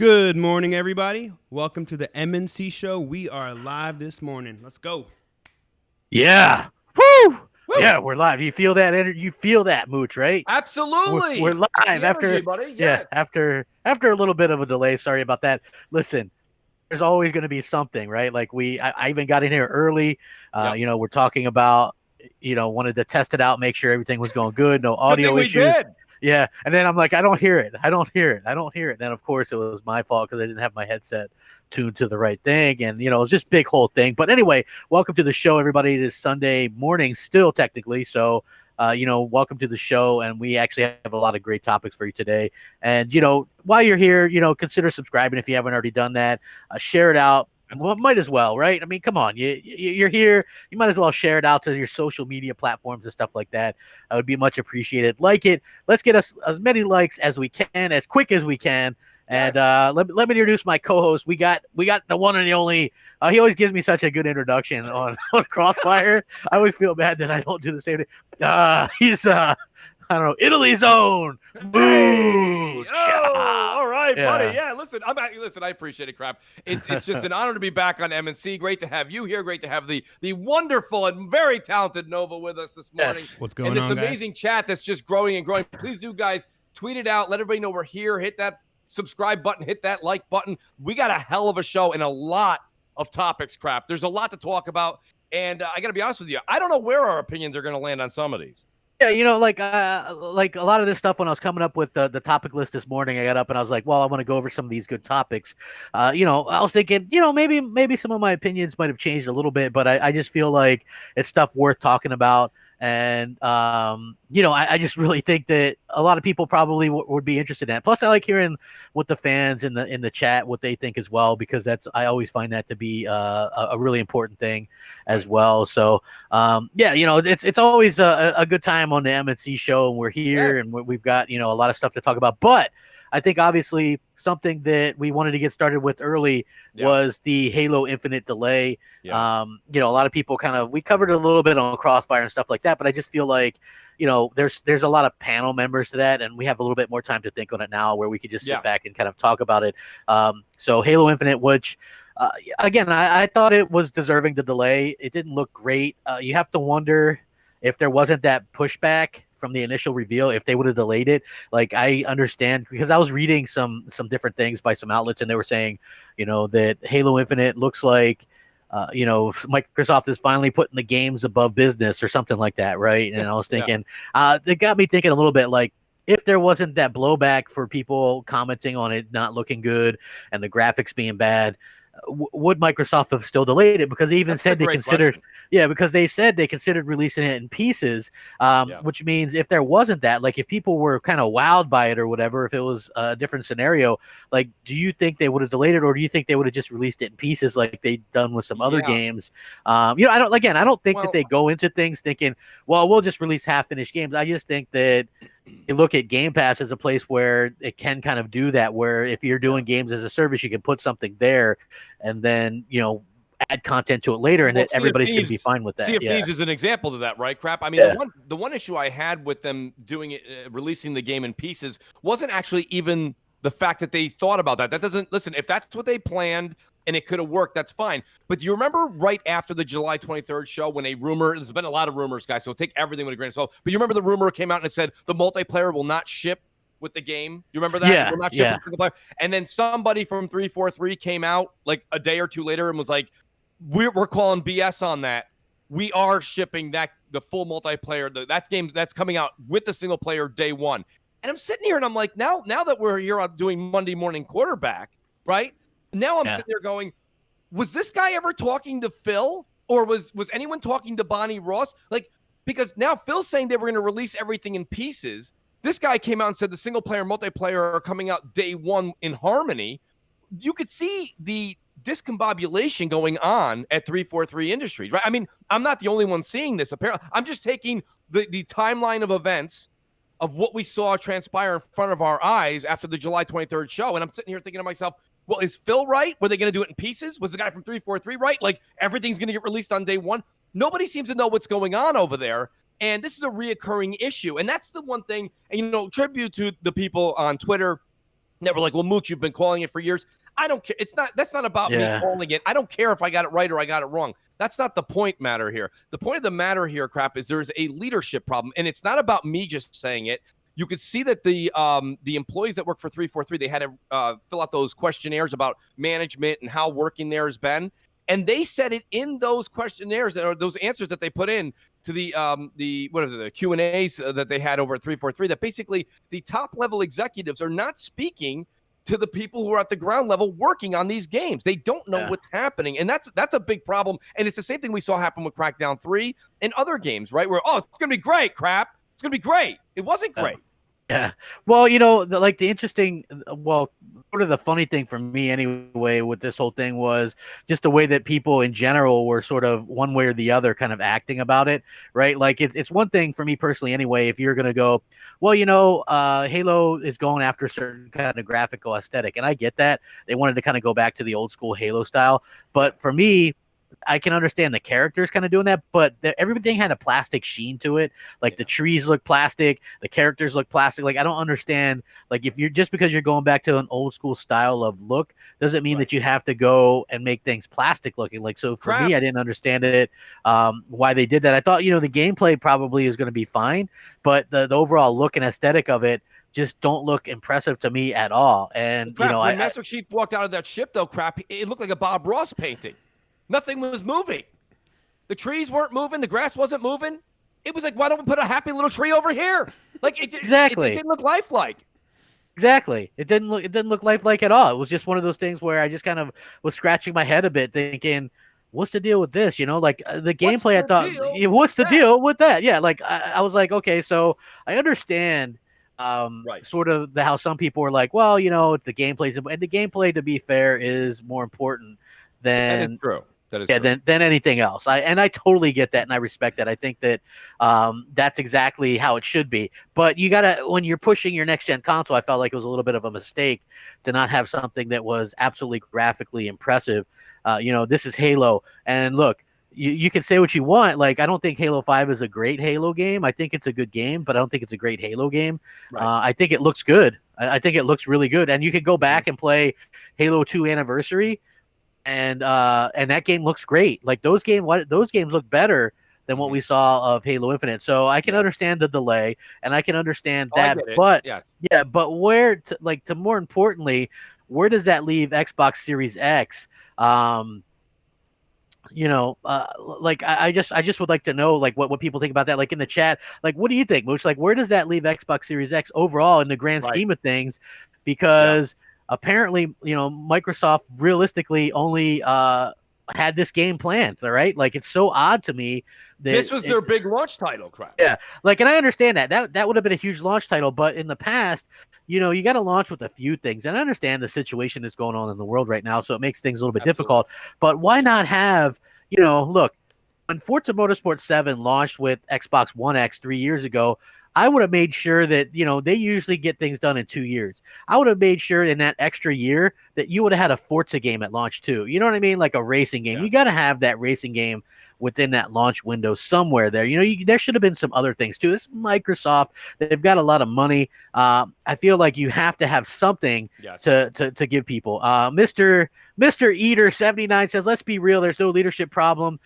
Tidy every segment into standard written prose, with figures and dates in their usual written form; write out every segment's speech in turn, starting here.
Good morning, everybody. Welcome to the MNC show. We are live this morning. Let's go. Yeah. Woo! Yeah, we're live. You feel that energy? You feel that, Mooch, right? Absolutely. We're live energy, after buddy. Yeah, after a little bit of a delay. Sorry about that. Listen, there's always going to be something, right? Like I even got in here early. We're talking about, wanted to test it out, make sure everything was going good, no audio issues. Did. Yeah, and then I'm like, I don't hear it. Then of course it was my fault because I didn't have my headset tuned to the right thing, and it was just big whole thing. But anyway, welcome to the show, everybody. It is Sunday morning, still technically, so welcome to the show, and we actually have a lot of great topics for you today. And while you're here, consider subscribing if you haven't already done that. Share it out. Well, might as well, right? I mean, come on, you're here. You might as well share it out to your social media platforms and stuff like that. That would be much appreciated. Like it. Let's get us as many likes as we can, as quick as we can. And let me introduce my co-host. We got the one and the only. He always gives me such a good introduction on Crossfire. I always feel bad that I don't do the same thing. He's I don't know, Italy's own. Hey, all right, buddy. Yeah, listen, I appreciate it, Crap. It's just an honor to be back on MNC. Great to have you here. Great to have the wonderful and very talented Nova with us this morning. Yes. What's going on, and this amazing chat that's just growing and growing. Please do, guys, tweet it out. Let everybody know we're here. Hit that subscribe button. Hit that like button. We got a hell of a show and a lot of topics, Crap. There's a lot to talk about. And I got to be honest with you, I don't know where our opinions are going to land on some of these. Yeah, like a lot of this stuff when I was coming up with the topic list this morning, I got up and I was like, well, I want to go over some of these good topics. I was thinking, maybe some of my opinions might have changed a little bit, but I just feel like it's stuff worth talking about. And, I just really think that a lot of people probably would be interested in it. Plus, I like hearing what the fans in the chat, what they think as well, because I always find that to be a really important thing as well. So, it's always a good time on the MNC show, and we're here and we've got, a lot of stuff to talk about. But I think obviously something that we wanted to get started with early was the Halo Infinite delay. A lot of people we covered a little bit on Crossfire and stuff like that, but I just feel like, there's a lot of panel members to that, and we have a little bit more time to think on it now where we could just sit back and kind of talk about it. So Halo Infinite, which again, I thought it was deserving the delay. It didn't look great. You have to wonder if there wasn't that pushback from the initial reveal, if they would have delayed it. Like, I understand, because I was reading some different things by some outlets, and they were saying, that Halo Infinite looks like, Microsoft is finally putting the games above business or something like that, right? And I was thinking, it got me thinking a little bit, like, if there wasn't that blowback for people commenting on it not looking good and the graphics being bad, would Microsoft have still delayed it? Because they even said they considered, because they said they considered releasing it in pieces, which means if there wasn't that, like if people were kind of wowed by it or whatever, if it was a different scenario, like, do you think they would have delayed it, or do you think they would have just released it in pieces like they've done with some other games? I don't think that they go into things thinking, well, we'll just release half-finished games. I just think that you look at Game Pass as a place where it can kind of do that, where if you're doing games as a service, you can put something there and then, add content to it later, and everybody's going to be fine with that. Sea of Thieves is an example of that, right, Crap? I mean, the one issue I had with them doing it, releasing the game in pieces, wasn't actually even the fact that they thought about that. That doesn't, listen, if that's what they planned and it could have worked, that's fine. But do you remember right after the July 23rd show when there's been a lot of rumors, guys, so take everything with a grain of salt. But you remember the rumor came out and it said the multiplayer will not ship with the game? You remember that? Yeah. Will not ship with the player. And then somebody from 343 came out like a day or two later and was like, we're calling BS on that. We are shipping the full multiplayer. That's coming out with the single player day one. And I'm sitting here and I'm like, now that we're here doing Monday Morning Quarterback, right? Now I'm sitting there going, was this guy ever talking to Phil, or was anyone talking to Bonnie Ross? Like, because now Phil's saying they were going to release everything in pieces. This guy came out and said the single player and multiplayer are coming out day one in harmony. You could see the discombobulation going on at 343 Industries, right? I mean, I'm not the only one seeing this, apparently. I'm just taking the timeline of events of what we saw transpire in front of our eyes after the July 23rd show, and I'm sitting here thinking to myself, well, is Phil right? Were they going to do it in pieces? Was the guy from 343 right? Like, everything's going to get released on day one? Nobody seems to know what's going on over there, and this is a reoccurring issue, and that's the one thing, and, tribute to the people on Twitter that were like, well, Mooch, you've been calling it for years. I don't care. That's not about me calling it. I don't care if I got it right or I got it wrong. That's not the point matter here. The point of the matter here, Crap, is there's a leadership problem. And it's not about me just saying it. You could see that the employees that work for 343, they had to fill out those questionnaires about management and how working there has been. And they said it in those questionnaires or those answers that they put in to the Q&As that they had over at 343, that basically the top level executives are not speaking to the people who are at the ground level working on these games. They don't know what's happening. And that's a big problem. And it's the same thing we saw happen with Crackdown 3 and other games, right? Where, it's going to be great, Crap. It's going to be great. It wasn't great. Yeah. Well, the interesting, sort of the funny thing for me anyway with this whole thing was just the way that people in general were sort of one way or the other kind of acting about it, right? Like it's one thing for me personally anyway, if you're going to go, well, Halo is going after a certain kind of graphical aesthetic. And I get that. They wanted to kind of go back to the old school Halo style. But for me, I can understand the characters kind of doing that, but everything had a plastic sheen to it. Like the trees look plastic, the characters look plastic. Like I don't understand. Like if you're just because you're going back to an old school style of look, doesn't mean that you have to go and make things plastic looking. Like so for me, I didn't understand it. Why they did that? I thought the gameplay probably is going to be fine, but the overall look and aesthetic of it just don't look impressive to me at all. And when Master Chief walked out of that ship, though, it looked like a Bob Ross painting. Nothing was moving. The trees weren't moving. The grass wasn't moving. It was like, why don't we put a happy little tree over here? Like it didn't look lifelike. Exactly. It didn't look lifelike at all. It was just one of those things where I just kind of was scratching my head a bit, thinking, what's the deal with this? Like the gameplay. I thought, what's the deal with that? Yeah. Like I was like, okay, so I understand. Sort of how some people are like, well, it's the gameplay, and the gameplay, to be fair, is more important than that is true. That is true. than anything else. I totally get that, and I respect that. I think that that's exactly how it should be. But you gotta, when you're pushing your next gen console, I felt like it was a little bit of a mistake to not have something that was absolutely graphically impressive. This is Halo, and look. You can say what you want. Like, I don't think Halo 5 is a great Halo game. I think it's a good game, but I don't think it's a great Halo game. Right. I think it looks good. I think it looks really good. And you could go back and play Halo 2 Anniversary, and that game looks great. Like those games look better than what we saw of Halo Infinite. So I can understand the delay, and I can understand that. But but where to more importantly, where does that leave Xbox Series X? I just would like to know like what people think about that, like in the chat. Like, what do you think, Mooch? Like, where does that leave Xbox Series X overall in the grand scheme of things? Because apparently, Microsoft realistically only had this game planned, right? Like, it's so odd to me that this was their big launch title, Crap. Yeah, like, and I understand that would have been a huge launch title, but in the past, you got to launch with a few things. And I understand the situation is going on in the world right now, so it makes things a little bit difficult. But why not have, look, when Forza Motorsport 7 launched with Xbox One X 3 years ago, I would have made sure that, they usually get things done in 2 years. I would have made sure in that extra year that you would have had a Forza game at launch too. You know what I mean? Like a racing game. Yeah. You got to have that racing game within that launch window somewhere there. There should have been some other things too. This is Microsoft. They've got a lot of money. I feel like you have to have something to give people. Mr. Eater 79 says, let's be real. There's no leadership problem.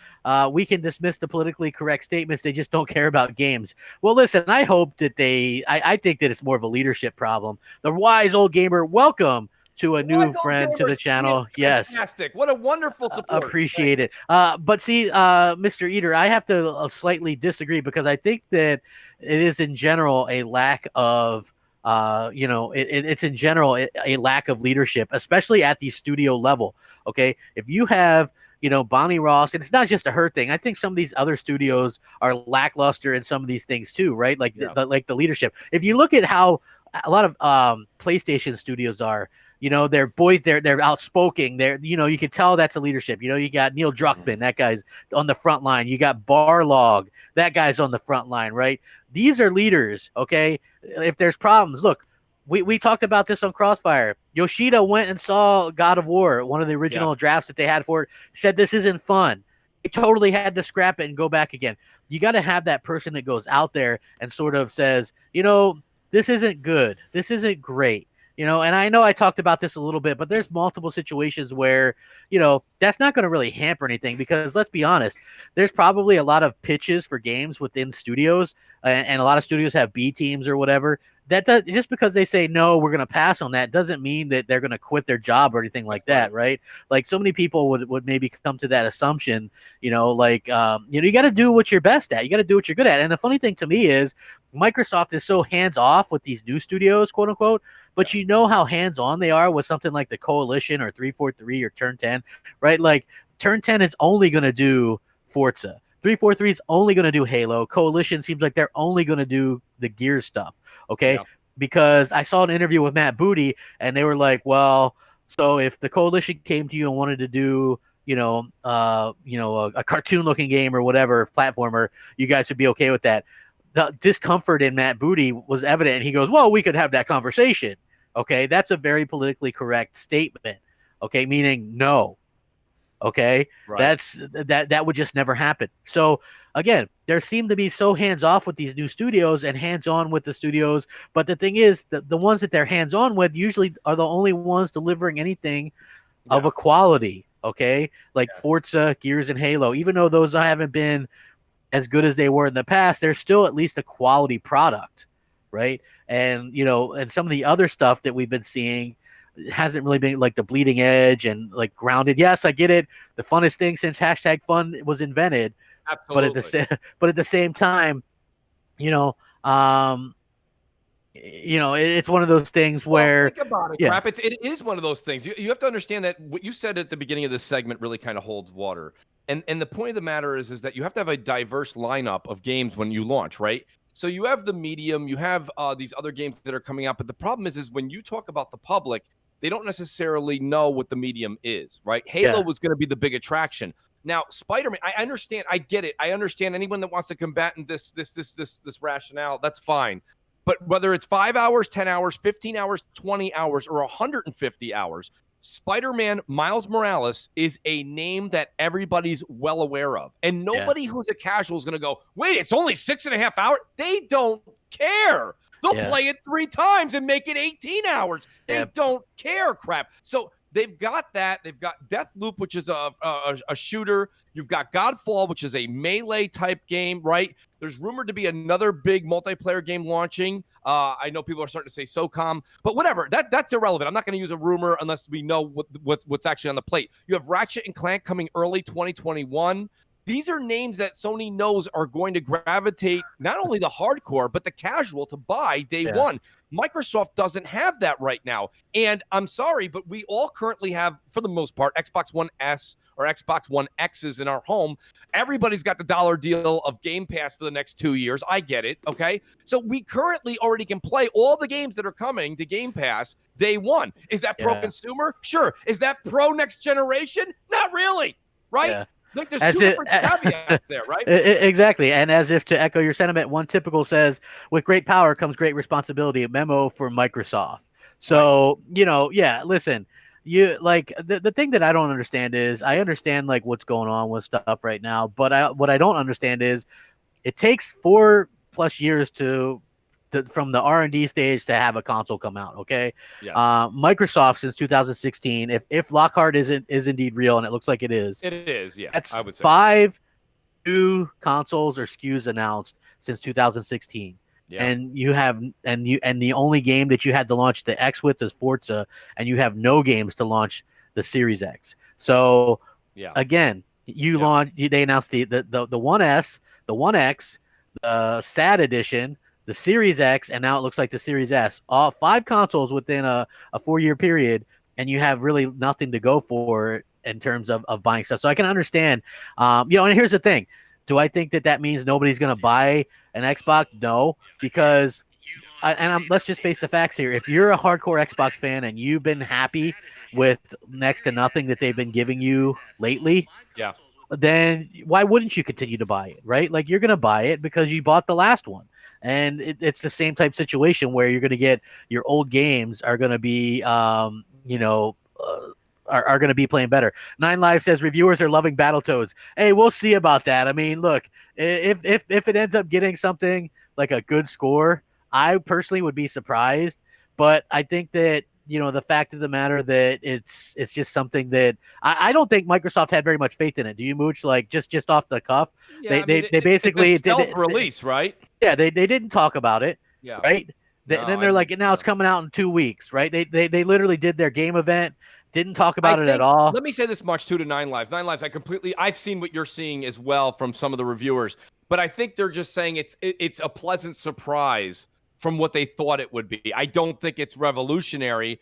We can dismiss the politically correct statements. They just don't care about games. Well, listen, I hope that I think that it's more of a leadership problem. The Wise Old Gamer, welcome to a new friend to the channel. Yes. Fantastic. What a wonderful support. Appreciate it. But see, Mr. Eater, I have to slightly disagree because I think that it is in general a lack of it's in general a lack of leadership, especially at the studio level. Okay. If you have, Bonnie Ross, and it's not just a her thing. I think some of these other studios are lackluster in some of these things too, right? Like, the leadership. If you look at how a lot of PlayStation studios are, they're outspoken. You can tell that's a leadership. You got Neil Druckmann, that guy's on the front line. You got Barlog, that guy's on the front line, right? These are leaders, okay? If there's problems, look, we talked about this on Crossfire. Yoshida went and saw God of War, one of the original drafts that they had for it, said this isn't fun. He totally had to scrap it and go back again. You got to have that person that goes out there and sort of says, this isn't good. This isn't great. You know, and I know I talked about this a little bit, but there's multiple situations where, you know, that's not going to really hamper anything because let's be honest, there's probably a lot of pitches for games within studios, and a lot of studios have B teams or whatever. That does, just because they say no, we're going to pass on that doesn't mean that they're going to quit their job or anything like that, right? Like so many people would maybe come to that assumption, you know, like you got to do what you're best at, you got to do what you're good at. And the funny thing to me is Microsoft is so hands off with these new studios, quote unquote, but you know how hands on they are with something like the Coalition or 343 or Turn 10, right? Like Turn 10 is only going to do Forza. 343 is only going to do Halo. Coalition seems like they're only going to do the Gears stuff. Okay. Yeah. Because I saw an interview with Matt Booty and they were like, well, so if the Coalition came to you and wanted to do, a cartoon looking game or whatever, platformer, you guys would be okay with that. The discomfort in Matt Booty was evident. And he goes, well, we could have that conversation. Okay. That's a very politically correct statement. Okay. Meaning no. Okay. Right. That would just never happen. So again, there seem to be so hands off with these new studios and hands on with the studios. But the thing is that the ones that they're hands on with usually are the only ones delivering anything of a quality. Okay. Like Forza, Gears, and Halo, even though those haven't been as good as they were in the past, they're still at least a quality product. Right. And, and some of the other stuff that we've been seeing hasn't really been like the bleeding edge and like grounded. Yes, I get it. The funnest thing since #fun was invented. Absolutely. But at the same time, it's one of those things where think about it, Crap. It is one of those things. You have to understand that what you said at the beginning of this segment really kind of holds water. And the point of the matter is that you have to have a diverse lineup of games when you launch, right? So you have the medium, you have these other games that are coming out, but the problem is when you talk about the public, they don't necessarily know what the medium is, right? Halo was going to be the big attraction. Now, Spider-Man, I understand, I get it. I understand anyone that wants to combat this rationale, that's fine. But whether it's 5 hours, 10 hours, 15 hours, 20 hours, or 150 hours, Spider-Man Miles Morales is a name that everybody's well aware of. And nobody who's a casual is going to go, wait, it's only 6.5 hours? They don't care. They'll play it 3 times and make it 18 hours. They don't care, Crap. So they've got that. They've got Deathloop, which is a shooter. You've got Godfall, which is a melee type game, right? There's rumored to be another big multiplayer game launching. I know people are starting to say SOCOM, but whatever. That's irrelevant. I'm not going to use a rumor unless we know what's actually on the plate. You have Ratchet and Clank coming early 2021. These are names that Sony knows are going to gravitate not only the hardcore, but the casual to buy day one. Microsoft doesn't have that right now. And I'm sorry, but we all currently have, for the most part, Xbox One S or Xbox One X's in our home. Everybody's got the dollar deal of Game Pass for the next 2 years. I get it, okay? So we currently already can play all the games that are coming to Game Pass day one. Is that pro-consumer? Sure. Is that pro-next generation? Not really, right? Yeah. Look, there's 2 different caveats there, right? Exactly. And as if to echo your sentiment, One Typical says, with great power comes great responsibility, a memo for Microsoft. So, listen, you like the thing that I don't understand is I understand like what's going on with stuff right now, but what I don't understand is it takes 4+ years from the R&D stage to have a console come out. Okay. Microsoft since 2016, if Lockhart is indeed real, and it looks like it is. Yeah. That's I would say 5 new consoles or SKUs announced since 2016. Yeah. And the only game that you had to launch the X with is Forza, and you have no games to launch the Series X. So again, they announced the One S, the One X, the SAD edition, the Series X, and now it looks like the Series S. All 5 consoles within a 4-year period, and you have really nothing to go for in terms of buying stuff. So I can understand. And here's the thing. Do I think that means nobody's going to buy an Xbox? No, because let's just face the facts here. If you're a hardcore Xbox fan and you've been happy with next to nothing that they've been giving you lately, then why wouldn't you continue to buy it, right? Like you're going to buy it because you bought the last one. And it's the same type situation where you're going to get your old games are going to be, are going to be playing better. 9Live says reviewers are loving Battletoads. Hey, we'll see about that. I mean, look, if it ends up getting something like a good score, I personally would be surprised. But I think that, the fact of the matter that it's just something that I don't think Microsoft had very much faith in it. Do you, Mooch? Like just off the cuff, Yeah, they basically it's a stealth release, right? yeah, they didn't talk about it, Yeah. right? No, Then they're like, now it's coming out in 2 weeks, right? They literally did their game event, didn't talk about it at all. Let me say this much too to Nine Lives. Nine Lives, I've seen what you're seeing as well from some of the reviewers, but I think they're just saying it's a pleasant surprise from what they thought it would be. I don't think it's revolutionary.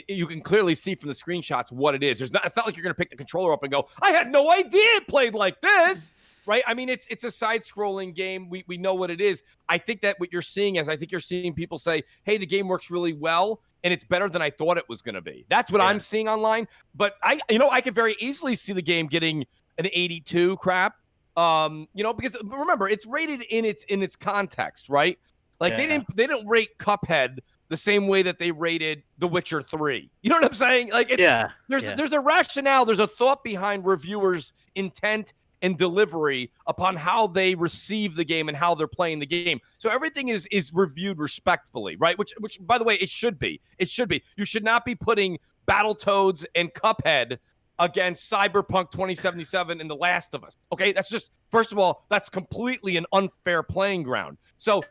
You can clearly see from the screenshots what it is. It's not like you're going to pick the controller up and go, I had no idea it played like this. Right? I mean, it's a side-scrolling game. We know what it is. I think that what you're seeing is, I think you're seeing people say, hey, the game works really well, and it's better than I thought it was going to be. That's what I'm seeing online. But I could very easily see the game getting an 82 crap. Because remember, it's rated in its context, right? Like they didn't rate Cuphead the same way that they rated The Witcher 3. You know what I'm saying? Like there's a rationale, there's a thought behind reviewers' intent and delivery upon how they receive the game and how they're playing the game. So everything is reviewed respectfully, right? Which by the way, it should be. It should be. You should not be putting Battletoads and Cuphead against Cyberpunk 2077 and The Last of Us. Okay, that's just, first of all, that's completely an unfair playing ground. So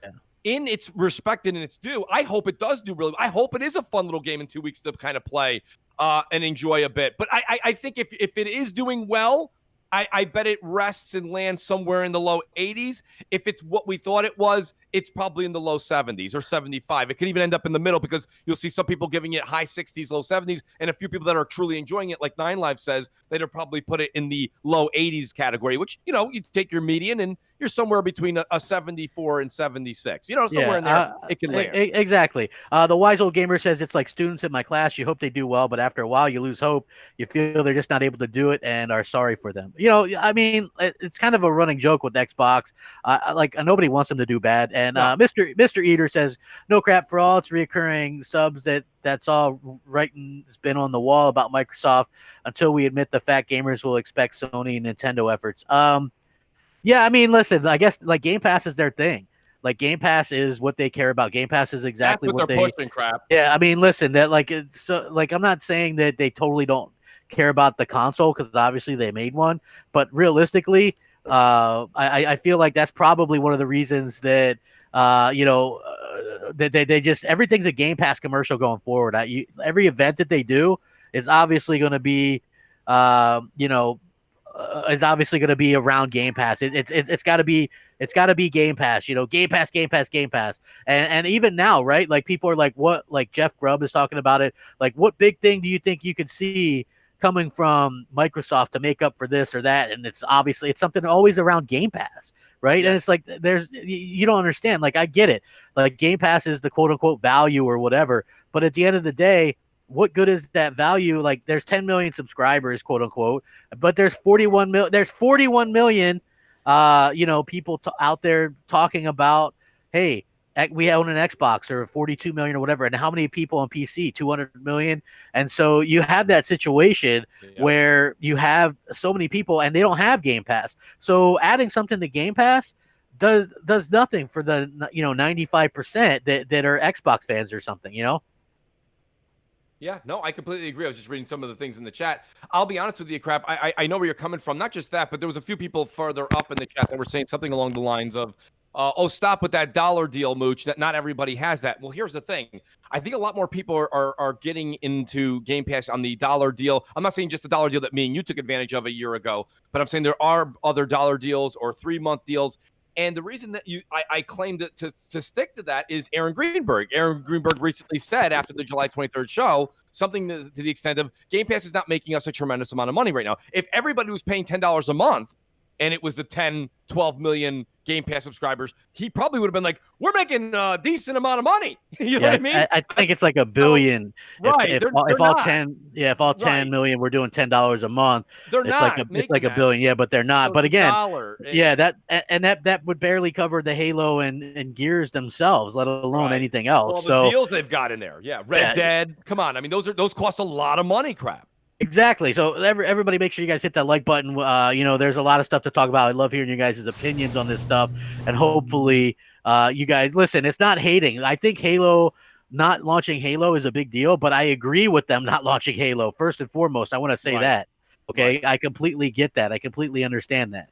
in its respect and in its due, I hope it does do really. I hope it is a fun little game in 2 weeks to kind of play and enjoy a bit. But I think if it is doing well, I bet it rests and lands somewhere in the low 80s. If it's what we thought it was, it's probably in the low 70s or 75. It could even end up in the middle because you'll see some people giving it high 60s, low 70s, and a few people that are truly enjoying it, like Nine Lives says, they'd probably put it in the low 80s category, which, you take your median and you're somewhere between a 74 and 76. Somewhere in there it can land. Exactly. The Wise Old Gamer says it's like students in my class. You hope they do well, but after a while you lose hope. You feel they're just not able to do it and are sorry for them. I mean, it's kind of a running joke with Xbox. Nobody wants them to do bad. And Mr. Eater says, no crap for all its reoccurring subs that's all writing has been on the wall about Microsoft until we admit the fact gamers will expect Sony and Nintendo efforts. Yeah, I mean, listen, I guess like Game Pass is their thing. Like Game Pass is what they care about. Game Pass is exactly what they're pushing. Crap. Yeah, I mean, listen, that I'm not saying that they totally don't care about the console because obviously they made one, but realistically, I feel like that's probably one of the reasons that that they just everything's a Game Pass commercial going forward. Every event that they do is obviously going to be is obviously going to be around Game Pass. It's got to be Game Pass. Game Pass, Game Pass, Game Pass. And even now, right? Like people are like, what? Like Jeff Grubb is talking about it. Like, what big thing do you think you could see coming from Microsoft to make up for this or that? And it's something always around Game Pass, right? Yeah. And it's like you don't understand. Like I get it. Like Game Pass is the quote unquote value or whatever, but at the end of the day, what good is that value? Like there's 10 million subscribers, quote unquote, but there's 41 million people out there talking about, hey, we own an Xbox, or 42 million or whatever. And how many people on PC? 200 million. And so you have that situation where you have so many people and they don't have Game Pass. So adding something to Game Pass does nothing for the 95% that are Xbox fans or something, Yeah, no, I completely agree. I was just reading some of the things in the chat. I'll be honest with you, Crap. I know where you're coming from. Not just that, but there was a few people further up in the chat that were saying something along the lines of, stop with that dollar deal, Mooch. That not everybody has that. Well, here's the thing. I think a lot more people are getting into Game Pass on the dollar deal. I'm not saying just the dollar deal that me and you took advantage of a year ago, but I'm saying there are other dollar deals or 3-month deals. And the reason that I claim to stick to that is Aaron Greenberg. Aaron Greenberg recently said after the July 23rd show something to the extent of Game Pass is not making us a tremendous amount of money right now. If everybody was paying $10 a month and it was the 10, 12 million Game Pass subscribers, he probably would have been like, we're making a decent amount of money. You know what I mean? I think it's like $1 billion. Right. If all 10 million we're doing $10 a month, it's like $1 billion. Yeah, but they're not. But again, that would barely cover the Halo and Gears themselves, let alone anything else. Well, the deals they've got in there. Yeah. Red Dead. Come on. I mean, those cost a lot of money, Crap. Exactly. So everybody make sure you guys hit that like button. There's a lot of stuff to talk about. I love hearing you guys' opinions on this stuff. And hopefully you guys listen, it's not hating. I think Halo not launching Halo is a big deal, but I agree with them not launching Halo. First and foremost, I want to say that. Okay, I completely get that. I completely understand that.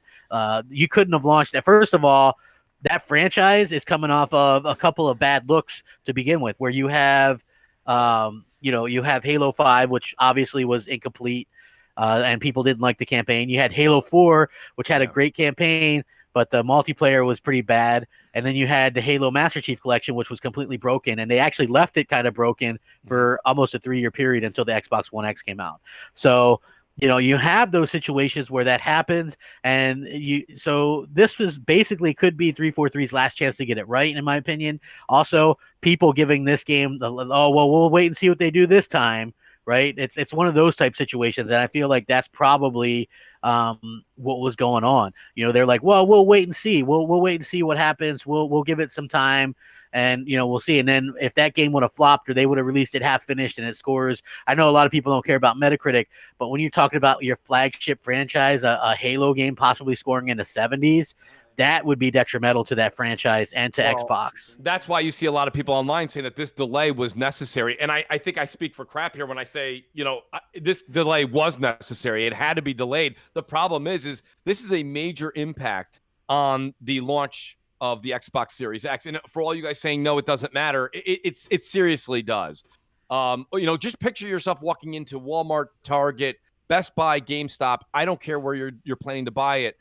You couldn't have launched that. First of all, that franchise is coming off of a couple of bad looks to begin with, where you have, you have Halo 5, which obviously was incomplete, and people didn't like the campaign. You had Halo 4, which had a great campaign, but the multiplayer was pretty bad. And then you had the Halo Master Chief Collection, which was completely broken, and they actually left it kind of broken for almost a 3-year period until the Xbox One X came out. So, you have those situations where that happens, and so this was basically could be 343's last chance to get it right, in my opinion. Also, people giving this game we'll wait and see what they do this time, right? It's one of those type situations, and I feel like that's probably what was going on. They're like, well, we'll wait and see. We'll wait and see what happens. We'll give it some time. And, we'll see. And then if that game would have flopped or they would have released it half finished and it scores, I know a lot of people don't care about Metacritic, but when you're talking about your flagship franchise, a Halo game possibly scoring in the 70s, that would be detrimental to that franchise and to Xbox. That's why you see a lot of people online saying that this delay was necessary. And I think I speak for crap here when I say, this delay was necessary. It had to be delayed. The problem is this is a major impact on the launch of the Xbox Series X. And for all you guys saying, no, it doesn't matter, it seriously does. Just picture yourself walking into Walmart, Target, Best Buy, GameStop. I don't care where you're planning to buy it,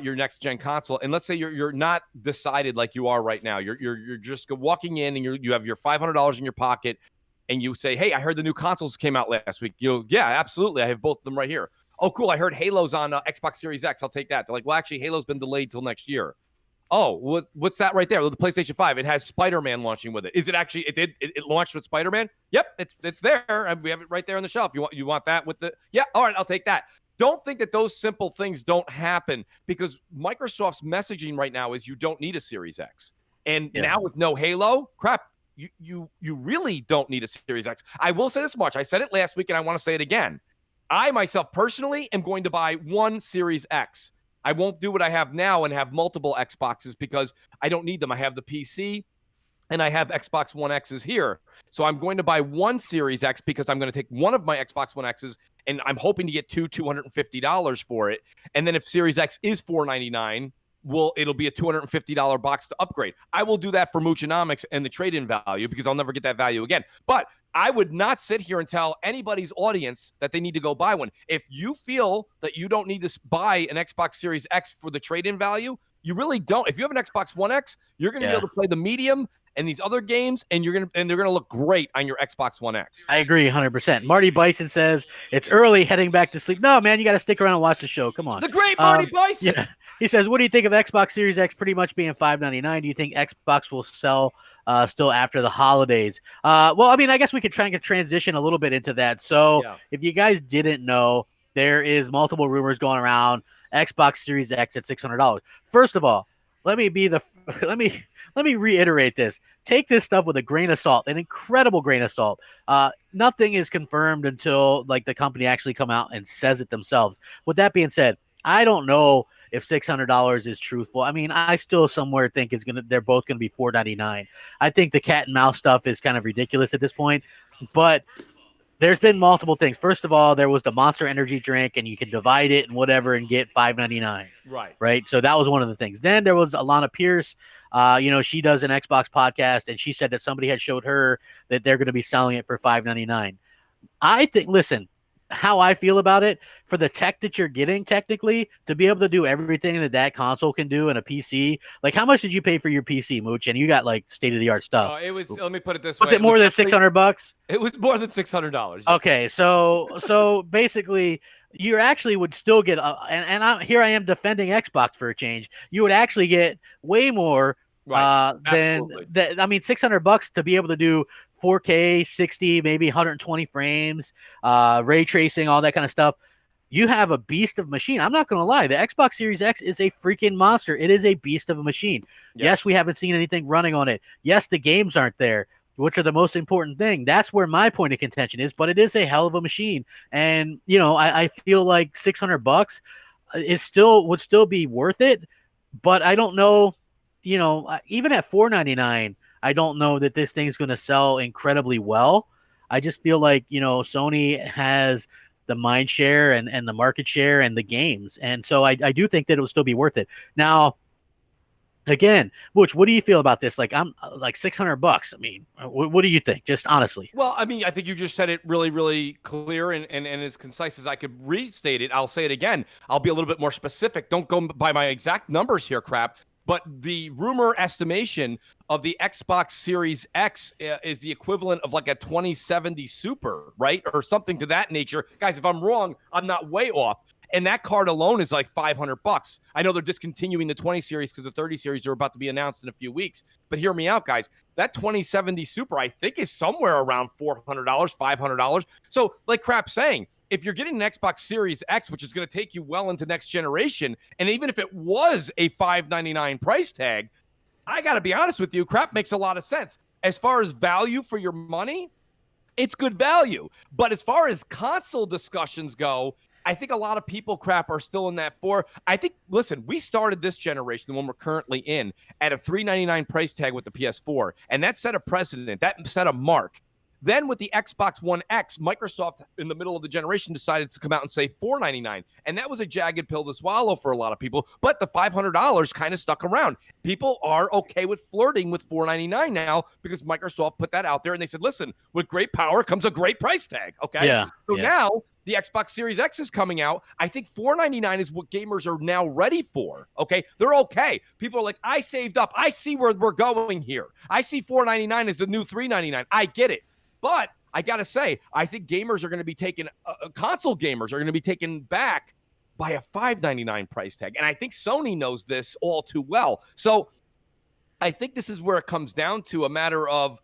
your next gen console. And let's say you're not decided like you are right now. You're just walking in and you have your $500 in your pocket and you say, hey, I heard the new consoles came out last week. Yeah, absolutely. I have both of them right here. Oh, cool. I heard Halo's on Xbox Series X. I'll take that. They're like, well, actually, Halo's been delayed till next year. Oh, what's that right there? The PlayStation 5. It has Spider-Man launching with it. Is it actually? It launched with Spider-Man? Yep, it's there. We have it right there on the shelf. You want that with the? Yeah, all right, I'll take that. Don't think that those simple things don't happen, because Microsoft's messaging right now is you don't need a Series X. And now with no Halo, crap, you really don't need a Series X. I will say this much. I said it last week and I want to say it again. I myself personally am going to buy one Series X. I won't do what I have now and have multiple Xboxes because I don't need them. I have the PC and I have Xbox One X's here. So I'm going to buy one Series X because I'm going to take one of my Xbox One X's and I'm hoping to get $250 for it. And then if Series X is $499, it'll be a $250 box to upgrade. I will do that for Moochonomics and the trade-in value because I'll never get that value again. But I would not sit here and tell anybody's audience that they need to go buy one. If you feel that you don't need to buy an Xbox Series X for the trade-in value, you really don't. If you have an Xbox One X, you're going to be able to play the medium and these other games, and they're gonna look great on your Xbox One X. I agree 100%. Marty Bison says it's early, heading back to sleep. No, man, you got to stick around and watch the show. Come on, the great Marty Bison. Yeah, he says, what do you think of Xbox Series X pretty much being $599? Do you think Xbox will sell still after the holidays? Well, I mean, I guess we could try and transition a little bit into that. So, if you guys didn't know, there is multiple rumors going around. Xbox Series X at $600. First of all, let me reiterate this. Take this stuff with a grain of salt, an incredible grain of salt. Nothing is confirmed until the company actually come out and says it themselves. With that being said, I don't know if $600 is truthful. I mean, I still somewhere think they're both gonna be $499. I think the cat and mouse stuff is kind of ridiculous at this point, but there's been multiple things. First of all, there was the Monster Energy drink, and you can divide it and whatever and get $5.99. Right. So that was one of the things. Then there was Alana Pierce. She does an Xbox podcast, and she said that somebody had showed her that they're going to be selling it for $5.99. I think, listen, how I feel about it, for the tech that you're getting, technically, to be able to do everything that console can do in a PC. Like, how much did you pay for your PC, Mooch? And you got state-of-the-art stuff. It was, let me put it this way. Was it more than $600? It was more than $600. Okay, so basically, you actually would still get, here I am defending Xbox for a change. You would actually get way more than that. I mean, $600 to be able to do 4K, 60, maybe 120 frames, ray tracing, all that kind of stuff. You have a beast of a machine. I'm not going to lie. The Xbox Series X is a freaking monster. It is a beast of a machine. Yes, we haven't seen anything running on it. Yes, the games aren't there, which are the most important thing. That's where my point of contention is, but it is a hell of a machine. And, I feel like $600 would still be worth it, but I don't know, even at $499, I don't know that this thing's going to sell incredibly well. I just feel like, Sony has the mind share and the market share and the games. And so I do think that it will still be worth it. Now, again, Butch, what do you feel about this? Like, I'm like $600. I mean, what do you think? Just honestly. Well, I mean, I think you just said it really, really clear and as concise as I could restate it. I'll say it again. I'll be a little bit more specific. Don't go by my exact numbers here, crap. But the rumor estimation of the Xbox Series X is the equivalent of like a 2070 Super, right? Or something to that nature. Guys, if I'm wrong, I'm not way off. And that card alone is like $500. I know they're discontinuing the 20 series because the 30 series are about to be announced in a few weeks. But hear me out, guys. That 2070 Super, I think, is somewhere around $400, $500. So, like Crap's saying, if you're getting an Xbox Series X, which is going to take you well into next generation, and even if it was a $599 price tag, I got to be honest with you, Crap makes a lot of sense. As far as value for your money, it's good value. But as far as console discussions go, I think a lot of people, Crap, are still in that I think, listen, we started this generation, the one we're currently in, at a $399 price tag with the PS4, and that set a precedent. That set a mark. Then with the Xbox One X, Microsoft in the middle of the generation decided to come out and say $499. And that was a jagged pill to swallow for a lot of people. But the $500 kind of stuck around. People are okay with flirting with $499 now because Microsoft put that out there and they said, listen, with great power comes a great price tag. Okay. Yeah. So now the Xbox Series X is coming out. I think $499 is what gamers are now ready for. Okay. They're okay. People are like, I saved up. I see where we're going here. I see $499 as the new $399. I get it. But I got to say, I think gamers are going to be taken, console gamers are going to be taken back by a $599 price tag. And I think Sony knows this all too well. So I think this is where it comes down to a matter of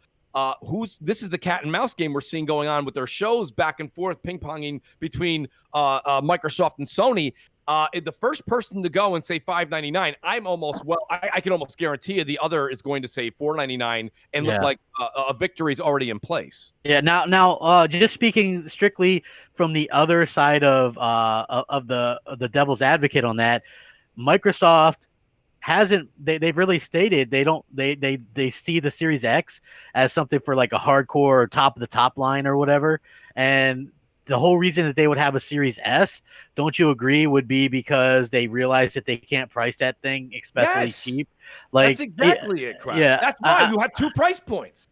this is the cat and mouse game we're seeing going on with their shows back and forth, ping-ponging between Microsoft and Sony. The first person to go and say $599, I can almost guarantee you the other is going to say $499 and look like a victory is already in place. Yeah. Now, just speaking strictly from the other side of the devil's advocate on that, Microsoft hasn't. They've really stated they see the Series X as something for like a hardcore top of the top line or whatever, and the whole reason that they would have a Series S, don't you agree, would be because they realize that they can't price that thing especially cheap. Like, that's exactly it, Crap. Yeah, that's why you have two price points.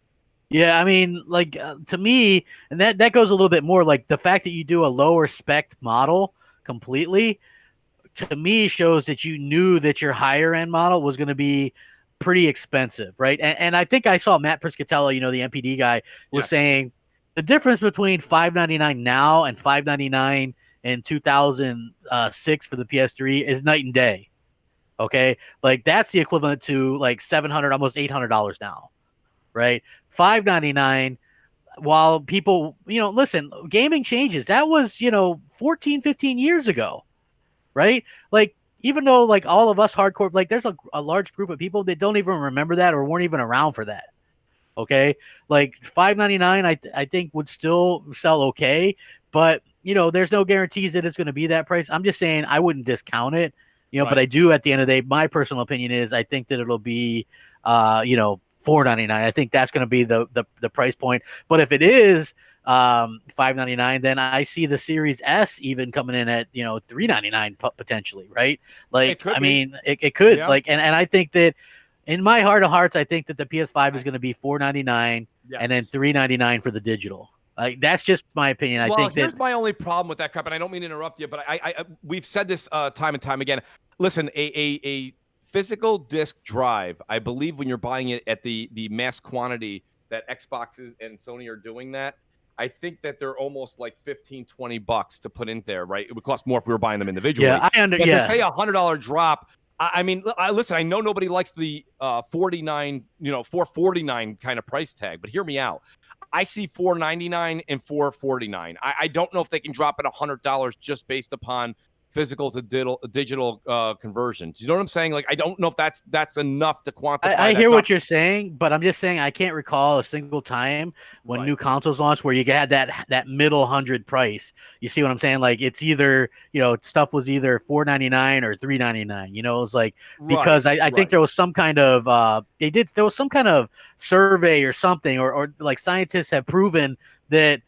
Yeah, I mean, like to me, and that goes a little bit more like the fact that you do a lower spec model completely, to me shows that you knew that your higher end model was going to be pretty expensive, right? And I think I saw Matt Priscatella, the MPD guy, was saying the difference between $599 now and $599 in 2006 for the PS3 is night and day. Okay, like that's the equivalent to like $700, almost $800 now, right? $599. While people, listen, gaming changes. That was 14, 15 years ago, right? Like even though like all of us hardcore, like there's a large group of people that don't even remember that or weren't even around for that. Okay, like $599, I think would still sell okay, but there's no guarantees that it's going to be that price. I'm just saying I wouldn't discount it, right. But I do at the end of the day. My personal opinion is I think that it'll be, $499. I think that's going to be the price point. But if it is $599, then I see the Series S even coming in at $399 potentially, right? Like I mean, it could like, and I think that. In my heart of hearts, I think that the PS5 is going to be $499 and then $399 for the digital. Like that's just my opinion. I think here's my only problem with that, Crap, and I don't mean to interrupt you, but I we've said this time and time again. Listen, a physical disc drive, I believe when you're buying it at the mass quantity that Xboxes and Sony are doing that, I think that they're almost like $15-$20 to put in there, right? It would cost more if we were buying them individually. Yeah, to say $100 drop. I mean, listen, I know nobody likes the $449 kind of price tag, but hear me out. I see $499 and $449. I don't know if they can drop it $100 just based upon physical to digital conversions. You know what I'm saying? Like, I don't know if that's enough to quantify. I hear what you're saying, but I'm just saying I can't recall a single time when new consoles launched where you had that middle 100 price. You see what I'm saying? Like, it's either, stuff was either $4.99 or $3.99. It was like, because I think there was some kind of there was some kind of survey or something, or like scientists have proven that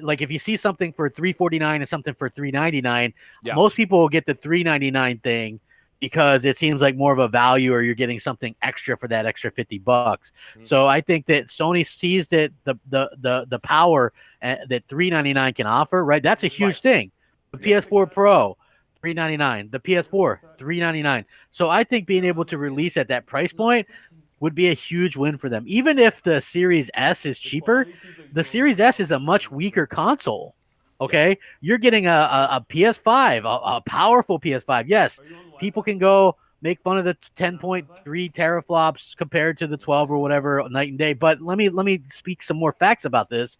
like if you see something for $3.49 and something for $3.99, most people will get the $3.99 thing because it seems like more of a value, or you're getting something extra for that extra $50. So I think that Sony sees that the power that $3.99 can offer, right? That's a huge thing. The PS4 Pro, $3.99. The PS4, $3.99. So I think being able to release at that price point would be a huge win for them. Even if the Series S is cheaper, the Series S is a much weaker console. Okay, you're getting a PS5, a powerful PS5. Yes, people can go make fun of the 10.3 teraflops compared to the 12 or whatever night and day. But let me speak some more facts about this.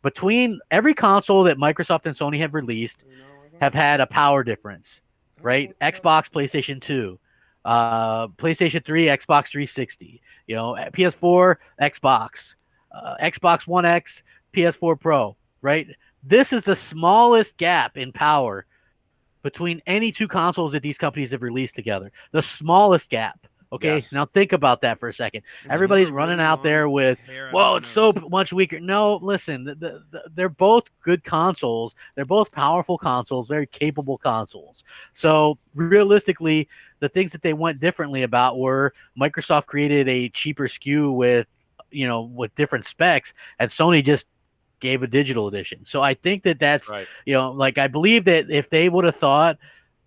Between every console that Microsoft and Sony have released, have had a power difference, right? Xbox, PlayStation 2. PlayStation 3, Xbox 360, PS4, Xbox, Xbox One X, PS4 Pro, right? This is the smallest gap in power between any two consoles that these companies have released together. The smallest gap. Okay, now think about that for a second. Everybody's running out there with, well, it's so much weaker. No, listen, they're both good consoles. They're both powerful consoles, very capable consoles. So realistically, the things that they went differently about were Microsoft created a cheaper SKU with different specs, and Sony just gave a digital edition. So I think that's, like, I believe that if they would have thought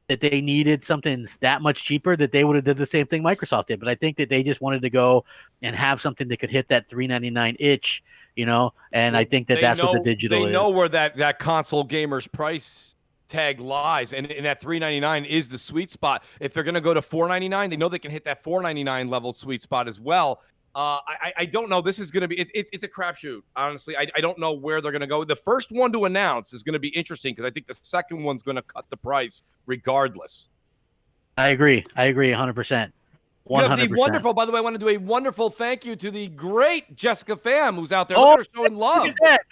that they needed something that much cheaper, that they would have did the same thing Microsoft did. But I think that they just wanted to go and have something that could hit that $3.99 itch, and I think that's what the digital is. They know where that console gamer's price tag lies, and that $3.99 is the sweet spot. If they're going to go to $4.99, they know they can hit that $4.99 level sweet spot as well. I don't know. This is going to be it's a crapshoot. Honestly, I don't know where they're going to go. The first one to announce is going to be interesting because I think the second one's going to cut the price regardless. I agree 100%. 100%. Wonderful. By the way, I want to do a wonderful thank you to the great Jessica Pham, who's out there. Look at her showing love. That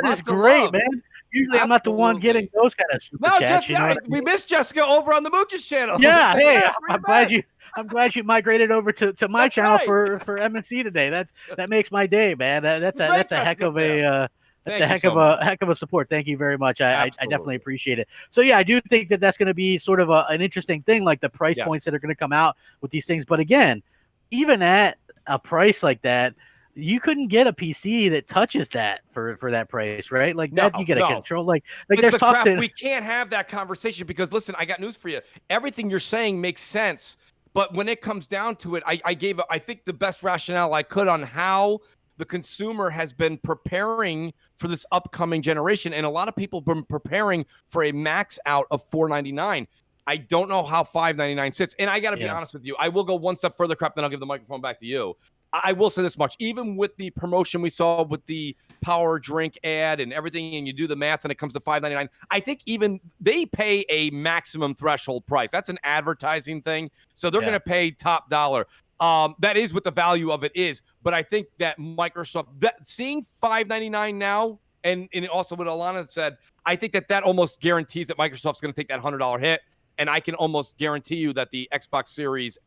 is great, man. Usually I'm not the one getting those kind of super chats. We missed Jessica over on the Mooch's channel. Yeah, hey, I'm glad you migrated over to my channel for MNC today. That makes my day, man. That's a heck of a heck of a support. Thank you very much. I definitely appreciate it. So yeah, I do think that's going to be sort of an interesting thing, like the price points that are going to come out with these things. But again, even at a price like that, you couldn't get a PC that touches that for that price, right? Like that, you get a control. Like there's talks that we can't have that conversation because listen, I got news for you. Everything you're saying makes sense, but when it comes down to it, I think the best rationale I could on how the consumer has been preparing for this upcoming generation, and a lot of people have been preparing for a max out of $4.99. I don't know how $5.99 sits, and I got to be honest with you. I will go one step further, Crap, then I'll give the microphone back to you. I will say this much. Even with the promotion we saw with the power drink ad and everything, and you do the math and it comes to $5.99, I think even they pay a maximum threshold price. That's an advertising thing. So they're going to pay top dollar. That is what the value of it is. But I think that Microsoft, seeing $5.99 now, and also what Alana said, I think that almost guarantees that Microsoft's going to take that $100 hit. And I can almost guarantee you that the Xbox Series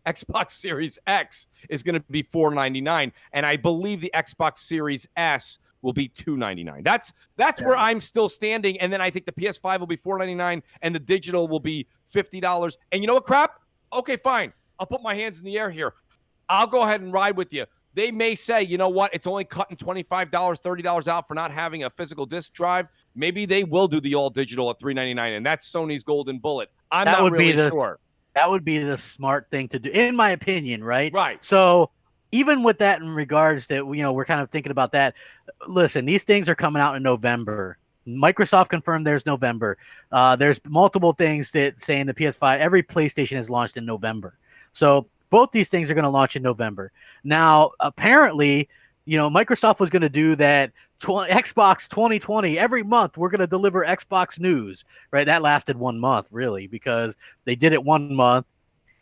Xbox Series X is going to be $4.99, and I believe the Xbox Series S will be $2.99. That's where I'm still standing, and then I think the PS5 will be $4.99, and the digital will be $50. And you know what, Crap? Okay, fine. I'll put my hands in the air here. I'll go ahead and ride with you. They may say, you know what, it's only cutting $25, $30 out for not having a physical disc drive. Maybe they will do the all digital at $3.99, and that's Sony's golden bullet. I'm not really sure. That would be the smart thing to do, in my opinion, right? Right. So even with that in regards that, we're kind of thinking about that. Listen, these things are coming out in November. Microsoft confirmed there's November. There's multiple things that saying the PS5, every PlayStation is launched in November. So both these things are going to launch in November. Now, apparently, Microsoft was going to do that Xbox 2020 every month. We're going to deliver Xbox news, right? That lasted 1 month, really, because they did it 1 month,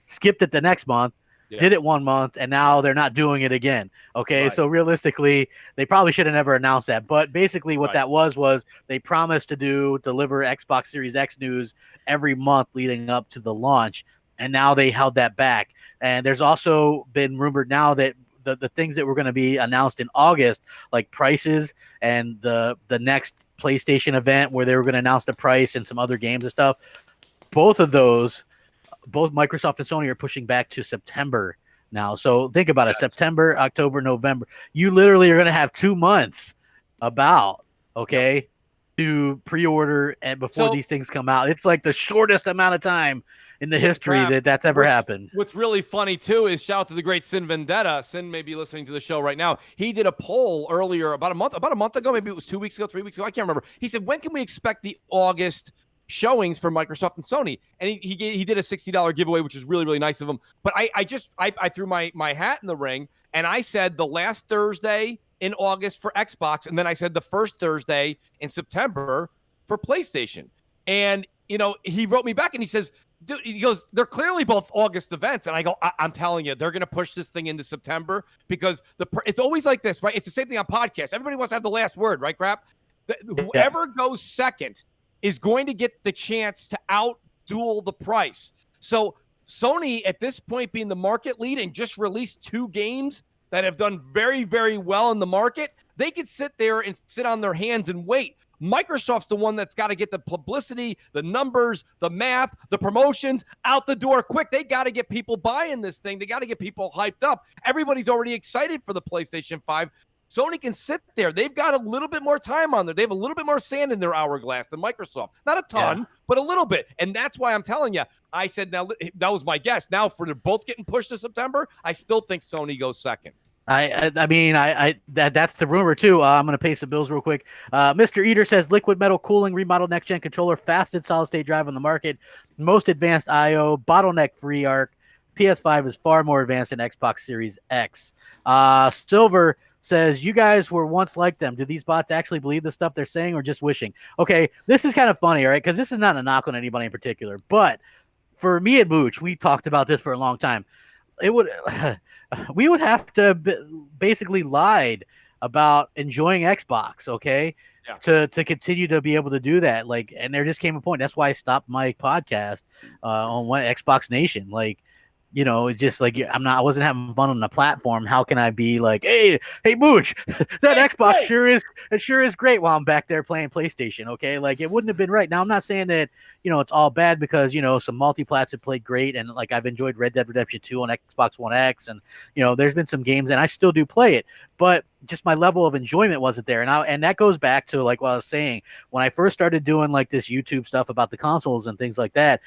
skipped it the next month, did it 1 month, and now they're not doing it again. Okay, Right. so realistically, they probably should have never announced that. But basically, what that was they promised to deliver Xbox Series X news every month leading up to the launch, and now they held that back. And there's also been rumored now that the things that were going to be announced in August, like prices and the next PlayStation event where they were going to announce the price and some other games and stuff, both of those, both Microsoft and Sony are pushing back to September now. So think about it, September, October, November. You literally are going to have 2 months to pre-order and before these things come out. It's like the shortest amount of time in the history that's ever happened. What's really funny too is shout out to the great Sin Vendetta. Sin may be listening to the show right now. He did a poll earlier about a month ago, maybe it was 2 weeks ago, 3 weeks ago, I can't remember. He said, when can we expect the August showings for Microsoft and Sony? And he did a $60 giveaway, which is really, really nice of him. But I threw my hat in the ring, and I said the last Thursday in August for Xbox, and then I said the first Thursday in September for PlayStation. And he wrote me back and he says, dude, he goes, they're clearly both August events. And I go, I'm telling you, they're going to push this thing into September because it's always like this, right? It's the same thing on podcasts. Everybody wants to have the last word, right, Crap? Whoever goes second is going to get the chance to out-duel the price. So Sony, at this point, being the market lead and just released 2 games that have done very, very well in the market, they could sit there and sit on their hands and wait. Microsoft's the one that's got to get the publicity, the numbers, the math, the promotions out the door quick. They got to get people buying this thing. They got to get people hyped up. Everybody's already excited for the PlayStation 5. Sony can sit there. They've got a little bit more time on there. They have a little bit more sand in their hourglass than Microsoft. Not a ton, but a little bit. And that's why I'm telling you, I said, now that was my guess. Now, for they're both getting pushed to September, I still think Sony goes second. That's the rumor too. I'm going to pay some bills real quick. Mr. Eater says liquid metal cooling, remodeled next gen controller, fasted solid state drive on the market, most advanced IO, bottleneck free arc. PS5 is far more advanced than Xbox Series X. Silver says, you guys were once like them. Do these bots actually believe the stuff they're saying or just wishing? Okay, this is kind of funny, right? Because this is not a knock on anybody in particular. But for me and Mooch, we talked about this for a long time. We would have to basically lied about enjoying Xbox, okay? Yeah. To continue to be able to do that. And there just came a point. That's why I stopped my podcast on Xbox Nation. It's just I wasn't having fun on the platform. How can I be like, hey Mooch, that Xbox sure is great while I'm back there playing PlayStation, okay? It wouldn't have been right. Now I'm not saying that, it's all bad because, some multi-plats have played great and I've enjoyed Red Dead Redemption 2 on Xbox One X and, there's been some games and I still do play it, but just my level of enjoyment wasn't there. And that goes back to what I was saying, when I first started doing this YouTube stuff about the consoles and things like that.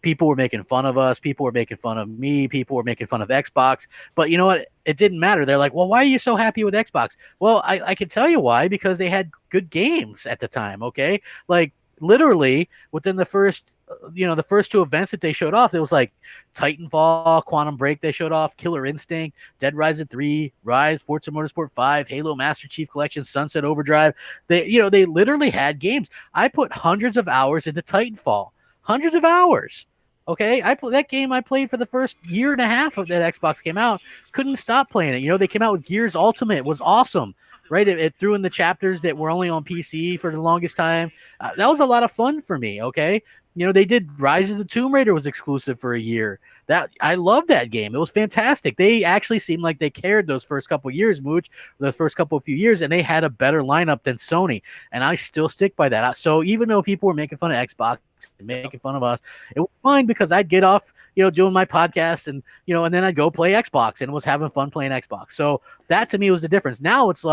People were making fun of us. People were making fun of me. People were making fun of Xbox. But you know what? It didn't matter. They're like, well, why are you so happy with Xbox? Well, I can tell you why, because they had good games at the time, okay? Literally, within the first 2 events that they showed off, it was Titanfall, Quantum Break they showed off, Killer Instinct, Dead Rising 3, Rise, Forza Motorsport 5, Halo Master Chief Collection, Sunset Overdrive. They literally had games. I put hundreds of hours into Titanfall. Hundreds of hours. Okay, that game I played for the first year and a half of that Xbox came out. Couldn't stop playing it. They came out with Gears Ultimate. It was awesome, right? It threw in the chapters that were only on PC for the longest time. That was a lot of fun for me. Okay, they did Rise of the Tomb Raider was exclusive for a year. That I love that game. It was fantastic. They actually seemed like they cared those first couple years, Mooch, those first couple few years, and they had a better lineup than Sony. And I still stick by that. So even though people were making fun of Xbox and making fun of us, it was fine because I'd get off, doing my podcast and, and then I'd go play Xbox and was having fun playing Xbox. So that to me was the difference. Now it's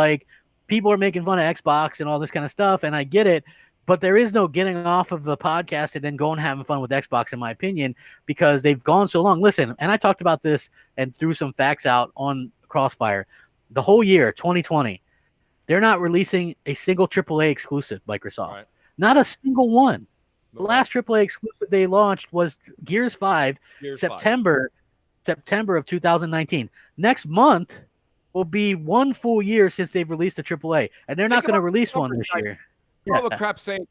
people are making fun of Xbox and all this kind of stuff, and I get it. But there is no getting off of the podcast and then going and having fun with Xbox, in my opinion, because they've gone so long. Listen, and I talked about this and threw some facts out on Crossfire. The whole year, 2020, they're not releasing a single AAA exclusive, Microsoft. Right. Not a single one. The last AAA exclusive they launched was Gears 5, September of 2019. Next month, will be 1 full year since they've released a AAA, and they're not going to release one this year. Yeah. What Crap's saying?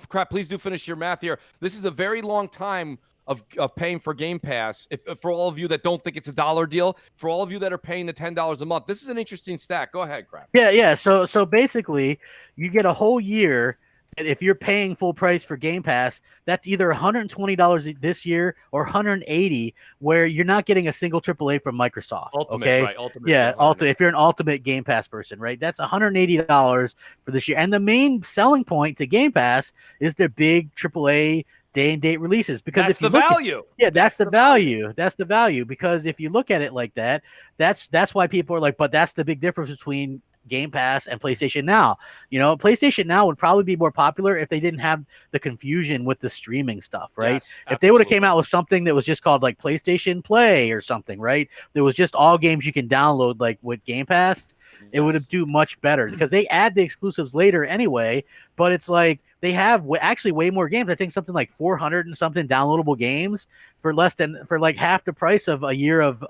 Crap, please do finish your math here. This is a very long time of paying for Game Pass. If for all of you that don't think it's a dollar deal, for all of you that are paying the $10 a month, this is an interesting stat. Go ahead, Crap. Yeah. So basically, you get a whole year. And if you're paying full price for Game Pass, that's either $120 this year or $180, where you're not getting a single AAA from Microsoft. Ultimate, okay, right? Ultimate, yeah, Ultimate. If you're an Ultimate Game Pass person, right, that's $180 for this year. And the main selling point to Game Pass is their big AAA day and date releases, because that's if you the value. That's the value. That's the value, because if you look at it like that, that's why people are like, but that's the big difference between Game Pass and PlayStation Now. PlayStation Now would probably be more popular if they didn't have the confusion with the streaming stuff, right? Yes, if they would have came out with something that was just called like PlayStation Play or something, right? There was just all games you can download like with Game Pass, it would have do much better, because they add the exclusives later anyway, but it's like they have actually way more games. I think something like 400 and something downloadable games for like half the price of a year of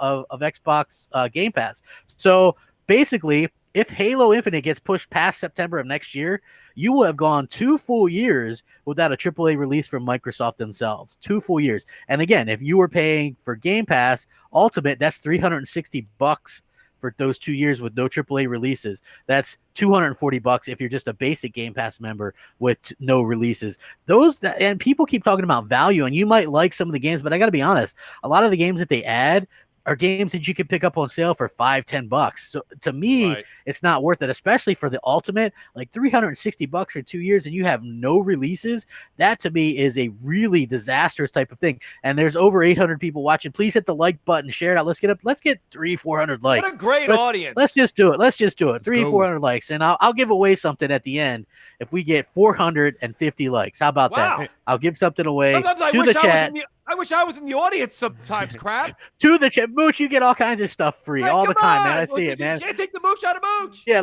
Xbox Game Pass. So basically, if Halo Infinite gets pushed past September of next year, you will have gone 2 full years without a AAA release from Microsoft themselves. 2 full years. And again, if you were paying for Game Pass Ultimate, that's $360 for those 2 years with no AAA releases. That's $240 if you're just a basic Game Pass member with no releases. And people keep talking about value, and you might like some of the games, but I got to be honest, a lot of the games that they add are games that you can pick up on sale for $5-10. So to me, It's not worth it, especially for the Ultimate. Like $360 for 2 years and you have no releases. That to me is a really disastrous type of thing. And there's over 800 people watching. Please hit the like button, share it out. Let's get 300-400 likes. What a great audience. Let's just do it. 300-400 likes, and I'll give away something at the end if we get 450 likes. How about that? I'll give something away to the chat. I wish I was in the audience sometimes, Crap. To the chat. Mooch, you get all kinds of stuff free all the time, man. I see it, man. You can't take the mooch out of Mooch. Yeah,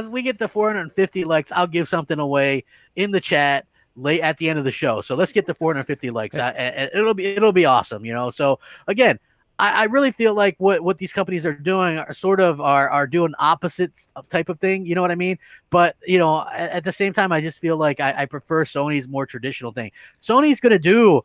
we get the 450 likes. I'll give something away in the chat late at the end of the show. So let's get the 450 likes. It'll be awesome, So again, I really feel like what these companies are doing are doing opposites type of thing. You know what I mean? But, at the same time, I just feel like I prefer Sony's more traditional thing. Sony's going to do,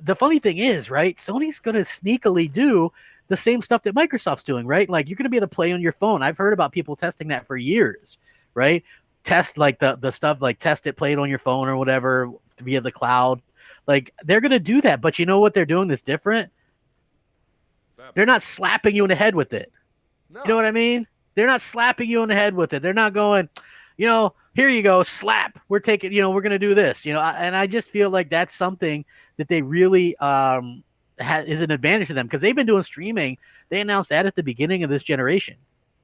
the funny thing is, right, Sony's going to sneakily do the same stuff that Microsoft's doing, right? Like you're going to be able to play on your phone. I've heard about people testing that for years, right? Test like the stuff, like test it, play it on your phone or whatever via the cloud. Like they're going to do that. But you know what they're doing that's different? They're not slapping you in the head with it. No. You know what I mean? They're not slapping you in the head with it. They're not going, here you go, slap. We're taking, we're going to do this, and I just feel like that's something that they really is an advantage to them, because they've been doing streaming. They announced that at the beginning of this generation.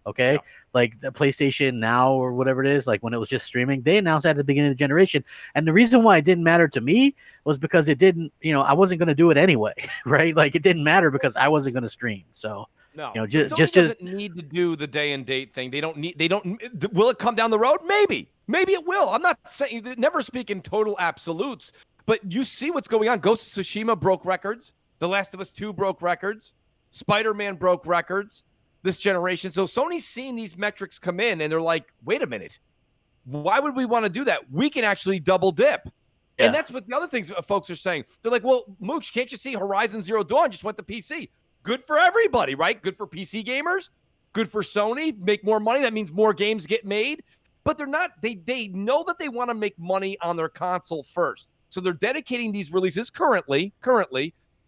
Okay. Yeah. Like the PlayStation Now or whatever it is, like when it was just streaming, they announced that at the beginning of the generation. And the reason why it didn't matter to me was because it didn't, I wasn't going to do it anyway. Right. Like it didn't matter because I wasn't going to stream. So, no, just doesn't need to do the day and date thing. Will it come down the road? Maybe it will. I'm not saying, never speak in total absolutes, but you see what's going on. Ghost of Tsushima broke records. The Last of Us 2 broke records. Spider-Man broke records this generation. So Sony's seeing these metrics come in and they're like, wait a minute, why would we want to do that? We can actually double dip. Yeah. And that's what the other things folks are saying. They're like, well, Mooch, can't you see Horizon Zero Dawn just went to PC? Good for everybody, right? Good for PC gamers. Good for Sony. Make more money. That means more games get made. But they're not, they know that they want to make money on their console first. So they're dedicating these releases currently,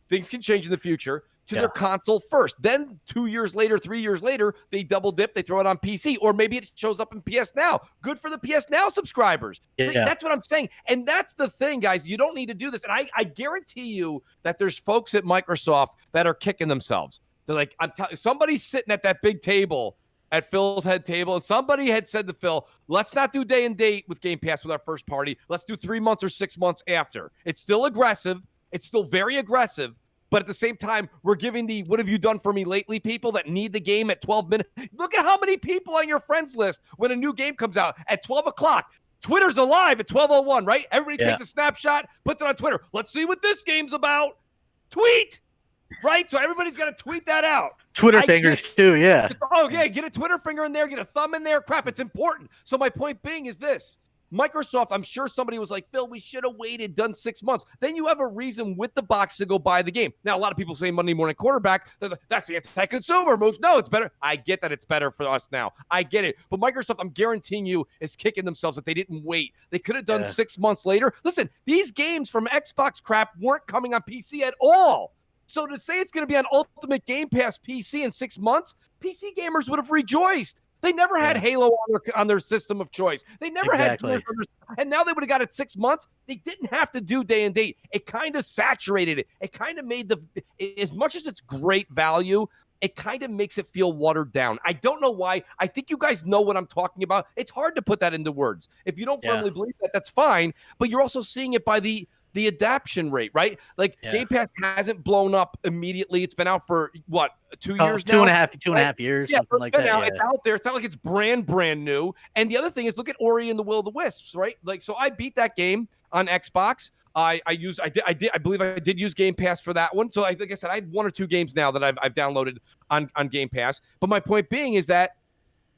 things can change in the future, to their console first. Then 2 years later, 3 years later, they double dip, they throw it on PC, or maybe it shows up in PS Now. Good for the PS Now subscribers. Yeah. That's what I'm saying. And that's the thing, guys. You don't need to do this. And I guarantee you that there's folks at Microsoft that are kicking themselves. They're like, somebody's sitting at that big table at Phil's head table, and somebody had said to Phil, let's not do day and date with Game Pass with our first party. Let's do 3 months or 6 months after. It's still aggressive. It's still very aggressive. But at the same time, we're giving the what have you done for me lately people that need the game at 12 minutes. Look at how many people on your friends list when a new game comes out at 12 o'clock. Twitter's alive at 12:01, right? Everybody takes a snapshot, puts it on Twitter. Let's see what this game's about. Tweet. right? So everybody's got to tweet that out. Twitter fingers too, yeah. Oh, yeah, get a Twitter finger in there, get a thumb in there. Crap, it's important. So my point being is this. Microsoft, I'm sure somebody was like, Phil, we should have waited, done 6 months. Then you have a reason with the box to go buy the game. Now, a lot of people say Monday morning quarterback. That's anti-consumer moves. No, it's better. I get that it's better for us now. I get it. But Microsoft, I'm guaranteeing you, is kicking themselves that they didn't wait. They could have done 6 months later. Listen, these games from Xbox crap weren't coming on PC at all. So to say it's going to be on Ultimate Game Pass PC in 6 months, PC gamers would have rejoiced. They never had Halo on their system of choice. They never had, and now they would have got it 6 months. They didn't have to do day and date. It kind of saturated it. It kind of made as much as it's great value, it kind of makes it feel watered down. I don't know why. I think you guys know what I'm talking about. It's hard to put that into words. If you don't firmly believe that, that's fine. But you're also seeing it by the adaption rate, right? Like Game Pass hasn't blown up immediately. It's been out for what, 2 years now? Two and a half years, something like that. Now it's out there. It's not like it's brand new. And the other thing is, look at Ori and the Will of the Wisps, right? Like, so I beat that game on Xbox. I believe I did use Game Pass for that one. So like I said, I had 1 or 2 games now that I've downloaded on Game Pass. But my point being is that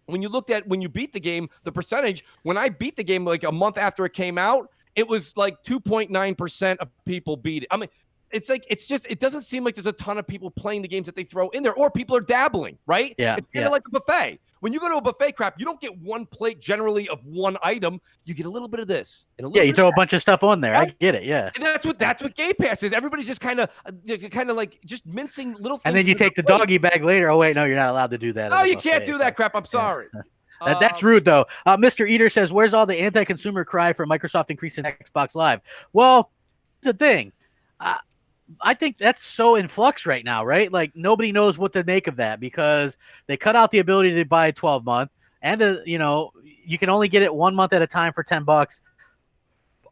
when you beat the game, the percentage, when I beat the game like a month after it came out, it was like 2.9% of people beat it. I mean, it doesn't seem like there's a ton of people playing the games that they throw in there, or people are dabbling, right? Yeah. It's kind of like a buffet. When you go to a buffet crap, you don't get one plate generally of one item. You get a little bit of this. And a little you throw a bunch of stuff on there. Right? I get it. Yeah. And that's what Game Pass is. Everybody's just kind of like just mincing little things. And then you take the doggy bag later. Oh, wait, no, you're not allowed to do that. No, you can't do that crap. I'm sorry. That's rude, though. Mr. Eater says, where's all the anti-consumer cry for Microsoft increasing Xbox Live? Well, here's the thing. I think that's so in flux right now, right? Like, nobody knows what to make of that because they cut out the ability to buy a 12-month, and, you can only get it 1 month at a time for $10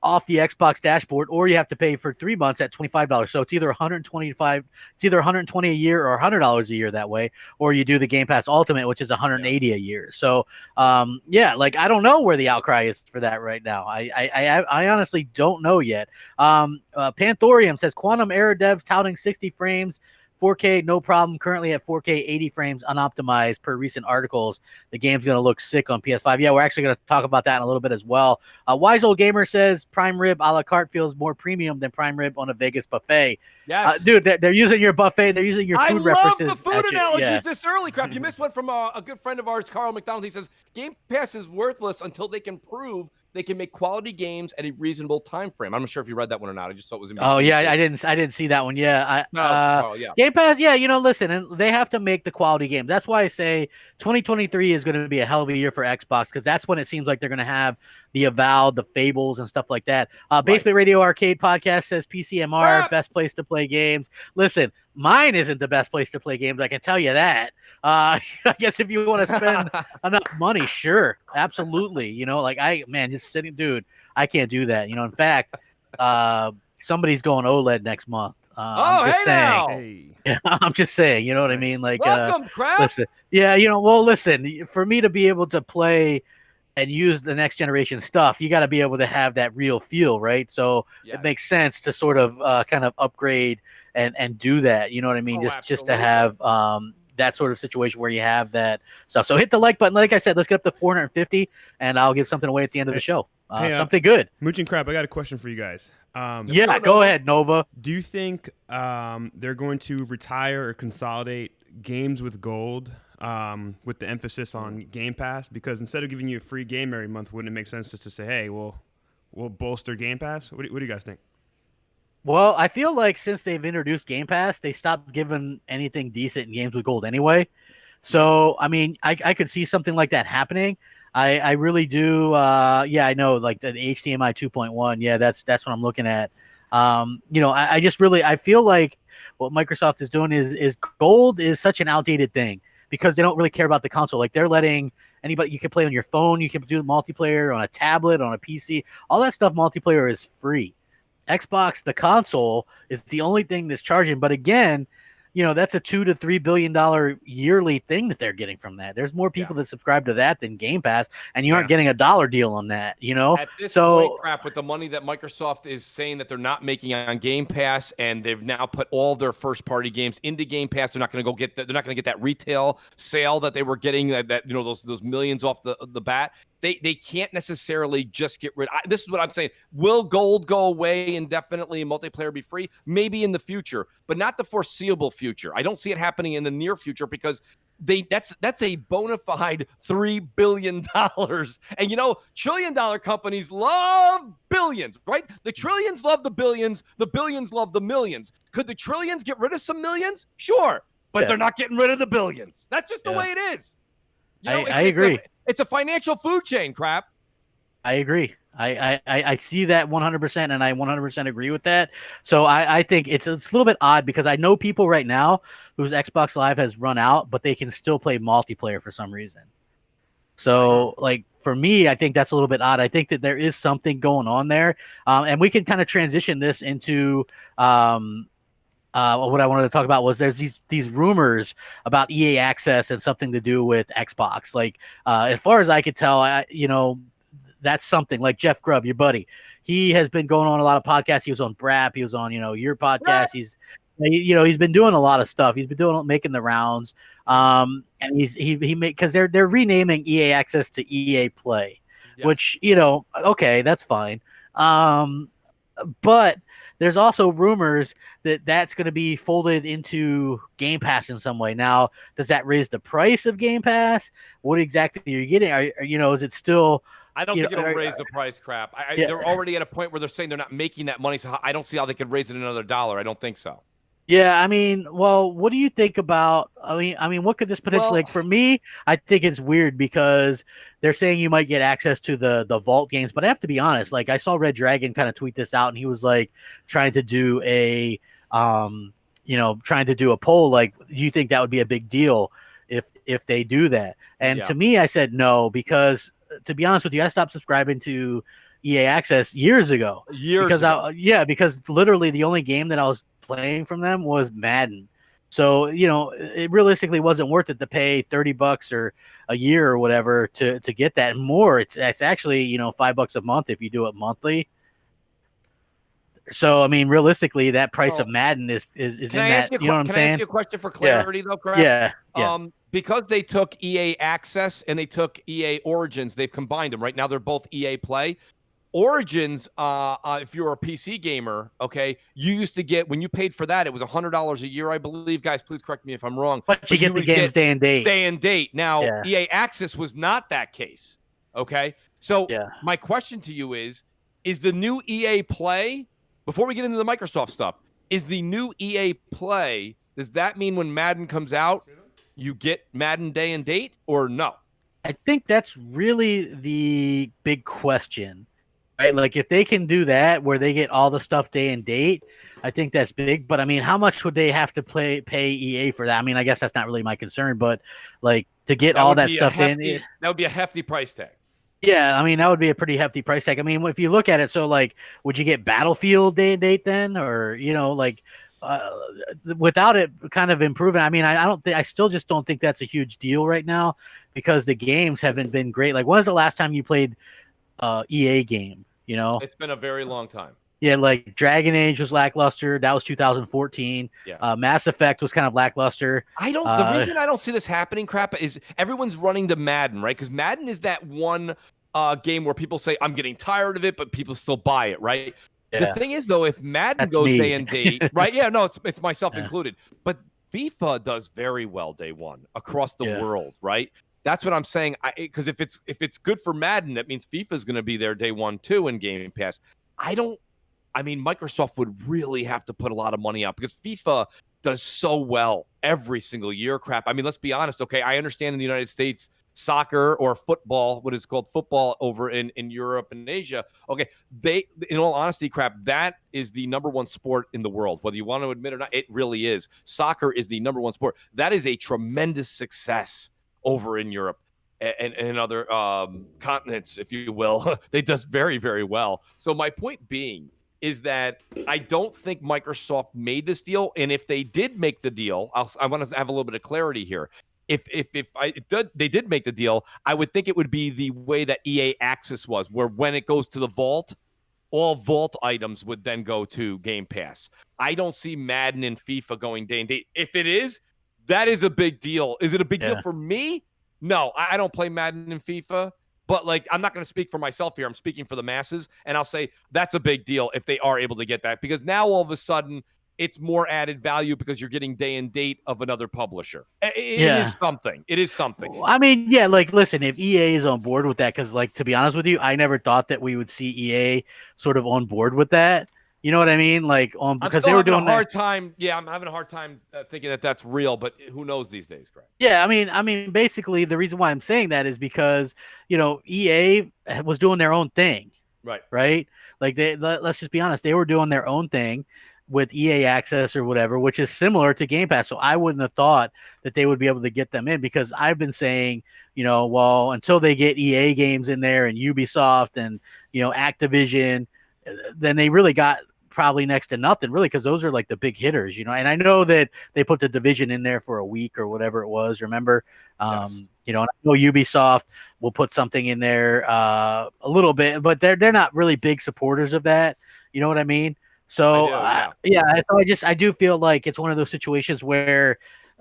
off the Xbox dashboard, or you have to pay for 3 months at $25. So it's either $120 a year or $100 a year that way, or you do the Game Pass Ultimate, which is $180 a year. So like, I don't know where the outcry is for that right now. I honestly don't know yet. Panthorium says Quantum Error devs touting 60 frames 4K, no problem. Currently at 4K, 80 frames, unoptimized per recent articles. The game's going to look sick on PS5. Yeah, we're actually going to talk about that in a little bit as well. Wise Old Gamer says prime rib a la carte feels more premium than prime rib on a Vegas buffet. Yes. Dude, they're using your buffet. They're using your food references. I love the food analogies this early, crap. You missed one from a good friend of ours, Carl McDonald. He says, Game Pass is worthless until they can prove they can make quality games at a reasonable time frame. I'm not sure if you read that one or not. I just thought it was amazing. Oh yeah, I didn't see that one. Yeah, yeah. Game Pass. Yeah, listen, and they have to make the quality games. That's why I say 2023 is going to be a hell of a year for Xbox, because that's when it seems like they're going to have the Avowed, the Fables, and stuff like that. Basement Radio Arcade Podcast says PCMR best place to play games. Listen, mine isn't the best place to play games. I can tell you that. I guess if you want to spend enough money, sure, absolutely. Just sitting, dude, I can't do that. In fact, somebody's going OLED next month. I'm just saying. Yeah, I'm just saying. You know what I mean? Like, welcome, crap. Listen, yeah, listen. For me to be able to play and use the next generation stuff, you got to be able to have that real feel, right? So it makes sense to sort of kind of upgrade and do that. You know what I mean? Just to have that sort of situation where you have that stuff. So hit the like button. Like I said, let's get up to 450, and I'll give something away at the end of the show. Something good. Mooch and Crap, I got a question for you guys. Go ahead, Nova. Do you think they're going to retire or consolidate games with gold with the emphasis on Game Pass? Because instead of giving you a free game every month, wouldn't it make sense just to say, hey, we'll bolster Game Pass? What do you guys think? Well, I feel like since they've introduced Game Pass, they stopped giving anything decent in games with gold anyway. So, I mean, I could see something like that happening. I really do. I know, like the HDMI 2.1. Yeah, that's what I'm looking at. I feel like what Microsoft is doing is gold is such an outdated thing because they don't really care about the console. Like, they're letting anybody, you can play on your phone, you can do multiplayer on a tablet, on a PC, all that stuff. Multiplayer is free. Xbox, the console, is the only thing that's charging. But again, that's a $2 to $3 billion yearly thing that they're getting from that. There's more people that subscribe to that than Game Pass, and you aren't getting a dollar deal on that. At this point, crap, with the money that Microsoft is saying that they're not making on Game Pass, and they've now put all their first-party games into Game Pass, they're not going to get that retail sale that they were getting, those millions off the bat. They can't necessarily just get rid. This is what I'm saying. Will gold go away indefinitely and multiplayer be free? Maybe in the future, but not the foreseeable future. I don't see it happening in the near future because that's a bona fide $3 billion. And $1 trillion companies love billions, right? The trillions love the billions love the millions. Could the trillions get rid of some millions? Sure, but they're not getting rid of the billions. That's just the way it is. I agree. It's a financial food chain, crap. I agree. I see that 100%, and I 100% agree with that. So I think it's a little bit odd because I know people right now whose Xbox Live has run out, but they can still play multiplayer for some reason. So, like, for me, I think that's a little bit odd. I think that there is something going on there, and we can kind of transition this into what I wanted to talk about was there's these rumors about EA Access and something to do with Xbox. Like, as far as I could tell, that's something like Jeff Grubb, your buddy. He has been going on a lot of podcasts. He was on Brap. He was on, your podcast. He's been doing a lot of stuff. He's been making the rounds. And because they're renaming EA Access to EA Play, which, okay, that's fine. But there's also rumors that that's going to be folded into Game Pass in some way. Now, does that raise the price of Game Pass? What exactly are you getting? Is it still? I don't think it'll raise the price, crap. They're already at a point where they're saying they're not making that money, so I don't see how they could raise it another $1. I don't think so. Yeah, well, what do you think about? What could this potentially like for me? I think it's weird because they're saying you might get access to the Vault games, but I have to be honest. Like, I saw Red Dragon kind of tweet this out, and he was like trying to do a poll. Like, do you think that would be a big deal if they do that? And to me, I said no because, to be honest with you, I stopped subscribing to EA Access years ago. Because literally the only game that I was playing from them was Madden. So, it realistically wasn't worth it to pay $30 or a year or whatever to get that and more. It's actually, $5 a month if you do it monthly. So, realistically, that price of Madden is in that. You know what I'm saying? Can I ask you a question for clarity, though, correct? Yeah. Because they took EA Access and they took EA Origins, they've combined them. Right now, they're both EA Play. Origins, if you're a PC gamer, okay, you used to get, when you paid for that, it was $100 a year, I believe. Guys, please correct me if I'm wrong. But you get the games day and date. Day and date. Now, EA Access was not that case, okay? So my question to you is the new EA Play, before we get into the Microsoft stuff, is the new EA Play, does that mean when Madden comes out, you get Madden day and date, or no? I think that's really the big question. Right, like if they can do that where they get all the stuff day and date, I think that's big. But how much would they have to pay EA for that? I guess that's not really my concern, but like to get all that stuff in, that would be a hefty price tag. Yeah, that would be a pretty hefty price tag. If you look at it, so like, would you get Battlefield day and date then, or without it kind of improving? I still just don't think that's a huge deal right now because the games haven't been great. Like, when was the last time you played EA game? It's been a very long time. Yeah, like Dragon Age was lackluster. That was 2014. Yeah. Mass Effect was kind of lackluster. The reason I don't see this happening, crap, is everyone's running to Madden, right? Because Madden is that one game where people say, I'm getting tired of it, but people still buy it, right? Yeah. The thing is, though, if Madden goes day and date, right? Yeah, no, it's myself included. But FIFA does very well day one across the world, right? That's what I'm saying. Because if it's good for Madden, that means FIFA is going to be there day one too in Game Pass. Microsoft would really have to put a lot of money out because FIFA does so well every single year. Crap. Let's be honest. Okay, I understand in the United States, soccer or football, what is called football over in Europe and Asia. Okay, in all honesty, crap, that is the number one sport in the world. Whether you want to admit it or not, it really is. Soccer is the number one sport. That is a tremendous success over in Europe and other continents, if you will. They does very, very well. So my point being is that I don't think Microsoft made this deal, and if they did make the deal, I want to have a little bit of clarity here. If they did make the deal, I would think it would be the way that EA Access was, where when it goes to the vault, all vault items would then go to Game Pass. I don't see Madden and FIFA going day and date. If it is, that is a big deal. Is it a big deal for me? No, I don't play Madden and FIFA, but like, I'm not going to speak for myself here. I'm speaking for the masses, and I'll say that's a big deal if they are able to get that, because now all of a sudden it's more added value because you're getting day and date of another publisher. It is something. It is something. I mean, yeah, like, listen, if EA is on board with that, because, like, to be honest with you, I never thought that we would see EA sort of on board with that. You know what I mean? Like, because they were doing a hard time. Yeah, I'm having a hard time thinking that that's real, but who knows these days, Greg? Yeah, I mean, basically, the reason why I'm saying that is because, you know, EA was doing their own thing. Right? Like, let's just be honest, they were doing their own thing with EA Access or whatever, which is similar to Game Pass. So I wouldn't have thought that they would be able to get them in, because I've been saying, you know, well, until they get EA games in there and Ubisoft and, you know, Activision, then they really got probably next to nothing, really, because those are like the big hitters, you know. And I know that they put the Division in there for a week or whatever it was, remember? Yes. You know, and I know Ubisoft will put something in there a little bit, but they're not really big supporters of that. You know what I mean? So I do feel like it's one of those situations where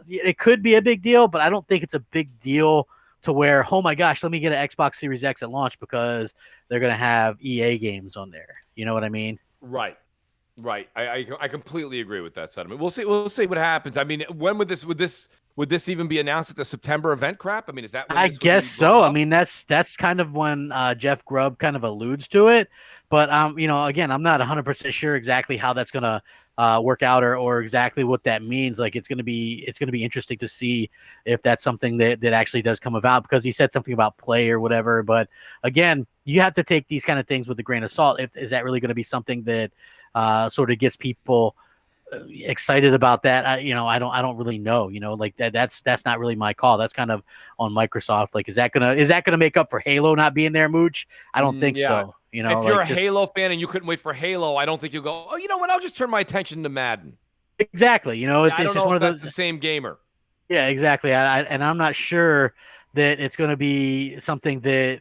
it could be a big deal, but I don't think it's a big deal to where, oh my gosh, let me get an Xbox Series X at launch because they're going to have EA games on there. You know what I mean? Right. I completely agree with that sentiment. We'll see what happens. I mean, when would this even be announced at the September event crap? I mean, is that when I guess so. I mean, that's kind of when Jeff Grubb kind of alludes to it. But you know, again, I'm not 100% sure exactly how that's gonna work out, or exactly what that means. Like, it's gonna be interesting to see if that's something that actually does come about, because he said something about play or whatever. But again, you have to take these kind of things with a grain of salt. Is that really going to be something that sort of gets people excited about that? You know, I don't really know. You know, like that's not really my call. That's kind of on Microsoft. Like, is that gonna make up for Halo not being there, Mooch? I don't think so. You know, if you're a Halo fan and you couldn't wait for Halo, I don't think you'll go, oh, you know what? I'll just turn my attention to Madden. Exactly. You know, it's just one of those. That's the same gamer. Yeah, exactly. And I'm not sure that it's going to be something that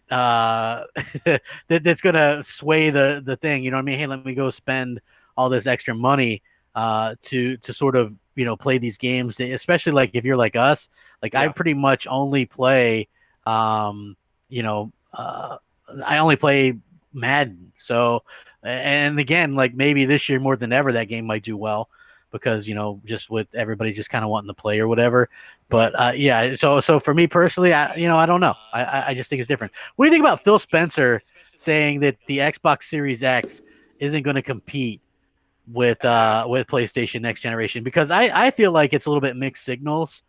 that's going to sway the thing. You know what I mean? Hey, let me go spend all this extra money to sort of, you know, play these games. Especially like if you're like us, like I pretty much only play, you know, I only play Madden. So, and again, like maybe this year more than ever, that game might do well, because, you know, just with everybody just kind of wanting to play or whatever. But yeah, so for me personally, I don't know. I just think it's different. What do you think about Phil Spencer saying that the Xbox Series X isn't going to compete with PlayStation next generation? Because I feel like it's a little bit mixed signals.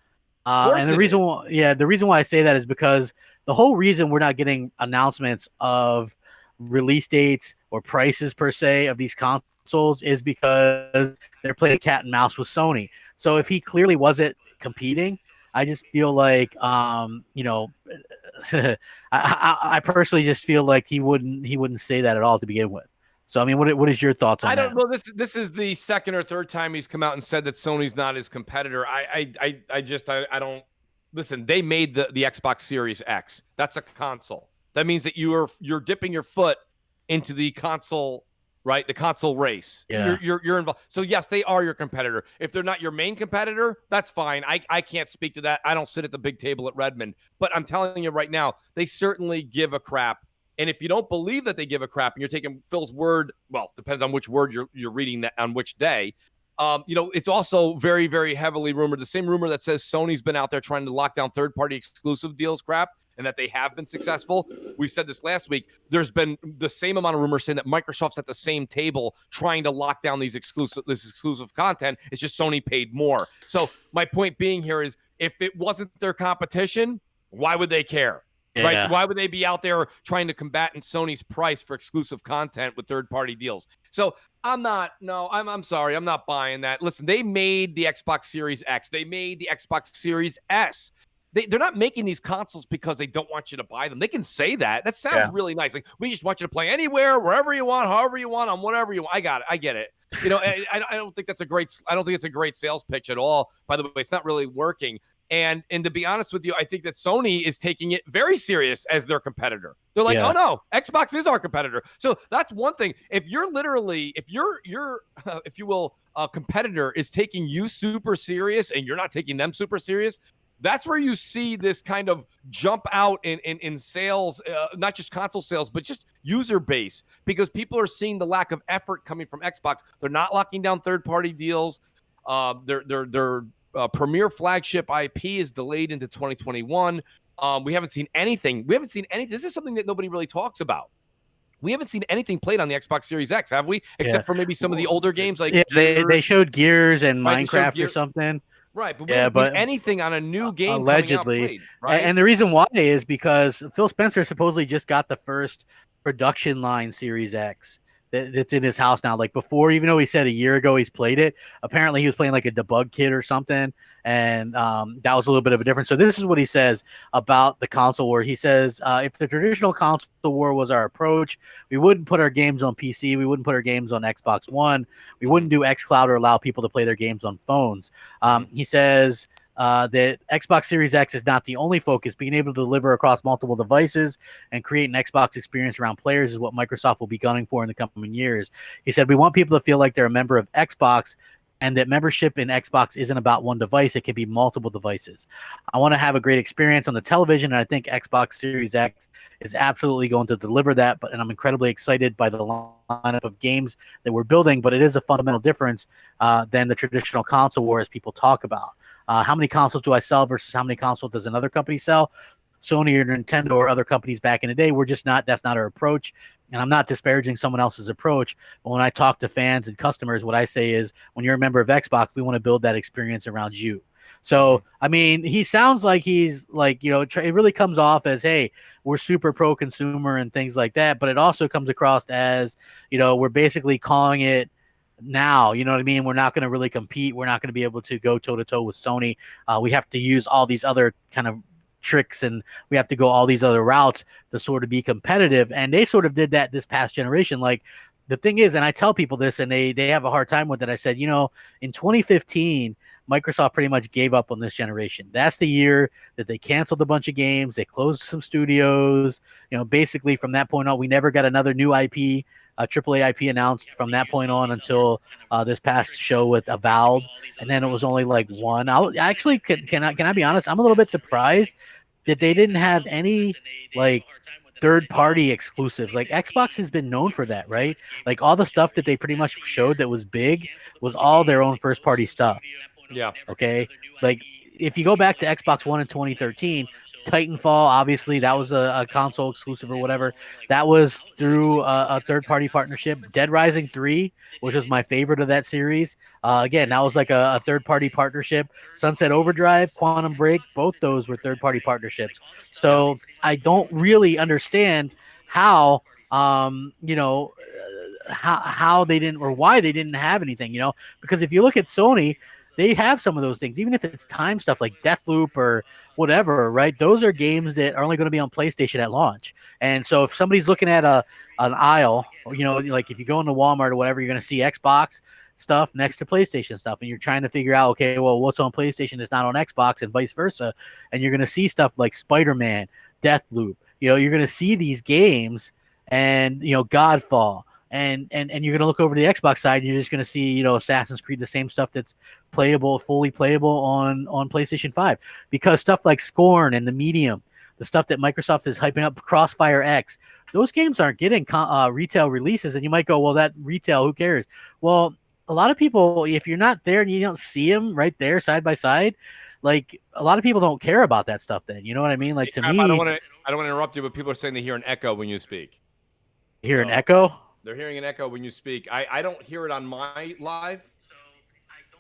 And the reason why I say that is because the whole reason we're not getting announcements of release dates or prices per se of these consoles is because they're playing cat and mouse with Sony. So if he clearly wasn't competing, I just feel like you know, I personally just feel like he wouldn't say that at all to begin with. So I mean, what is your thoughts on that? I don't know. This is the second or third time he's come out and said that Sony's not his competitor. I don't listen. They made the Xbox Series X. That's a console. That means that you're dipping your foot into the console, right? The console race. Yeah. You're involved. So yes, they are your competitor. If they're not your main competitor, that's fine. I can't speak to that. I don't sit at the big table at Redmond. But I'm telling you right now, they certainly give a crap. And if you don't believe that they give a crap and you're taking Phil's word, well, depends on which word you're reading that on which day. You know, it's also very, very heavily rumored. The same rumor that says Sony's been out there trying to lock down third-party exclusive deals crap, and that they have been successful. We said this last week. There's been the same amount of rumors saying that Microsoft's at the same table trying to lock down this exclusive content. It's just Sony paid more. So my point being here is, if it wasn't their competition, why would they care? Yeah. Right? Why would they be out there trying to combat in Sony's price for exclusive content with third-party deals? So I'm sorry. I'm not buying that. Listen, they made the Xbox Series X. They made the Xbox Series S. they're not making these consoles because they don't want you to buy them. They can say that. That sounds really nice. Like, we just want you to play anywhere, wherever you want, however you want, on whatever you want. I got it. I get it. You know, I don't think that's a great. I don't think it's a great sales pitch at all. By the way, it's not really working. And to be honest with you, I think that Sony is taking it very serious as their competitor. They're like, oh no, Xbox is our competitor. So that's one thing. If you're literally, if you're if you will, a competitor is taking you super serious and you're not taking them super serious, that's where you see this kind of jump out in sales, not just console sales, but just user base, because people are seeing the lack of effort coming from Xbox. They're not locking down third-party deals. Their premier flagship IP is delayed into 2021. We haven't seen anything. This is something that nobody really talks about. We haven't seen anything played on the Xbox Series X, have we? Except for maybe some of the older games like they showed Gears and Minecraft or something. Right, but we haven't seen anything on a new game allegedly. Coming out played, right? And the reason why is because Phil Spencer supposedly just got the first production line Series X that's in his house now. Like before, even though he said a year ago he's played it, apparently he was playing like a debug kit or something, and that was a little bit of a difference. So this is what he says about the console war. He says, if the traditional console war was our approach, we wouldn't put our games on PC, we wouldn't put our games on Xbox One, we wouldn't do xCloud or allow people to play their games on phones. He says that Xbox Series X is not the only focus. Being able to deliver across multiple devices and create an Xbox experience around players is what Microsoft will be gunning for in the coming years. He said, we want people to feel like they're a member of Xbox, and that membership in Xbox isn't about one device. It can be multiple devices. I want to have a great experience on the television, and I think Xbox Series X is absolutely going to deliver that. And I'm incredibly excited by the lineup of games that we're building, but it is a fundamental difference than the traditional console war as people talk about. How many consoles do I sell versus how many consoles does another company sell? Sony or Nintendo or other companies back in the day, that's not our approach. And I'm not disparaging someone else's approach, but when I talk to fans and customers, what I say is, when you're a member of Xbox, we want to build that experience around you. So, I mean, he sounds like he's like, you know, it really comes off as, hey, we're super pro consumer and things like that. But it also comes across as, you know, we're basically calling it now, you know what I mean? We're not going to really compete. We're not going to be able to go toe to toe with Sony. We have to use all these other kind of tricks, and we have to go all these other routes to sort of be competitive. And they sort of did that this past generation. Like, the thing is, and I tell people this, and they have a hard time with it. I said, you know, in 2015, Microsoft pretty much gave up on this generation. That's the year that they canceled a bunch of games. They closed some studios. You know, basically from that point on, we never got another new IP, AAA IP announced from that point on until this past show with Avowed. And then it was only like one. Can I be honest? I'm a little bit surprised that they didn't have any like third-party exclusives. Like, Xbox has been known for that, right? Like, all the stuff that they pretty much showed that was big was all their own first-party stuff. Yeah. Okay. Like, if you go back to Xbox One in 2013, Titanfall, obviously that was a console exclusive or whatever. That was through a third-party partnership. Dead Rising 3, which was my favorite of that series. Again, that was like a third-party partnership. Sunset Overdrive, Quantum Break, both those were third-party partnerships. So I don't really understand how, you know, how they didn't, or why they didn't have anything, you know, because if you look at Sony, they have some of those things, even if it's time stuff like Deathloop or whatever, right? Those are games that are only going to be on PlayStation at launch. And so if somebody's looking at an aisle, or, you know, like if you go into Walmart or whatever, you're going to see Xbox stuff next to PlayStation stuff, and you're trying to figure out, okay, well, what's on PlayStation is not on Xbox, and vice versa. And you're going to see stuff like Spider-Man, Deathloop. You know, you're going to see these games, and, you know, Godfall. And you're going to look over the Xbox side, and you're just going to see, you know, Assassin's Creed, the same stuff that's playable, fully playable on PlayStation 5. Because stuff like Scorn and The Medium, the stuff that Microsoft is hyping up, Crossfire X, those games aren't getting retail releases. And you might go, well, that retail, who cares? Well, a lot of people, if you're not there and you don't see them right there side by side, like, a lot of people don't care about that stuff then. You know what I mean? Like, to me... I don't want to interrupt you, but people are saying they hear an echo when you speak. Hear an echo? They're hearing an echo when you speak. I don't hear it on my live.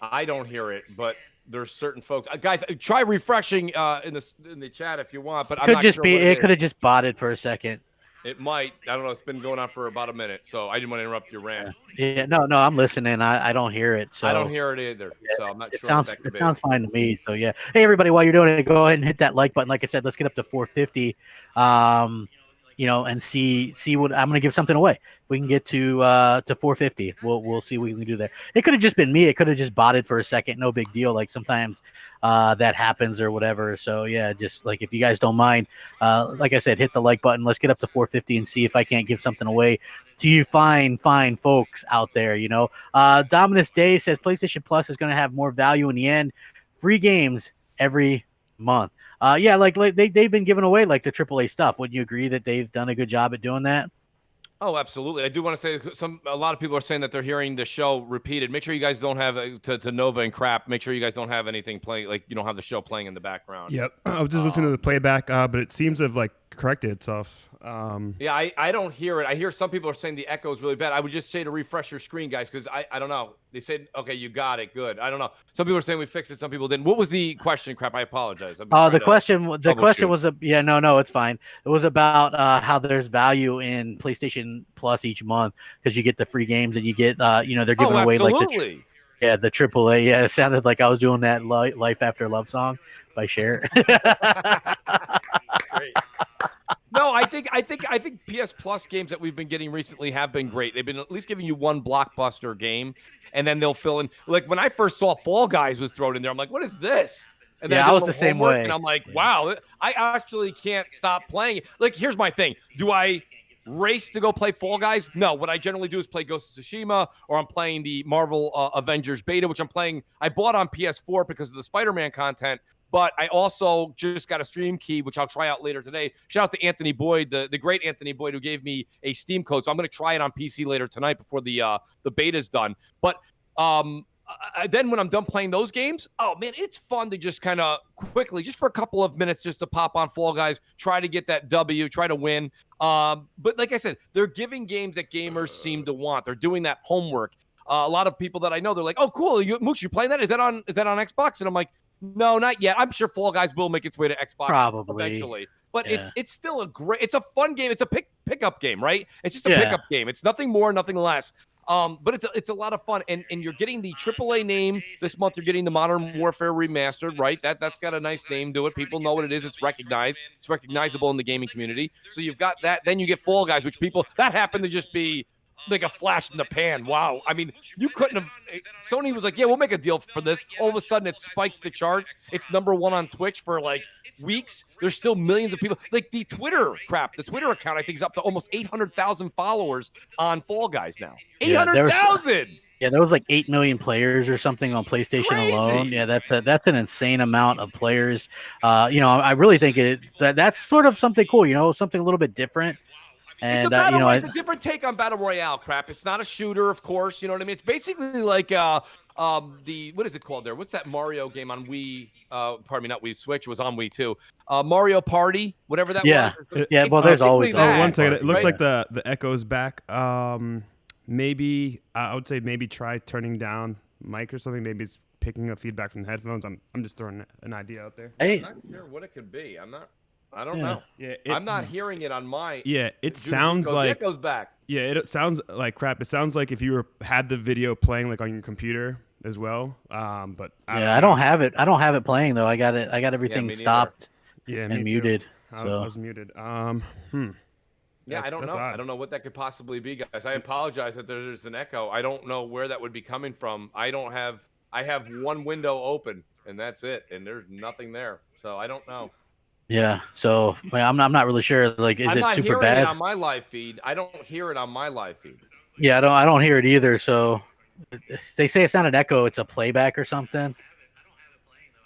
I don't hear it, but there's certain folks. Guys, try refreshing in the chat if you want. But I'm not sure it could have just botted for a second. It might. I don't know. It's been going on for about a minute, so I didn't want to interrupt your rant. Yeah, no, I'm listening. I don't hear it. So I don't hear it either, so I'm not it sure what sounds that could be. fine to me. So yeah. Hey everybody, while you're doing it, go ahead and hit that like button. Like I said, let's get up to 450. And see what I'm gonna give something away. If we can get to 450, we'll see what we can do there. It could have just been me. It could have just botted for a second. No big deal. Like sometimes that happens or whatever. So yeah, just like if you guys don't mind, like I said, hit the like button. Let's get up to 450 and see if I can't give something away to you fine folks out there. Dominus Day says PlayStation Plus is going to have more value in the end. Free games every month. Yeah, like they've been giving away like the AAA stuff. Wouldn't you agree that they've done a good job at doing that? Oh, absolutely. I do want to say a lot of people are saying that they're hearing the show repeated. Make sure you guys don't have to Nova and crap. Make sure you guys don't have anything playing, like you don't have the show playing in the background. Yep. I was just listening to the playback, but it seems to have like corrected itself. Yeah, I don't hear it. I hear some people are saying the echo is really bad. I would just say to refresh your screen, guys, because I don't know. They said, okay, you got it. Good. I don't know. Some people are saying we fixed it. Some people didn't. What was the question, crap? I apologize. The question was no, it's fine. It was about how there's value in PlayStation Plus each month because you get the free games and you get they're giving away like the AAA. Yeah, it sounded like I was doing that Life After Love song by Cher. Great. No, I think PS Plus games that we've been getting recently have been great. They've been at least giving you one blockbuster game, and then they'll fill in. Like when I first saw Fall Guys was thrown in there, I'm like, what is this? And then I was the same way. And I'm like, wow, I actually can't stop playing. Like, here's my thing. Do I race to go play Fall Guys? No. What I generally do is play Ghost of Tsushima, or I'm playing the Marvel Avengers beta, which I'm playing. I bought on PS4 because of the Spider-Man content. But I also just got a stream key, which I'll try out later today. Shout out to Anthony Boyd, the great Anthony Boyd, who gave me a Steam code. So I'm going to try it on PC later tonight before the beta's done. But then when I'm done playing those games, oh, man, it's fun to just kind of quickly, just for a couple of minutes, just to pop on Fall Guys, try to get that W, try to win. But like I said, they're giving games that gamers seem to want. They're doing that homework. A lot of people that I know, they're like, oh, cool, Mooch, you playing that? Is that on Xbox? And I'm like, no, not yet. I'm sure Fall Guys will make its way to Xbox eventually. But it's still it's a fun game. It's a pickup game, right? It's just a pickup game. It's nothing more, nothing less. But it's a lot of fun. And you're getting the AAA name this month. You're getting the Modern Warfare Remastered, right? That's got a nice name to it. People know what it is. It's recognized. It's recognizable in the gaming community. So you've got that. Then you get Fall Guys, which that happened to just be like a flash in the pan. Wow. I mean, you couldn't have. Sony was like, yeah, we'll make a deal for this. All of a sudden, it spikes the charts. It's #1 on Twitch for like weeks. There's still millions of people. Like the Twitter account, I think, is up to almost 800,000 followers on Fall Guys now. 800,000. Yeah, there was like 8 million players or something on PlayStation alone. Yeah, that's an insane amount of players. I really think that's sort of something cool. Something a little bit different. And it's a different take on Battle Royale crap. It's not a shooter, of course. You know what I mean? It's basically like what is it called there? What's that Mario game on Wii? Pardon me, not Wii. Switch was on Wii too. Mario Party, whatever that was. Well, there's always that. 1 second. It looks like the echo's back. Maybe I would say maybe try turning down mic or something. Maybe it's picking up feedback from the headphones. I'm just throwing an idea out there. Hey, I'm not sure what it could be. I don't know. Yeah, I'm not hearing it on my. Yeah, it sounds like it goes back. Yeah, it sounds like crap. It sounds like if you had the video playing like on your computer as well. But I don't have it. I don't have it playing though. I got everything stopped. And muted. I was muted. Yeah, I don't know. Odd. I don't know what that could possibly be, guys. I apologize that there's an echo. I don't know where that would be coming from. I have one window open and that's it, and there's nothing there. So I don't know. Yeah, so I'm not really sure. Like, is it super bad? I'm not hearing it on my live feed. I don't hear it on my live feed. Yeah, I don't hear it either. So they say it's not an echo; it's a playback or something.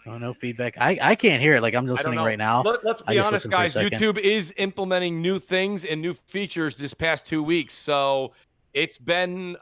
Oh, no feedback. I can't hear it. Like I'm listening right now. Let's be honest, guys. YouTube is implementing new things and new features this past 2 weeks. So it's been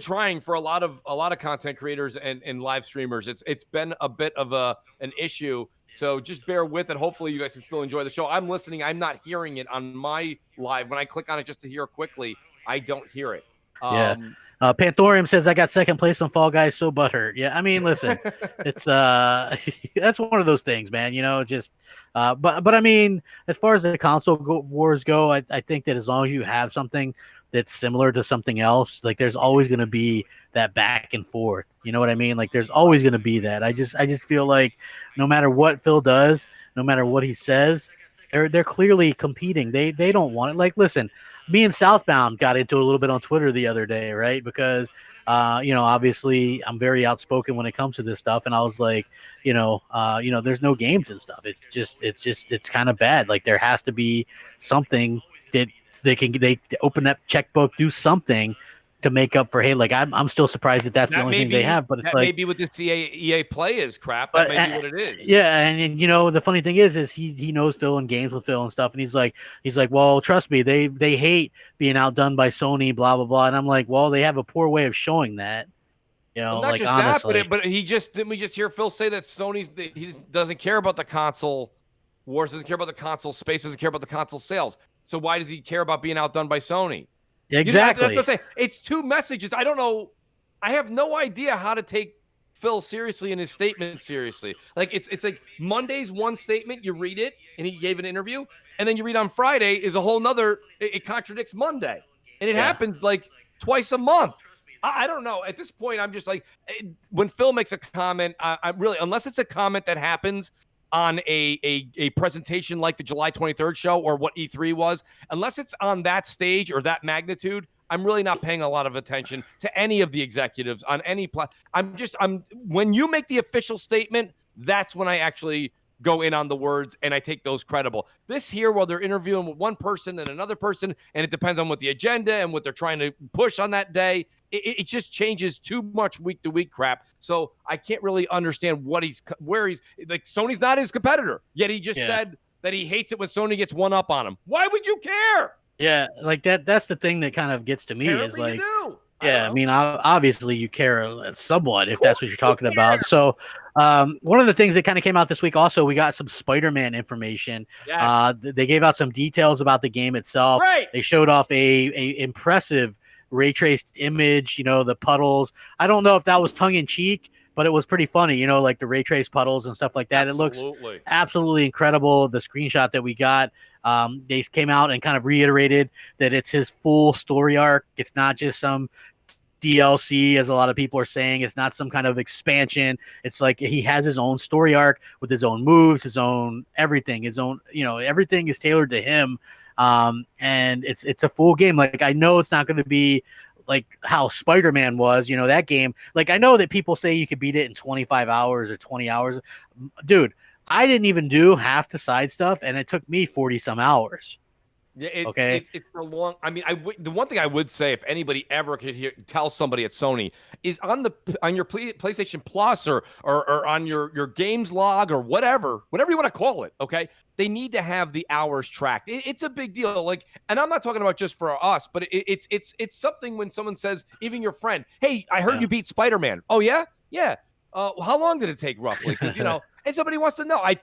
trying for a lot of content creators and live streamers. It's been a bit of an issue. So just bear with it. Hopefully you guys can still enjoy the show. I'm listening. I'm not hearing it on my live. When I click on it just to hear it quickly, I don't hear it. Yeah. Panthorium says I got second place on Fall Guys, so butthurt. Yeah, I mean, listen, it's that's one of those things, man. Just but I mean, as far as the wars go, I think that as long as you have something that's similar to something else, like there's always going to be that back and forth. You know what I mean? Like there's always going to be that. I just feel like no matter what Phil does, no matter what he says, they're clearly competing. They don't want it. Like, listen, me and Southbound got into a little bit on Twitter the other day, right? Because, obviously I'm very outspoken when it comes to this stuff, and I was like, there's no games and stuff. It's kind of bad. Like there has to be something that they open that checkbook, do something to make up for. Hey, like I'm still surprised that's the only thing they have. But it's that like maybe what this EA Play is crap. That may be what it is. Yeah, and the funny thing is he knows Phil and games with Phil and stuff, and he's like, well, trust me, they hate being outdone by Sony, blah blah blah, and I'm like, well, they have a poor way of showing that, Well, not like just honestly. that, but didn't we just hear Phil say that he doesn't care about the console wars, doesn't care about the console space, doesn't care about the console sales. So why does he care about being outdone by Sony? Exactly. That's what I'm saying. It's two messages. I don't know. I have no idea how to take Phil seriously and his statement seriously. Like it's like Monday's one statement, you read it, and he gave an interview, and then you read on Friday is a whole nother. It contradicts Monday, and it happens like twice a month. I don't know. At this point, I'm just like, when Phil makes a comment, I'm really, unless it's a comment that happens on a presentation like the July 23rd show or what E3 was, unless it's on that stage or that magnitude, I'm really not paying a lot of attention to any of the executives on any when you make the official statement, that's when I actually go in on the words and I take those credible. This here, while they're interviewing with one person and another person, and it depends on what the agenda and what they're trying to push on that day, it just changes too much week to week crap. So I can't really understand where he's like. Sony's not his competitor, yet he just said that he hates it when Sony gets one up on him. Why would you care? Yeah, like that's the thing that kind of gets to me. Apparently is like, you do. I mean, obviously you care somewhat if that's what you're talking about. So, one of the things that kind of came out this week, also, we got some Spider-Man information. Yes. They gave out some details about the game itself. Right. They showed off a impressive ray traced image. The puddles. I don't know if that was tongue in cheek, but it was pretty funny. Like the ray traced puddles and stuff like that. Absolutely. It looks absolutely incredible. The screenshot that we got. They came out and kind of reiterated that it's his full story arc. It's not just some DLC, as a lot of people are saying. It's not some kind of expansion. It's like he has his own story arc with his own moves, his own everything, everything is tailored to him. And it's a full game. Like, I know it's not going to be like how Spider-Man was, that game. Like, I know that people say you could beat it in 25 hours or 20 hours. Dude, I didn't even do half the side stuff, and it took me 40 some hours. Yeah, it's for long. I mean, the one thing I would say, if anybody ever could tell somebody at Sony, is on your PlayStation Plus or on your games log or whatever you want to call it. Okay, they need to have the hours tracked. It's a big deal. Like, and I'm not talking about just for us, but it's something when someone says, even your friend, "Hey, I heard you beat Spider-Man." Oh yeah, yeah. How long did it take roughly? Because and somebody wants to know. I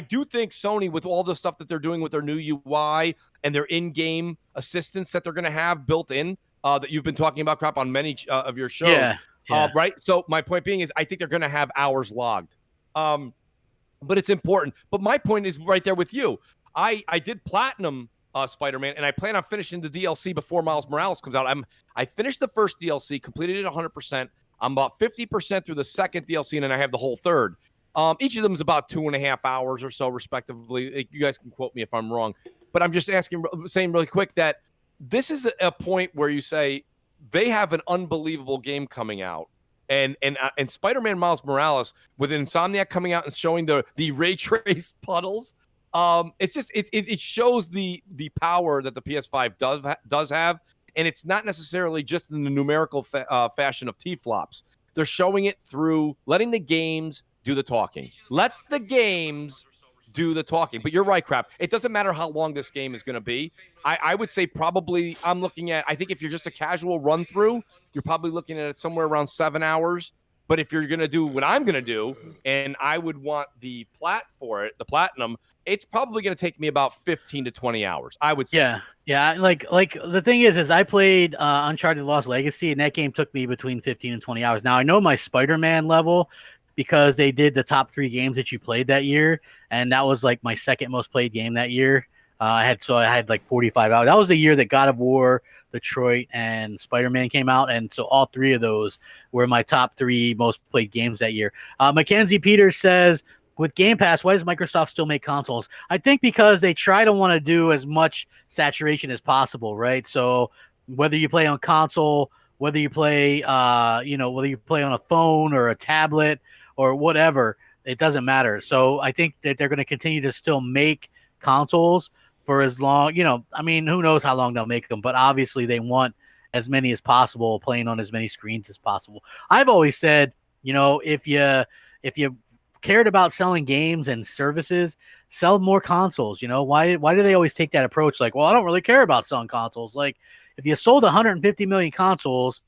do think Sony, with all the stuff that they're doing with their new UI and their in-game assistance that they're going to have built in, that you've been talking about, crap, on many of your shows. Yeah. Right. So my point being is, I think they're going to have hours logged. But it's important. But my point is right there with you. I did platinum Spider-Man, and I plan on finishing the DLC before Miles Morales comes out. I finished the first DLC, completed it 100%. I'm about 50% through the second DLC, and then I have the whole third. Each of them is about 2.5 hours or so, respectively. You guys can quote me if I'm wrong, but I'm just saying really quick that this is a point where you say they have an unbelievable game coming out, and Spider-Man Miles Morales with Insomniac coming out and showing the ray traced puddles. It shows the power that the PS5 does have. And it's not necessarily just in the numerical fashion of T-flops. They're showing it through letting the games do the talking. Let the games do the talking. But you're right, crap. It doesn't matter how long this game is going to be. I would say probably I think if you're just a casual run through, you're probably looking at it somewhere around 7 hours. But if you're going to do what I'm going to do, and I would want the the platinum, it's probably going to take me about 15 to 20 hours, I would say. Yeah. Like the thing is I played Uncharted Lost Legacy, and that game took me between 15 and 20 hours. Now I know my Spider-Man level because they did the top 3 games that you played that year, and that was like my second most played game that year. I had like 45 hours. That was the year that God of War, Detroit, and Spider-Man came out, and so all 3 of those were my top 3 most played games that year. Mackenzie Peters says, with Game Pass, why does Microsoft still make consoles? I think because they try to want to do as much saturation as possible, right? So whether you play on console, whether you play, whether you play on a phone or a tablet or whatever, it doesn't matter. So I think that they're going to continue to still make consoles for as long, I mean, who knows how long they'll make them, but obviously they want as many as possible, playing on as many screens as possible. I've always said, if you cared about selling games and services, sell more consoles. Why do they always take that approach? Like, well, I don't really care about selling consoles. Like, if you sold 150 million consoles,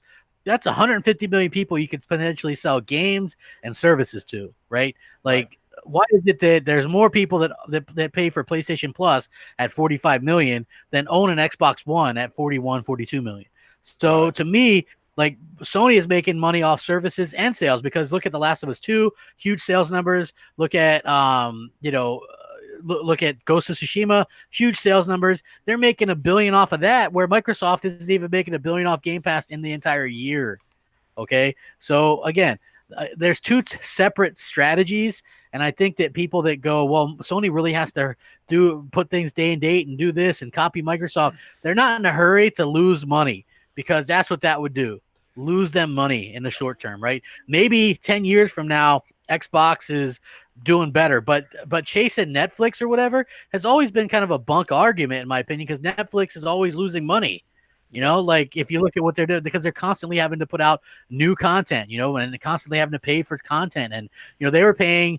that's 150 million people you could potentially sell games and services to, right? Like, right. Why is it that there's more people that pay for PlayStation Plus at 45 million than own an Xbox One at 41, 42 million? So right. To me, like, Sony is making money off services and sales, because look at The Last of Us 2, huge sales numbers. Look at look at Ghost of Tsushima, huge sales numbers. They're making $1 billion off of that, where Microsoft isn't even making $1 billion off Game Pass in the entire year. Okay, so again, there's 2 separate strategies, and I think that people that go, well, Sony really has to put things day and date and do this and copy Microsoft, they're not in a hurry to lose money, because that's what that would do. Lose them money in the short term, right? Maybe 10 years from now, Xbox is doing better, but chasing Netflix or whatever has always been kind of a bunk argument, in my opinion, because Netflix is always losing money. Like, if you look at what they're doing, because they're constantly having to put out new content, and constantly having to pay for content. And, they were paying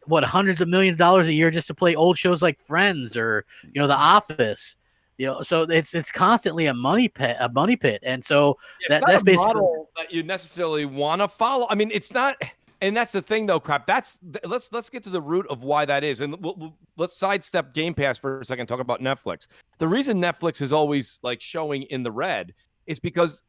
hundreds of millions of dollars a year just to play old shows like Friends or, The Office. So it's constantly a money pit. And so that's basically model that you necessarily want to follow. I mean, it's not, and that's the thing though, Crap. Let's get to the root of why that is. And let's sidestep Game Pass for a second, talk about Netflix. The reason Netflix is always like showing in the red is because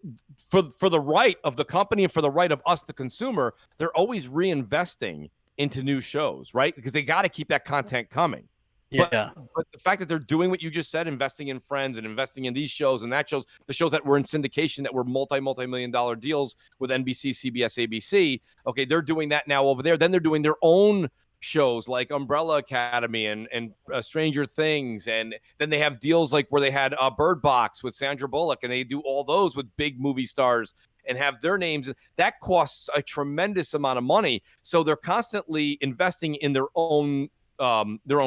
for the right of the company and for the right of us, the consumer, they're always reinvesting into new shows, right? Because they got to keep that content coming. Yeah. But the fact that they're doing what you just said, investing in Friends and investing in these shows and that shows, the shows that were in syndication that were multi-million dollar deals with NBC, CBS, ABC. Okay, they're doing that now over there. Then they're doing their own shows like Umbrella Academy and Stranger Things. And then they have deals like where they had Bird Box with Sandra Bullock, and they do all those with big movie stars and have their names. That costs a tremendous amount of money. So they're constantly investing in their own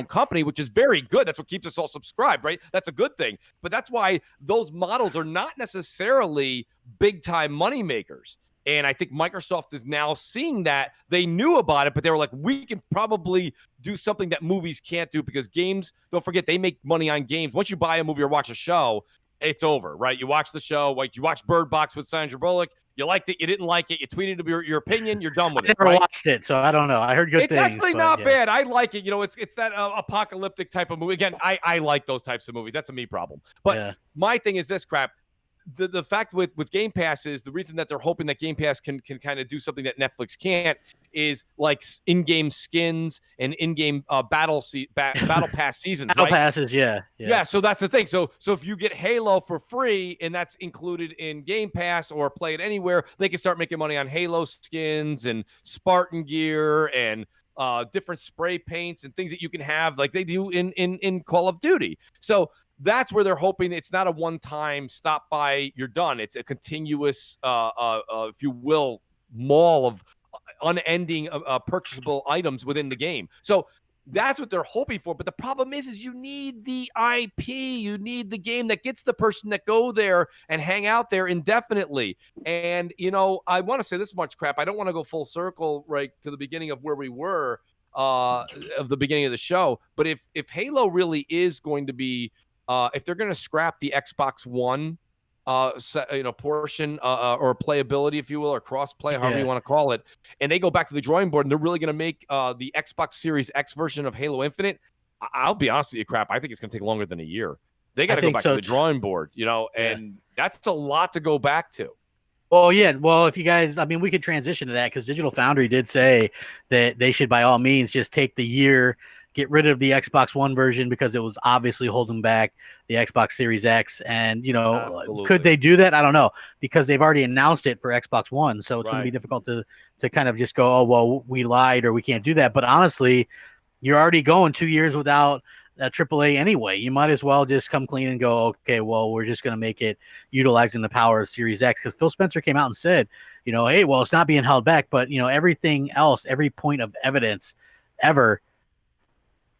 company, which is very good. That's what keeps us all subscribed, right? That's a good thing. But that's why those models are not necessarily big time money makers. And I think Microsoft is now seeing that. They knew about it, but they were like, we can probably do something that movies can't do, because games, don't forget, they make money on games. Once you buy a movie or watch a show, it's over, right? You watch the show, like you watch Bird Box with Sandra Bullock. You liked it, you didn't like it, you tweeted your opinion, you're done with it. I never watched it, so I don't know. I heard good things. It's actually not bad. I like it. It's that apocalyptic type of movie. Again, I like those types of movies. That's a me problem. But my thing is this, Crap. The fact with Game Pass is the reason that they're hoping that Game Pass can kind of do something that Netflix can't is like in-game skins and in-game battle pass seasons. Battle right? passes, yeah. So that's the thing. So if you get Halo for free and that's included in Game Pass or play it anywhere, they can start making money on Halo skins and Spartan gear and different spray paints and things that you can have like they do in Call of Duty. So that's where they're hoping it's not a one-time stop by, you're done. It's a continuous, if you will, mall of unending purchasable items within the game. So that's what they're hoping for. But the problem is you need the IP. You need the game that gets the person that go there and hang out there indefinitely. And, I want to say this much, Crap. I don't want to go full circle right to the beginning of where we were of the beginning of the show. But if Halo really is going to be, if they're going to scrap the Xbox One portion or playability, if you will, or cross-play, however you want to call it, and they go back to the drawing board and they're really going to make the Xbox Series X version of Halo Infinite, I'll be honest with you, Crap, I think it's going to take longer than a year. They got to go back to the drawing board, and that's a lot to go back to. Well, yeah. Well, if you guys, I mean, we could transition to that because Digital Foundry did say that they should, by all means, just take the year, get rid of the Xbox One version because it was obviously holding back the Xbox Series X. And, could they do that? I don't know, because they've already announced it for Xbox One. So it's going to be difficult to kind of just go, oh, well, we lied or we can't do that. But honestly, you're already going 2 years without AAA anyway. You might as well just come clean and go, okay, well, we're just going to make it utilizing the power of Series X, because Phil Spencer came out and said, hey, well, it's not being held back, but everything else, every point of evidence ever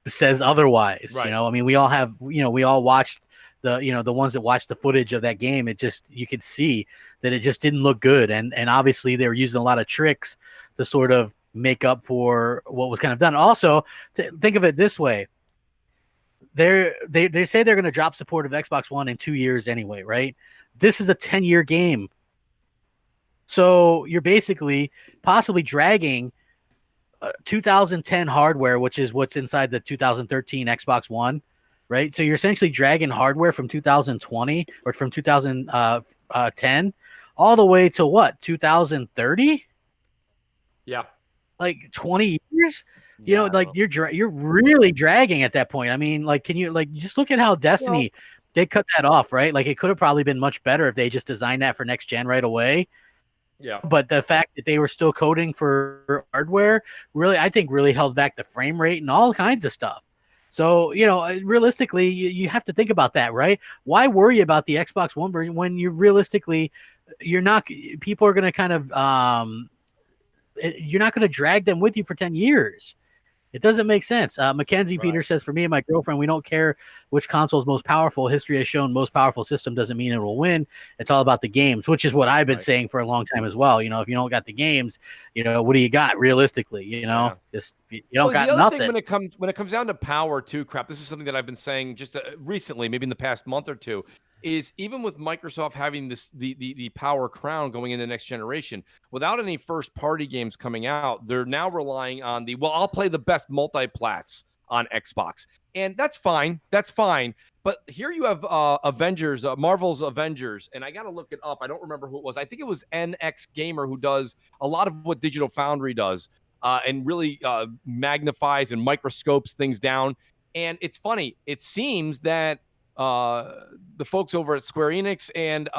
says otherwise. Right. I mean, we all have, we all watched the ones that watched the footage of that game. It just, you could see that it just didn't look good, and obviously they were using a lot of tricks to sort of make up for what was kind of done. Also, think of it this way. They say they're going to drop support of Xbox One in 2 years anyway, right? This is a 10-year game. So you're basically possibly dragging 2010 hardware, which is what's inside the 2013 Xbox One, right? So you're essentially dragging hardware from 2020 or from 2010 all the way to what, 2030? Yeah. Like 20 years? You're really dragging at that point. I mean, can you just look at how Destiny, they cut that off, right? Like, it could have probably been much better if they just designed that for next gen right away. Yeah. But the fact that they were still coding for hardware I think really held back the frame rate and all kinds of stuff. So, realistically, you have to think about that, right? Why worry about the Xbox One version when people are going to kind of, you're not going to drag them with you for 10 years. It doesn't make sense. Mackenzie Peter says, for me and my girlfriend, we don't care which console is most powerful. History has shown most powerful system doesn't mean it will win. It's all about the games, which is what I've been saying for a long time as well. If you don't got the games, what do you got realistically? You don't got nothing. Thing when it comes down to power too, Crap, this is something that I've been saying just recently, maybe in the past month or two, is even with Microsoft having the power crown going into the next generation, without any first-party games coming out, they're now relying on I'll play the best multi-plats on Xbox. And that's fine. That's fine. But here you have Avengers, Marvel's Avengers, and I got to look it up. I don't remember who it was. I think it was NX Gamer, who does a lot of what Digital Foundry does, and really magnifies and microscopes things down. And it's funny. It seems that the folks over at Square Enix and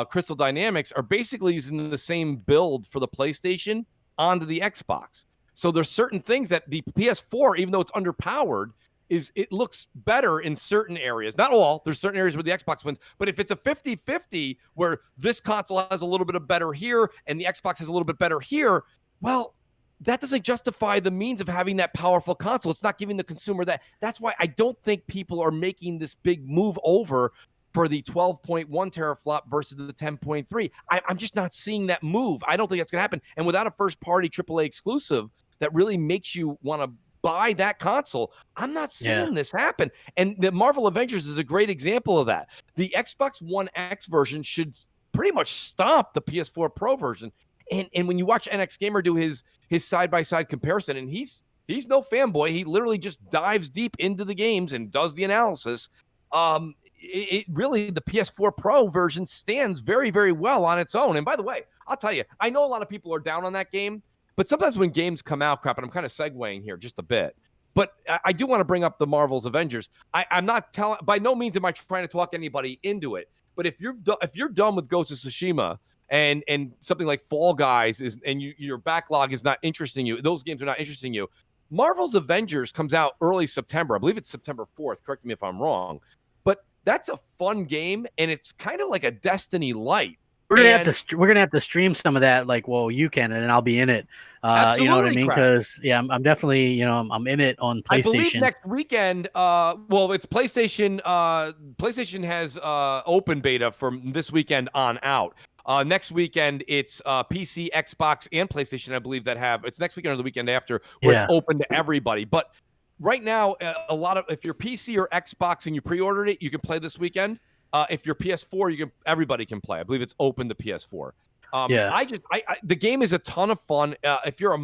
Crystal Dynamics are basically using the same build for the PlayStation onto the Xbox. So there's certain things that the PS4, even though it's underpowered, it looks better in certain areas. Not all. There's certain areas where the Xbox wins. But if it's a 50-50 where this console has a little bit of better here and the Xbox has a little bit better here, well, that doesn't justify the means of having that powerful console. It's not giving the consumer that. That's why I don't think people are making this big move over for the 12.1 teraflop versus the 10.3. I'm just not seeing that move. I don't think that's going to happen. And without a first-party AAA exclusive that really makes you want to buy that console, I'm not seeing this happen. And the Marvel Avengers is a great example of that. The Xbox One X version should pretty much stomp the PS4 Pro version. And when you watch NX Gamer do his side-by-side comparison, and he's no fanboy, he literally just dives deep into the games and does the analysis. It really, the PS4 Pro version stands very, very well on its own. And by the way, I'll tell you, I know a lot of people are down on that game, but sometimes when games come out, Crap, and I'm kind of segueing here just a bit, but I do want to bring up the Marvel's Avengers. I'm not telling, by no means am I trying to talk anybody into it, but if you're done with Ghost of Tsushima, and something like Fall Guys your backlog is not interesting you, those games are not interesting you, Marvel's Avengers comes out early September. I believe it's September 4th. Correct me if I'm wrong. But that's a fun game, and it's kind of like a Destiny light. We're gonna have to stream some of that, you can, and I'll be in it. You know what I mean? Because I'm definitely, I'm in it on PlayStation. I believe next weekend. It's PlayStation. PlayStation has open beta from this weekend on out. Next weekend, it's PC, Xbox, and PlayStation, I believe, it's next weekend or the weekend after, where it's open to everybody. But right now, if you're PC or Xbox and you pre-ordered it, you can play this weekend. If you're PS4, everybody can play. I believe it's open to PS4. Yeah. The game is a ton of fun. If you're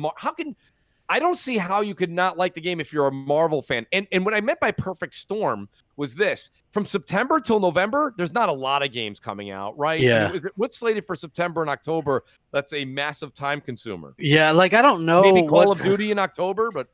I don't see how you could not like the game if you're a Marvel fan. And what I meant by perfect storm was this: from September till November, there's not a lot of games coming out, right? Yeah. I mean, what's slated for September and October? That's a massive time consumer. Yeah, like I don't know. Maybe Call of Duty in October, but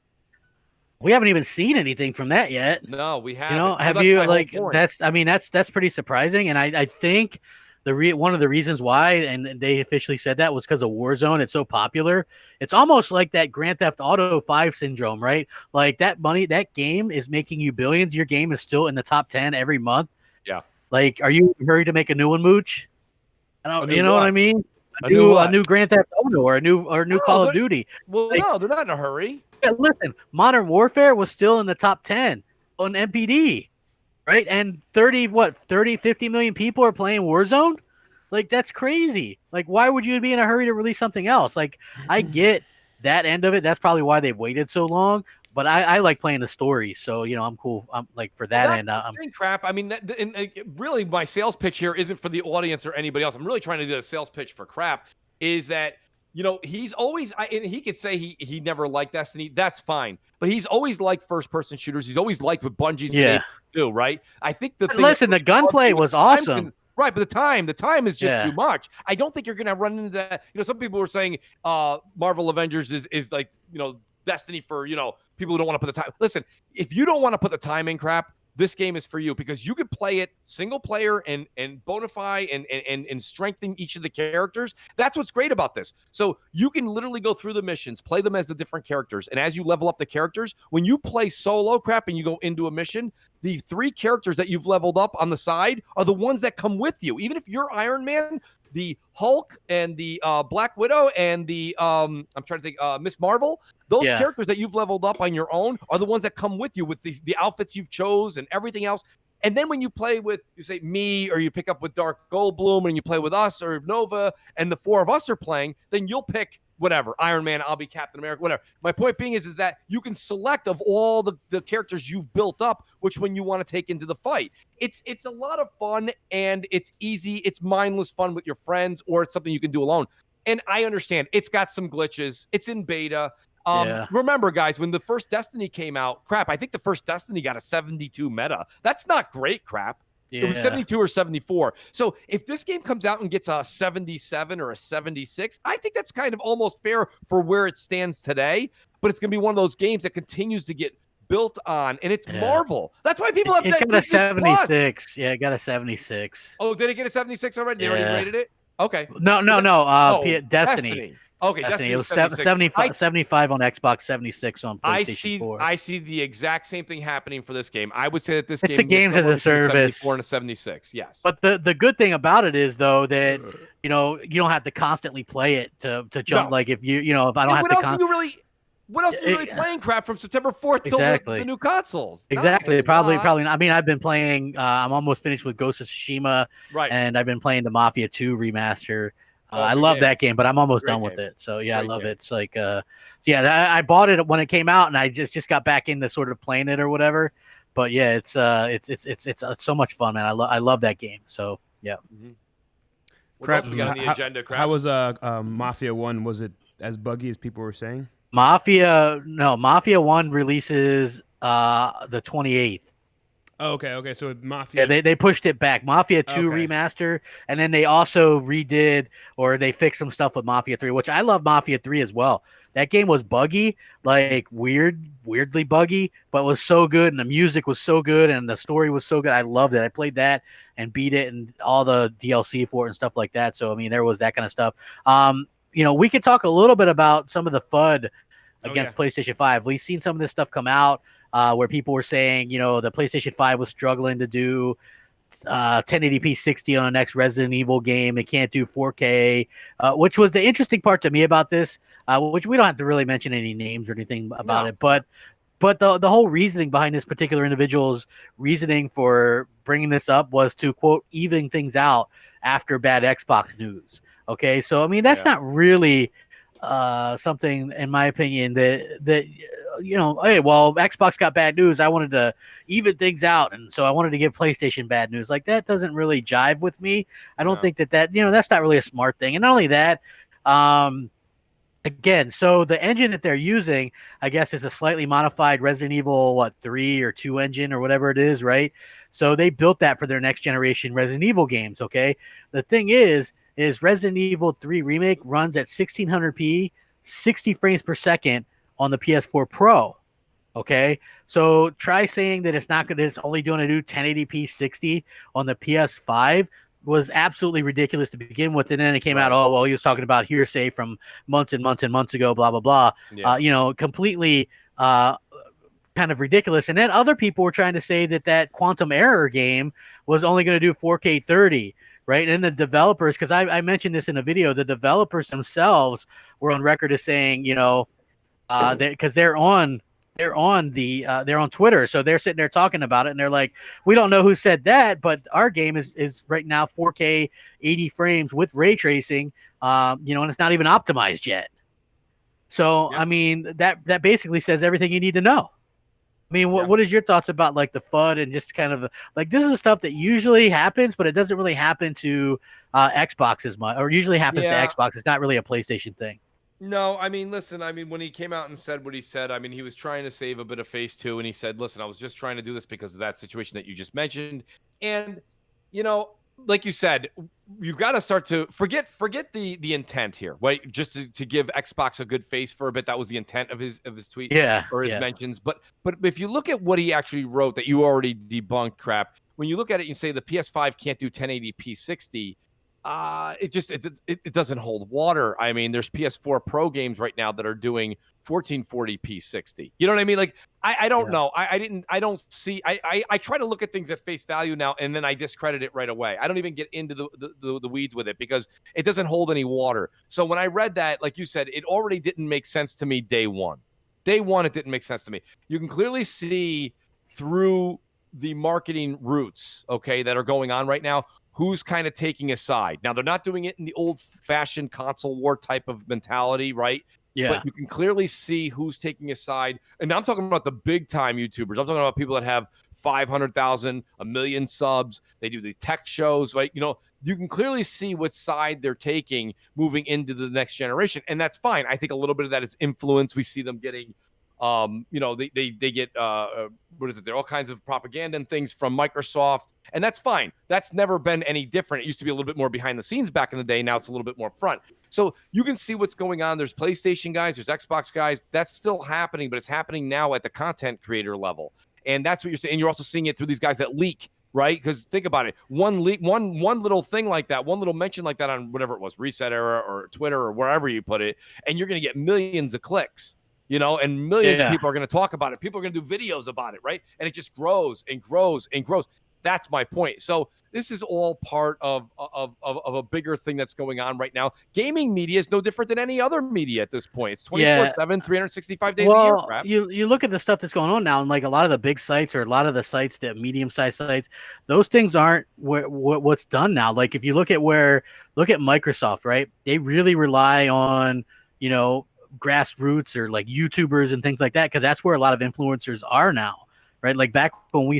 we haven't even seen anything from that yet. no, we haven't. You know, So have that's you my whole like point. that's pretty surprising, and I think one of the reasons why, and they officially said that, was because of Warzone. It's so popular. It's almost like that Grand Theft Auto 5 syndrome, right? Like that game is making you billions. Your game is still in the top 10 every month. Yeah. Like, are you in a hurry to make a new one, Mooch? You know what I mean? A new Grand Theft Auto or a new Call of Duty. Well, no, they're not in a hurry. Yeah, listen, Modern Warfare was still in the top 10 on MPD. Right? And 50 million people are playing Warzone? Like, that's crazy. Like, why would you be in a hurry to release something else? Like, I get that end of it. That's probably why they've waited so long. But I like playing the story. So, you know, I'm cool. I'm like, for that end. Crap. I mean, really, my sales pitch here isn't for the audience or anybody else. I'm really trying to do a sales pitch for Crap. Is that, you know, he's always, and he could say he never liked Destiny. That's fine. But he's always liked first-person shooters. He's always liked what Bungie's been able to do, right? I think the gunplay was awesome. Right, but the time is just too much. I don't think you're going to run into that. You know, some people were saying Marvel Avengers is like, you know, Destiny for, you know, people who don't want to put the time. Listen, if you don't want to put the time in, Crap, this game is for you, because you could play it single player and bonify and strengthen each of the characters. That's what's great about this. So you can literally go through the missions, play them as the different characters. And as you level up the characters, when you play solo, Crap, and you go into a mission, the 3 characters that you've leveled up on the side are the ones that come with you. Even if you're Iron Man, the Hulk and the Black Widow and the I'm trying to think, Miss Marvel, those characters that you've leveled up on your own are the ones that come with you with the outfits you've chose and everything else. And then when you play with, you say me, or you pick up with Dark Goldblum, and you play with us or Nova, and the 4 of us are playing, then you'll pick whatever, Iron Man, I'll be Captain America, whatever. My point being is that you can select of all the characters you've built up, which one you want to take into the fight. It's a lot of fun, and it's easy. It's mindless fun with your friends, or it's something you can do alone. And I understand it's got some glitches. It's in beta. Remember, guys, when the first Destiny came out, Crap, I think the first Destiny got a 72 meta. That's not great, Crap. It was 72 or 74. So if this game comes out and gets a 77 or a 76, I think that's kind of almost fair for where it stands today. But it's going to be one of those games that continues to get built on, and it's Marvel. That's why people have it got a 76. Yeah, it got a 76. Oh, did it get a 76 already? They already rated it? Okay. No. Destiny. Okay, Destiny. It was 75 on Xbox, 76 on PlayStation 4. I see the exact same thing happening for this game. I would say that this it's a games as a service. 74 and a 76, yes. But the good thing about it is, though, that you know, you don't have to constantly play it to jump. No. Like if if I don't have to. What else are you really playing, Crap, from September 4th till the new consoles? Exactly. Probably not. I mean, I've been playing. I'm almost finished with Ghost of Tsushima, right? And I've been playing the Mafia 2 remaster. I love that game, but I'm almost done with it. So yeah, I love it. It's like, I bought it when it came out, and I just got back into sort of playing it or whatever. But yeah, it's so much fun, man. I love that game. So yeah. Mm-hmm. What else we got on the agenda, Crap? How was Mafia 1? Was it as buggy as people were saying? Mafia 1 releases the 28th. Oh, okay. So Mafia. Yeah, they pushed it back. Mafia 2 remaster, and then they also redid, or they fixed some stuff with Mafia 3, which I love Mafia 3 as well. That game was buggy, like weirdly buggy, but was so good, and the music was so good, and the story was so good. I loved it. I played that and beat it, and all the DLC for it and stuff like that. So I mean, there was that kind of stuff. We could talk a little bit about some of the FUD against PlayStation 5. We've seen some of this stuff come out where people were saying, the PlayStation 5 was struggling to do 1080p 60 on the next Resident Evil game. It can't do 4K, which was the interesting part to me about this, which we don't have to really mention any names or anything about it. But the whole reasoning behind this particular individual's reasoning for bringing this up was to, quote, even things out after bad Xbox news. Okay, so I mean that's not really something, in my opinion, that hey, well, Xbox got bad news. I wanted to even things out, and so I wanted to give PlayStation bad news. Like, that doesn't really jive with me. I don't think that that's not really a smart thing. And not only that, again, so the engine that they're using, I guess, is a slightly modified Resident Evil 3 or 2 engine or whatever it is, right? So they built that for their next generation Resident Evil games. Okay, the thing is Resident Evil 3 Remake runs at 1600p, 60 frames per second on the PS4 Pro. Okay, so try saying that it's only going to do 1080p 60 on the PS5 was absolutely ridiculous to begin with. And then it came out, oh, well, he was talking about hearsay from months and months and months ago, blah, blah, blah. Yeah. Completely kind of ridiculous. And then other people were trying to say that Quantum Error game was only going to do 4K 30, right? And the developers, because I mentioned this in a video, the developers themselves were on record as saying, because they're on Twitter, so they're sitting there talking about it, and they're like, we don't know who said that, but our game is right now 4K 80 frames with ray tracing, and it's not even optimized yet. So yeah. I mean, that basically says everything you need to know. I mean, what is your thoughts about like the FUD and just kind of like, this is stuff that usually happens, but it doesn't really happen to Xbox as much, or usually happens to Xbox. It's not really a PlayStation thing. No, I mean, listen, when he came out and said what he said, he was trying to save a bit of face too. And he said, listen, I was just trying to do this because of that situation that you just mentioned. And, like you said, you've got to start to forget the intent here, right? Just to give Xbox a good face for a bit. That was the intent of his tweet or his mentions. But if you look at what he actually wrote that you already debunked, Crap, when you look at it, you say the PS5 can't do 1080p 60. It doesn't hold water. I mean, there's PS4 Pro games right now that are doing 1440p 60. You know what I mean? Like, I don't know. I don't see. I try to look at things at face value now, and then I discredit it right away. I don't even get into the weeds with it because it doesn't hold any water. So when I read that, like you said, it already didn't make sense to me day one. Day one, it didn't make sense to me. You can clearly see through the marketing routes, okay, that are going on right now, who's kind of taking a side. Now, they're not doing it in the old-fashioned console war type of mentality, right? Yeah. But you can clearly see who's taking a side. And I'm talking about the big-time YouTubers. I'm talking about people that have 500,000, 1 million subs. They do the tech shows, right? You can clearly see what side they're taking moving into the next generation. And that's fine. I think a little bit of that is influence. We see them getting they get what is it? There are all kinds of propaganda and things from Microsoft, and that's fine. That's never been any different. It used to be a little bit more behind the scenes back in the day. Now it's a little bit more front. So you can see what's going on. There's PlayStation guys, there's Xbox guys. That's still happening, but it's happening now at the content creator level, and that's what you're saying. And you're also seeing it through these guys that leak. Right? Because think about it. One little thing like that, one little mention like that on whatever it was, Reset Era or Twitter or wherever you put it, and you're going to get millions of clicks. And millions of people are going to talk about it. People are going to do videos about it, right? And it just grows and grows and grows. That's my point. So this is all part of a bigger thing that's going on right now. Gaming media is no different than any other media at this point. It's 24/7, 365 days a year. Crap. You look at the stuff that's going on now, and like a lot of the big sites or a lot of the sites, that medium-sized sites, those things aren't what's done now. Like if you look at Microsoft, right? They really rely on, grassroots or like YouTubers and things like that, because that's where a lot of influencers are now, right? Like back when we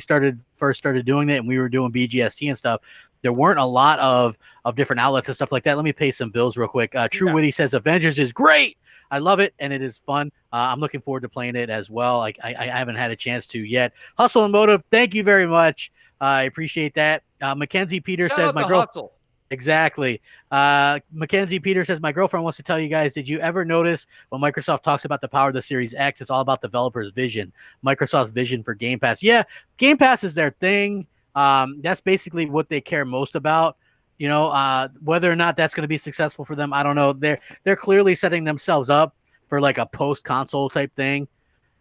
first started doing that and we were doing BGST and stuff, there weren't a lot of different outlets and stuff like that. Let me pay some bills real quick. True Witty says Avengers is great. I love it, and it is fun. I'm looking forward to playing it as well. I haven't had a chance to yet. Hustle and Motive, thank you very much. I appreciate that. Mackenzie Peter says my girl. Hustle. Exactly. Mackenzie Peter says, my girlfriend wants to tell you guys, did you ever notice when Microsoft talks about the power of the Series X, it's all about developers' vision, Microsoft's vision for Game Pass. Yeah, Game Pass is their thing. That's basically what they care most about. Whether or not that's going to be successful for them, I don't know. They're clearly setting themselves up for like a post-console type thing.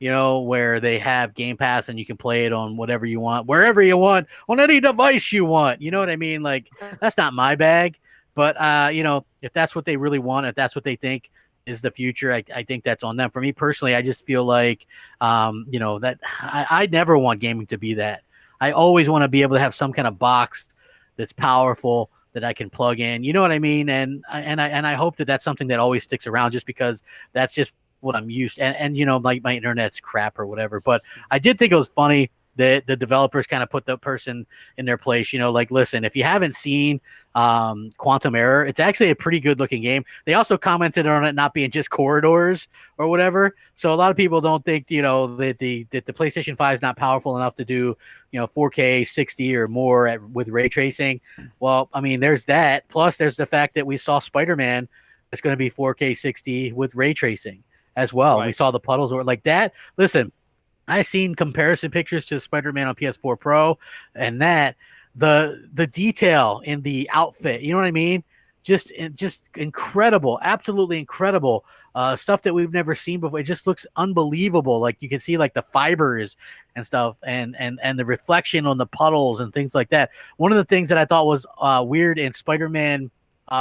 Where they have Game Pass and you can play it on whatever you want, wherever you want, on any device you want. You know what I mean? Like, that's not my bag. But, if that's what they really want, if that's what they think is the future, I think that's on them. For me personally, I just feel like, that I never want gaming to be that. I always want to be able to have some kind of box that's powerful that I can plug in. You know what I mean? And I hope that that's something that always sticks around, just because that's just what I'm used to. And you know, like my internet's crap or whatever. But I did think it was funny that the developers kind of put the person in their place. You know, like, listen, if you haven't seen Quantum Error, it's actually a pretty good looking game. They also commented on it not being just corridors or whatever. So a lot of people don't think, you know, that the PlayStation 5 is not powerful enough to do, you know, 4K 60 or more with ray tracing. Well, I mean, there's that. Plus, there's the fact that we saw Spider-Man. It's going to be 4K 60 with ray tracing as well. Right. We saw the puddles or like that. Listen, I seen comparison pictures to Spider-Man on PS4 Pro, and that the detail in the outfit, you know what I mean? Just incredible, absolutely incredible stuff that we've never seen before. It just looks unbelievable. Like you can see like the fibers and stuff, and the reflection on the puddles and things like that. One of the things that I thought was weird in Spider-Man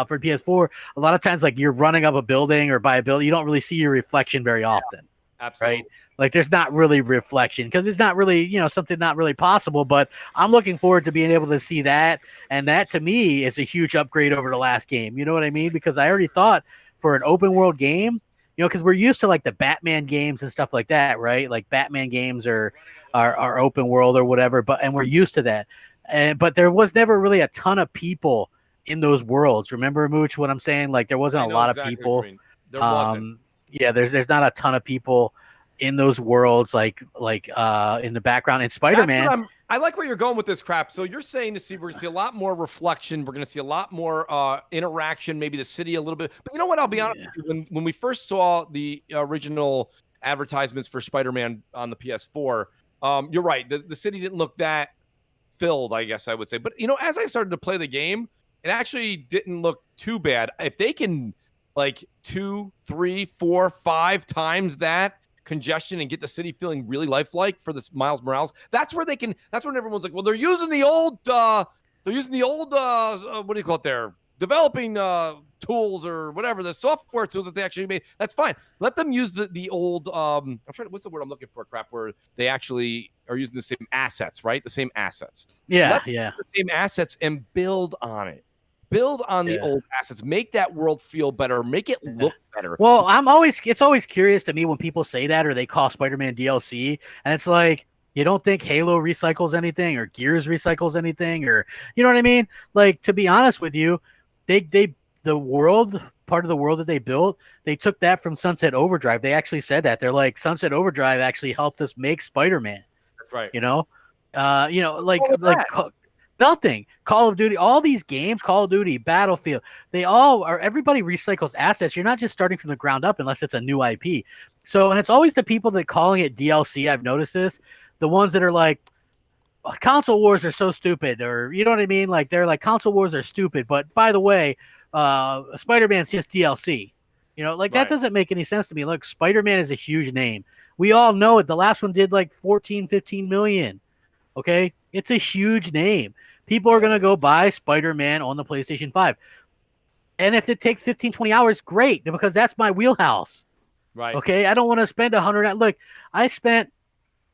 for PS4, a lot of times like you're running up a building or by a building, you don't really see your reflection very often. Absolutely. Right? Like there's not really reflection because it's not really, you know, something not really possible, but I'm looking forward to being able to see that. And that to me is a huge upgrade over the last game. You know what I mean? Because I already thought for an open world game, you know, because we're used to like the Batman games and stuff like that, right? Like Batman games are open world or whatever, and we're used to that. But there was never really a ton of people in those worlds. Remember, Mooch, what I'm saying? Like there wasn't a lot of people. There wasn't. Yeah, there's not a ton of people in those worlds, like in the background. And Spider-Man, I like where you're going with this crap. So you're saying we're going to see a lot more reflection. We're going to see a lot more interaction, maybe the city a little bit. But you know what? I'll be honest with you. When we first saw the original advertisements for Spider-Man on the PS4, you're right. The city didn't look that filled, I guess I would say. But, you know, as I started to play the game, it actually didn't look too bad. If they can like 2, 3, 4, 5 times that congestion and get the city feeling really lifelike for this Miles Morales, that's when everyone's like, well, they're using the old what do you call it there, developing tools or whatever, the software tools that they actually made. That's fine. Let them use the old what's the word I'm looking for, crap, where they actually are using the same assets, right? The same assets. Yeah. The same assets and build on it. Build on the old assets. Make that world feel better. Make it look better. Well, it's always curious to me when people say that or they call Spider-Man DLC, and it's like, you don't think Halo recycles anything or Gears recycles anything, or you know what I mean? Like, to be honest with you, the world, part of the world that they built, they took that from Sunset Overdrive. They actually said that. They're like, Sunset Overdrive actually helped us make Spider-Man. That's right. You know, nothing. Call of Duty, all these games, Call of Duty, Battlefield, everybody recycles assets. You're not just starting from the ground up unless it's a new IP. So, and it's always the people that calling it DLC, I've noticed this, the ones that are like, console wars are so stupid, or you know what I mean? Like they're like, console wars are stupid, but by the way, Spider-Man's just DLC. You know, like that doesn't make any sense to me. Look, Spider-Man is a huge name. We all know it. The last one did like 14, 15 million. Okay, it's a huge name. People are going to go buy Spider-Man on the PlayStation 5. And if it takes 15, 20 hours, great, because that's my wheelhouse. Right. Okay, I don't want to spend 100. Look, I spent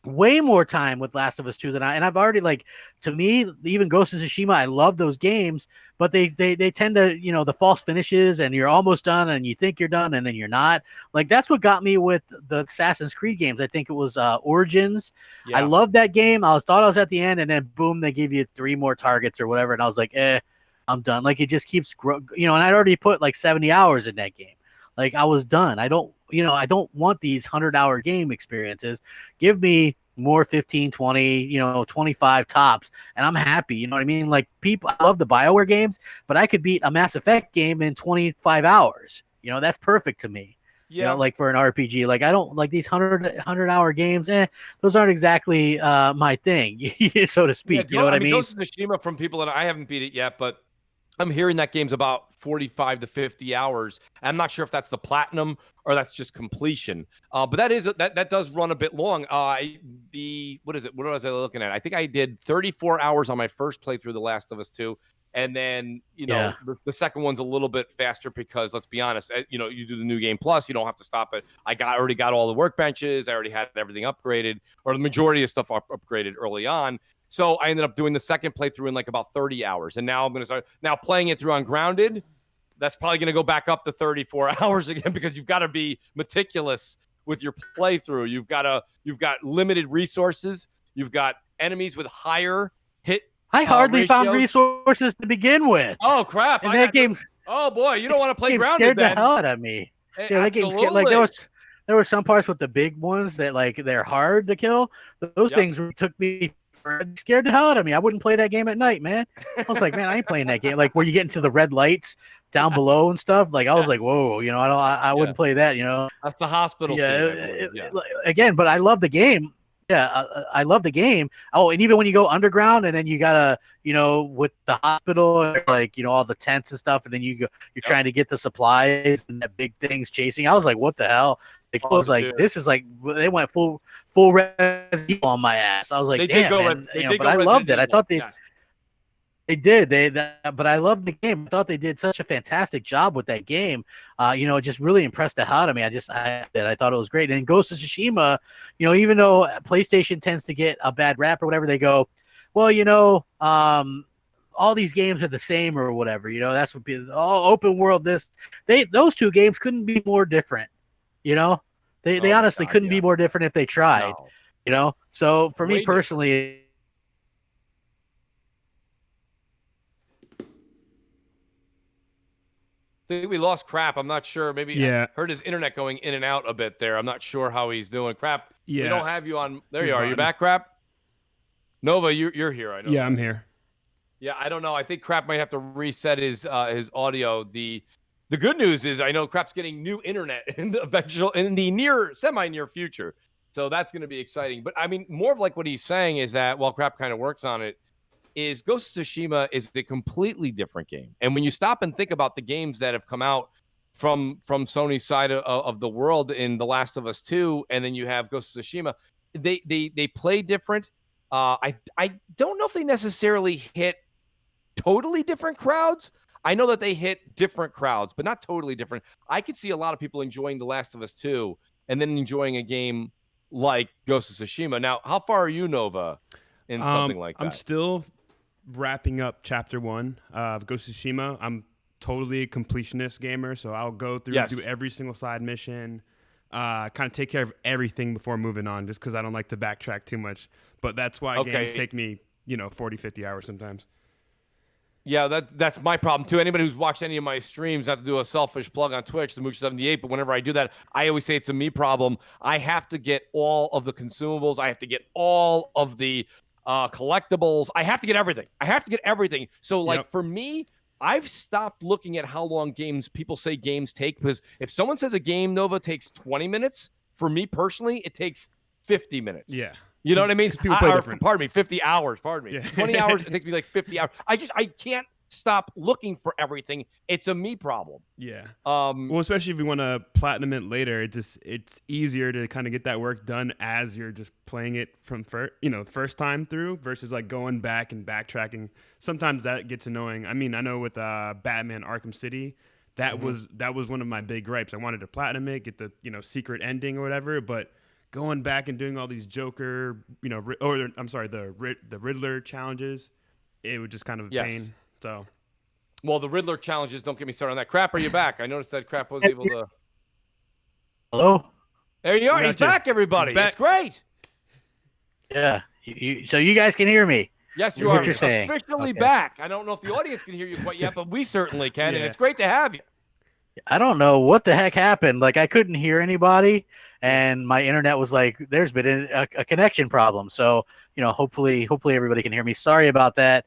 way more time with Last of Us 2 and I've already, like, to me, even Ghost of Tsushima, I love those games, but they tend to, you know, the false finishes and you're almost done and you think you're done and then you're not. Like, that's what got me with the Assassin's Creed games. I think it was Origins. I loved that game. Thought I was at the end, and then boom, they give you 3 more targets or whatever, and I was like, I'm done. Like, it just keeps you know, and I'd already put like 70 hours in that game. Like, I was done. I don't want these 100-hour game experiences. Give me more 15, 20, you know, 25 tops, and I'm happy. You know what I mean? Like, people, I love the BioWare games, but I could beat a Mass Effect game in 25 hours. You know, that's perfect to me. Yeah. You know, like for an RPG. Like, I don't like these 100-hour games. Those aren't exactly my thing, so to speak. Yeah, you know what I mean? Ghost of Tsushima, from people that I haven't beat it yet, but I'm hearing that game's about 45 to 50 hours. I'm not sure if that's the platinum or that's just completion. But that does run a bit long. What is it? What was I looking at? I think I did 34 hours on my first playthrough, The Last of Us 2. And then, you know, the second one's a little bit faster because, let's be honest, you know, you do the New Game Plus, you don't have to stop it. I already got all the workbenches. I already had everything upgraded, or the majority of stuff upgraded early on. So I ended up doing the second playthrough in like about 30 hours. And now I'm going to start playing it through Ungrounded. that's probably going to go back up to 34 hours again because you've got to be meticulous with your playthrough. You've got limited resources. You've got enemies with higher hit. I hardly found ratios. resources to begin with. Oh crap! And that game. Oh boy, you don't want to play Game grounded scared then. the hell out of me. Yeah, that game scared. Like there were some parts with the big ones that like they're hard to kill. Those things took me. Scared the hell out of me. I wouldn't play that game at night, man. I was like, man, I ain't playing that game. Like where you get into the red lights down below and stuff. Like I was like, whoa, you know, I wouldn't play that. You know, that's the hospital. Yeah, again, but I love the game. Yeah, I love the game. Oh, and even when you go underground and then you gotta, you know, with the hospital, like, you know, all the tents and stuff, and then you're trying to get the supplies and that big thing's chasing. I was like, what the hell? It was like, this is like, they went full Resident Evil on my ass. I was like, damn, man. But I loved it. I thought they did. But I loved the game. I thought they did such a fantastic job with that game. You know, it just really impressed the hell out of me. I thought it was great. And Ghost of Tsushima, you know, even though PlayStation tends to get a bad rap or whatever, they go, well, you know, all these games are the same or whatever. You know, that's what open world. Those two games couldn't be more different. You know, they honestly couldn't be more different if they tried. No. You know, so for me personally. I think we lost Crap. I'm not sure. Maybe I heard his internet going in and out a bit there. I'm not sure how he's doing. Crap. Yeah. We don't have you on. There you are. You're back, Crap? Nova, you're here. I know. Yeah, I'm here. Yeah, I don't know. I think Crap might have to reset his audio. The good news is I know Crap's getting new internet in the semi-near future. So that's going to be exciting. But I mean, more of like what he's saying is that while Crap kind of works on it, is Ghost of Tsushima is a completely different game. And when you stop and think about the games that have come out from Sony's side of the world in The Last of Us 2, and then you have Ghost of Tsushima, they play different. I don't know if they necessarily hit totally different crowds. I know that they hit different crowds, but not totally different. I could see a lot of people enjoying The Last of Us 2 and then enjoying a game like Ghost of Tsushima. Now, how far are you, Nova, in something like that? I'm still wrapping up Chapter 1 of Ghost of Tsushima. I'm totally a completionist gamer, so I'll go through do every single side mission, kind of take care of everything before moving on, just because I don't like to backtrack too much. But that's why games take me, 40, 50 hours sometimes. Yeah, that's my problem too. Anybody who's watched any of my streams, I have to do a selfish plug on Twitch, the Mooch78, but whenever I do that, I always say it's a me problem. I have to get all of the consumables. I have to get all of the collectibles. I have to get everything. So for me, I've stopped looking at how long people say games take, because if someone says a game, Nova, takes 20 minutes, for me personally, it takes 50 minutes. Yeah. You know what I mean? People play different. Pardon me, 50 hours. Pardon me. Yeah. 20 hours, it takes me like 50 hours. I can't stop looking for everything. It's a me problem. Yeah. Well, especially if you want to platinum it later, it's easier to kind of get that work done as you're just playing it from first time through versus like going back and backtracking. Sometimes that gets annoying. I mean, I know with Batman Arkham City, that was one of my big gripes. I wanted to platinum it, get the secret ending or whatever, but going back and doing all these Joker, the Riddler challenges, it would just kind of a pain. So, well, the Riddler challenges, don't get me started on that. Crap, are you back? I noticed that Crap was able to. Hello? There you are. He's back, everybody. It's great. Yeah. So you guys can hear me. Yes, you are. What you're saying. Officially back. I don't know if the audience can hear you quite yet, but we certainly can, and it's great to have you. I don't know what the heck happened. Like, I couldn't hear anybody, and my internet was like, there's been a connection problem. So, hopefully everybody can hear me. Sorry about that.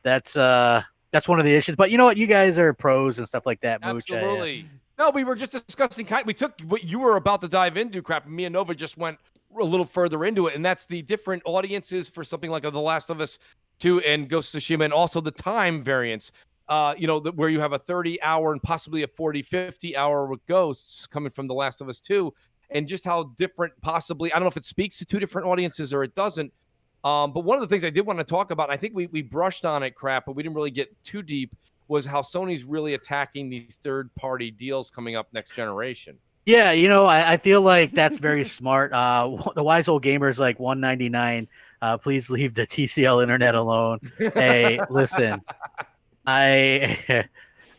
That's one of the issues. But you know what? You guys are pros and stuff like that, Mooch. Absolutely. No, we were just discussing. We took what you were about to dive into, Crap. Me and Nova just went a little further into it, and that's the different audiences for something like The Last of Us 2 and Ghost of Tsushima, and also the time variance. Where you have a 30-hour and possibly a 40, 50-hour with Ghosts coming from The Last of Us 2, and just how different possibly, I don't know if it speaks to two different audiences or it doesn't. But one of the things I did want to talk about, I think we brushed on it, Crap, but we didn't really get too deep, was how Sony's really attacking these third-party deals coming up next generation. Yeah, I feel like that's very smart. The wise old gamer's like $199. Please leave the TCL internet alone. Hey, listen. I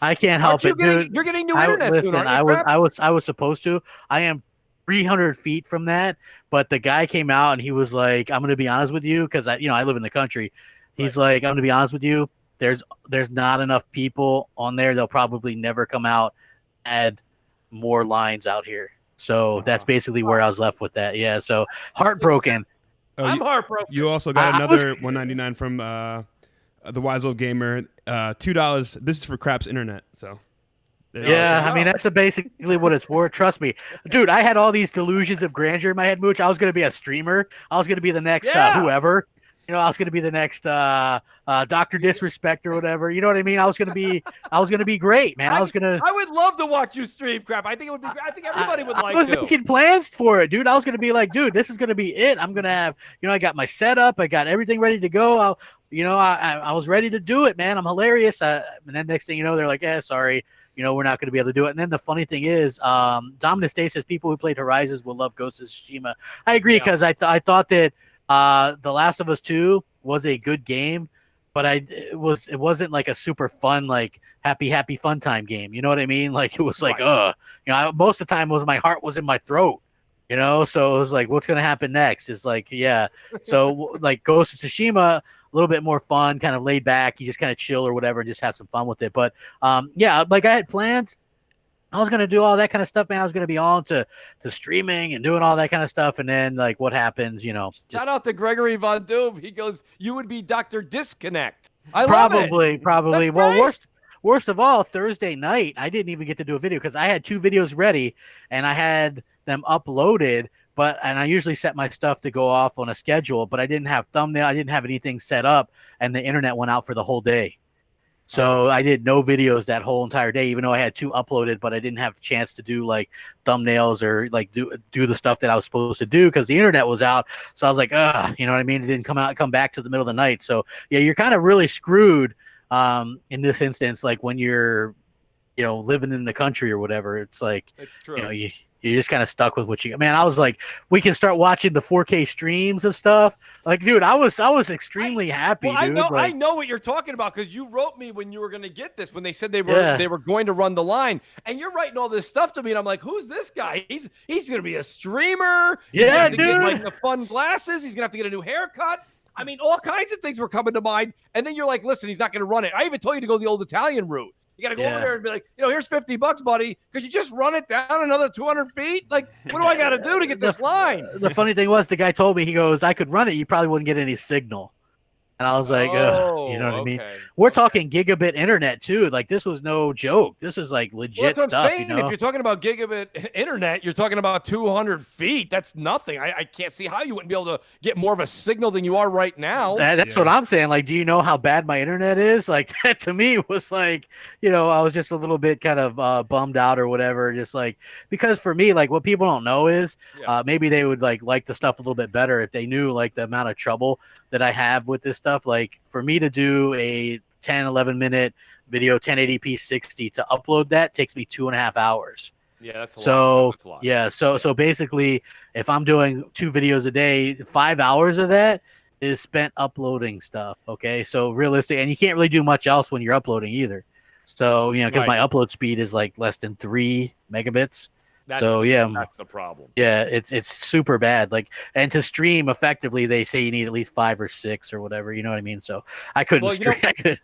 I can't help it, dude. You're getting new internet soon, listen, aren't you, I was supposed to. I am 300 feet from that, but the guy came out and he was like, "I'm gonna be honest with you, because I live in the country." He's like, "I'm gonna be honest with you. There's not enough people on there. They'll probably never come out. Add more lines out here." So that's basically where I was left with that. Yeah. So heartbroken. Oh, I'm heartbroken. You also got another $1.99 from the Wise Old Gamer. $2. This is for Craps Internet. So. Yeah, I mean, that's basically what it's for. Trust me. Dude, I had all these delusions of grandeur in my head, Mooch. I was going to be a streamer. I was going to be the next whoever. You know, I was going to be the next Dr. Disrespect or whatever. You know what I mean? I was going to be great, man. I would love to watch you stream, Crap. I think it would be great. I think everybody would like to. I was making plans for it, dude. I was going to be like, dude, this is going to be it. I'm going to have, I got my setup. I got everything ready to go. I was ready to do it, man. I'm hilarious. And then next thing you know, they're like, sorry. We're not going to be able to do it. And then the funny thing is, Dominus Day says people who played Horizons will love Ghost of Tsushima. I agree, because I thought that The Last of Us 2 was a good game, but it wasn't like a super fun, like happy fun time game. You know what I mean? Like it was like, most of the time my heart was in my throat. So it was like, what's going to happen next? It's like, yeah. So like Ghost of Tsushima, a little bit more fun, kind of laid back. You just kind of chill or whatever and just have some fun with it. But yeah, like I had plans. I was going to do all that kind of stuff, man. I was going to be on to streaming and doing all that kind of stuff. And then like what happens, just shout out to Gregory Von Doob. He goes, you would be Dr. Disconnect. I love it. Probably. Well, worst of all, Thursday night, I didn't even get to do a video because I had 2 videos ready and I had them uploaded, and I usually set my stuff to go off on a schedule, but I didn't have thumbnail. I didn't have anything set up, and the internet went out for the whole day. So I did no videos that whole entire day, even though I had 2 uploaded, but I didn't have the chance to do like thumbnails or like do the stuff that I was supposed to do because the internet was out. So I was like, you know what I mean? It didn't come back to the middle of the night. So yeah, you're kind of really screwed in this instance, like when you're, living in the country or whatever. It's like, it's true. You're just kind of stuck with what you got. Man, I was like, we can start watching the 4K streams and stuff. Like, dude, I was extremely happy. Well, dude. I know what you're talking about because you wrote me when you were going to get this, when they said they were going to run the line, and you're writing all this stuff to me, and I'm like, who's this guy? He's going to be a streamer. Yeah, dude. Get, like the fun glasses. He's going to have to get a new haircut. I mean, all kinds of things were coming to mind, and then you're like, listen, he's not going to run it. I even told you to go the old Italian route. You got to go over there and be like, here's $50, buddy. Could you just run it down another 200 feet? Like, what do I got to do to get this line? The funny thing was, the guy told me, he goes, I could run it. You probably wouldn't get any signal. And I was like, you know what I mean? We're talking gigabit internet too. Like this was no joke. This is like legit stuff. I'm saying. You know? If you're talking about gigabit internet, you're talking about 200 feet. That's nothing. I can't see how you wouldn't be able to get more of a signal than you are right now. That's what I'm saying. Like, do you know how bad my internet is? Like that to me was like, I was just a little bit kind of bummed out or whatever. Just like, because for me, like what people don't know is maybe they would like the stuff a little bit better if they knew like the amount of trouble that I have with this stuff. Like for me to do a 10-11 minute video 1080p 60 to upload that takes me 2.5 hours. Yeah, that's a lot. That's a lot. Yeah, so basically if I'm doing 2 videos a day, 5 hours of that is spent uploading stuff. Okay, so realistic, and you can't really do much else when you're uploading either. So because my upload speed is like less than 3 megabits. That's the problem. Yeah, it's super bad. Like, and to stream effectively, they say you need at least 5 or 6 or whatever. You know what I mean? So I couldn't stream.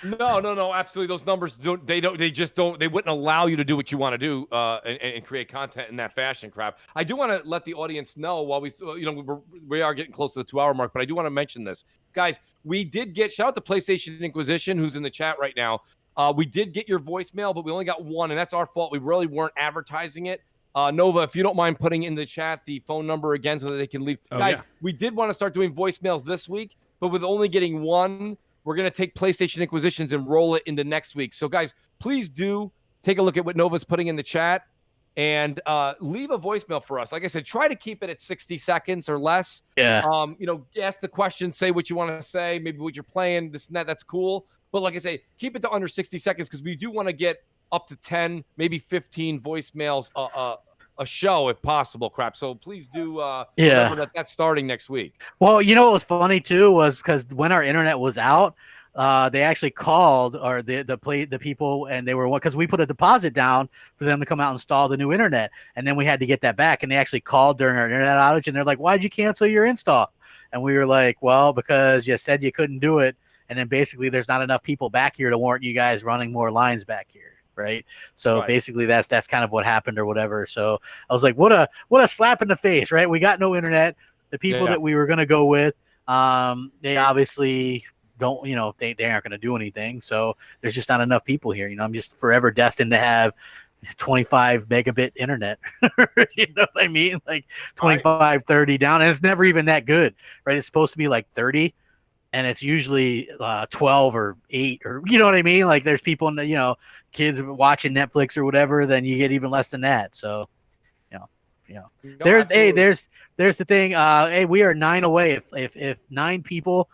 No, absolutely. Those numbers they wouldn't allow you to do what you want to do and create content in that fashion. Crap. I do want to let the audience know while we are getting close to the 2-hour mark, but I do want to mention this, guys. We did get shout out to PlayStation Inquisition, who's in the chat right now. We did get your voicemail, but we only got one, and that's our fault. We really weren't advertising it. Nova, if you don't mind putting in the chat the phone number again so that they can leave. We did want to start doing voicemails this week, but with only getting one, we're going to take PlayStation Inquisitions and roll it into next week. So, guys, please do take a look at what Nova's putting in the chat and leave a voicemail for us. Like I said, try to keep it at 60 seconds or less. Yeah. Ask the question, say what you want to say, maybe what you're playing, this and that. That's cool. But like I say, keep it to under 60 seconds because we do want to get up to 10, maybe 15 voicemails a show if possible, Crap. So please do remember that's starting next week. Well, what was funny too was because when our internet was out, they actually called or the people, and they were because we put a deposit down for them to come out and install the new internet, and then we had to get that back. And they actually called during our internet outage, and they're like, "Why'd you cancel your install?" And we were like, "Well, because you said you couldn't do it, and then basically there's not enough people back here to warrant you guys running more lines back here." Right. So basically that's kind of what happened or whatever. So I was like, what a slap in the face, right? We got no internet. The people that we were going to go with, they obviously don't, they aren't going to do anything. So there's just not enough people here. I'm just forever destined to have 25 megabit internet. You know what I mean? Like 25, 30 down. And it's never even that good, right? It's supposed to be like 30. And it's usually 12 or 8 or, you know what I mean? Like there's people in the, kids watching Netflix or whatever, then you get even less than that. So, no, there's the thing. Hey, we are 9 away. If 9 people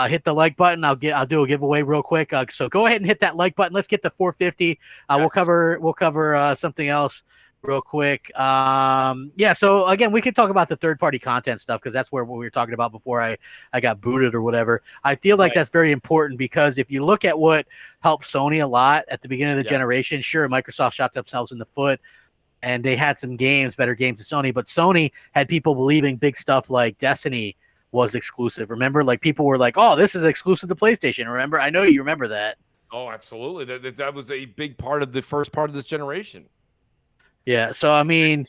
hit the like button, I'll do a giveaway real quick. So go ahead and hit that like button. Let's get to 450. We'll cover something else real quick. So again, we could talk about the third-party content stuff because that's what we were talking about before I got booted or whatever. I feel like that's very important because if you look at what helped Sony a lot at the beginning of the generation, sure, Microsoft shot themselves in the foot and they had some better games than Sony, but Sony had people believing big stuff like Destiny was exclusive. Remember, like people were like, "Oh, this is exclusive to PlayStation." Remember? I know you remember that. Oh, absolutely. That was a big part of the first part of this generation. Yeah, so I mean,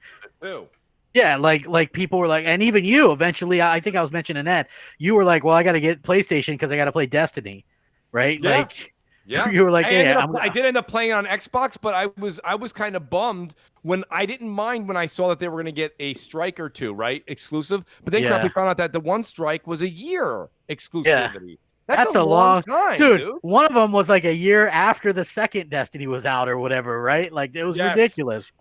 yeah, like people were like, and even you eventually, I think I was mentioning that you were like, well, I got to get PlayStation because I got to play Destiny, right? Yeah. Like, you were like, I did end up playing on Xbox, but I was kind of bummed when I didn't mind when I saw that they were going to get a strike or two, right, exclusive. But then we found out that the one strike was a year exclusivity. That's a long time, dude. One of them was like a year after the second Destiny was out or whatever, right? Like it was ridiculous.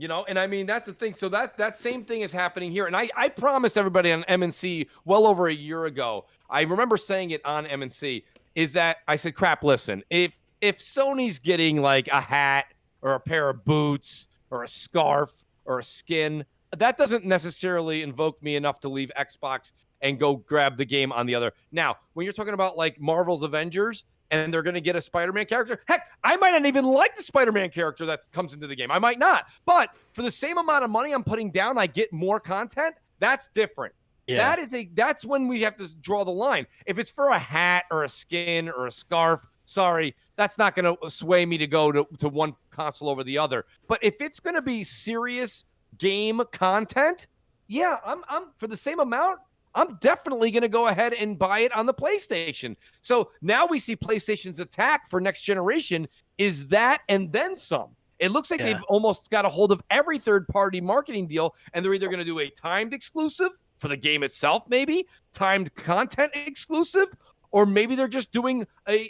And I mean, that's the thing. So that same thing is happening here. And I promised everybody on MNC well over a year ago. I remember saying it on MNC is that I said, crap, listen, if Sony's getting like a hat or a pair of boots or a scarf or a skin, that doesn't necessarily invoke me enough to leave Xbox and go grab the game on the other. Now, when you're talking about like Marvel's Avengers, and they're going to get a Spider-Man character. Heck, I might not even like the Spider-Man character that comes into the game. I might not. But for the same amount of money I'm putting down, I get more content. That's different. Yeah. That's when we have to draw the line. If it's for a hat or a skin or a scarf, sorry, that's not going to sway me to go to one console over the other. But if it's going to be serious game content, yeah, I'm for the same amount, I'm definitely going to go ahead and buy it on the PlayStation. So now we see PlayStation's attack for next generation is that and then some. It looks like they've almost got a hold of every third-party marketing deal, and they're either going to do a timed exclusive for the game itself, maybe, timed content exclusive, or maybe they're just doing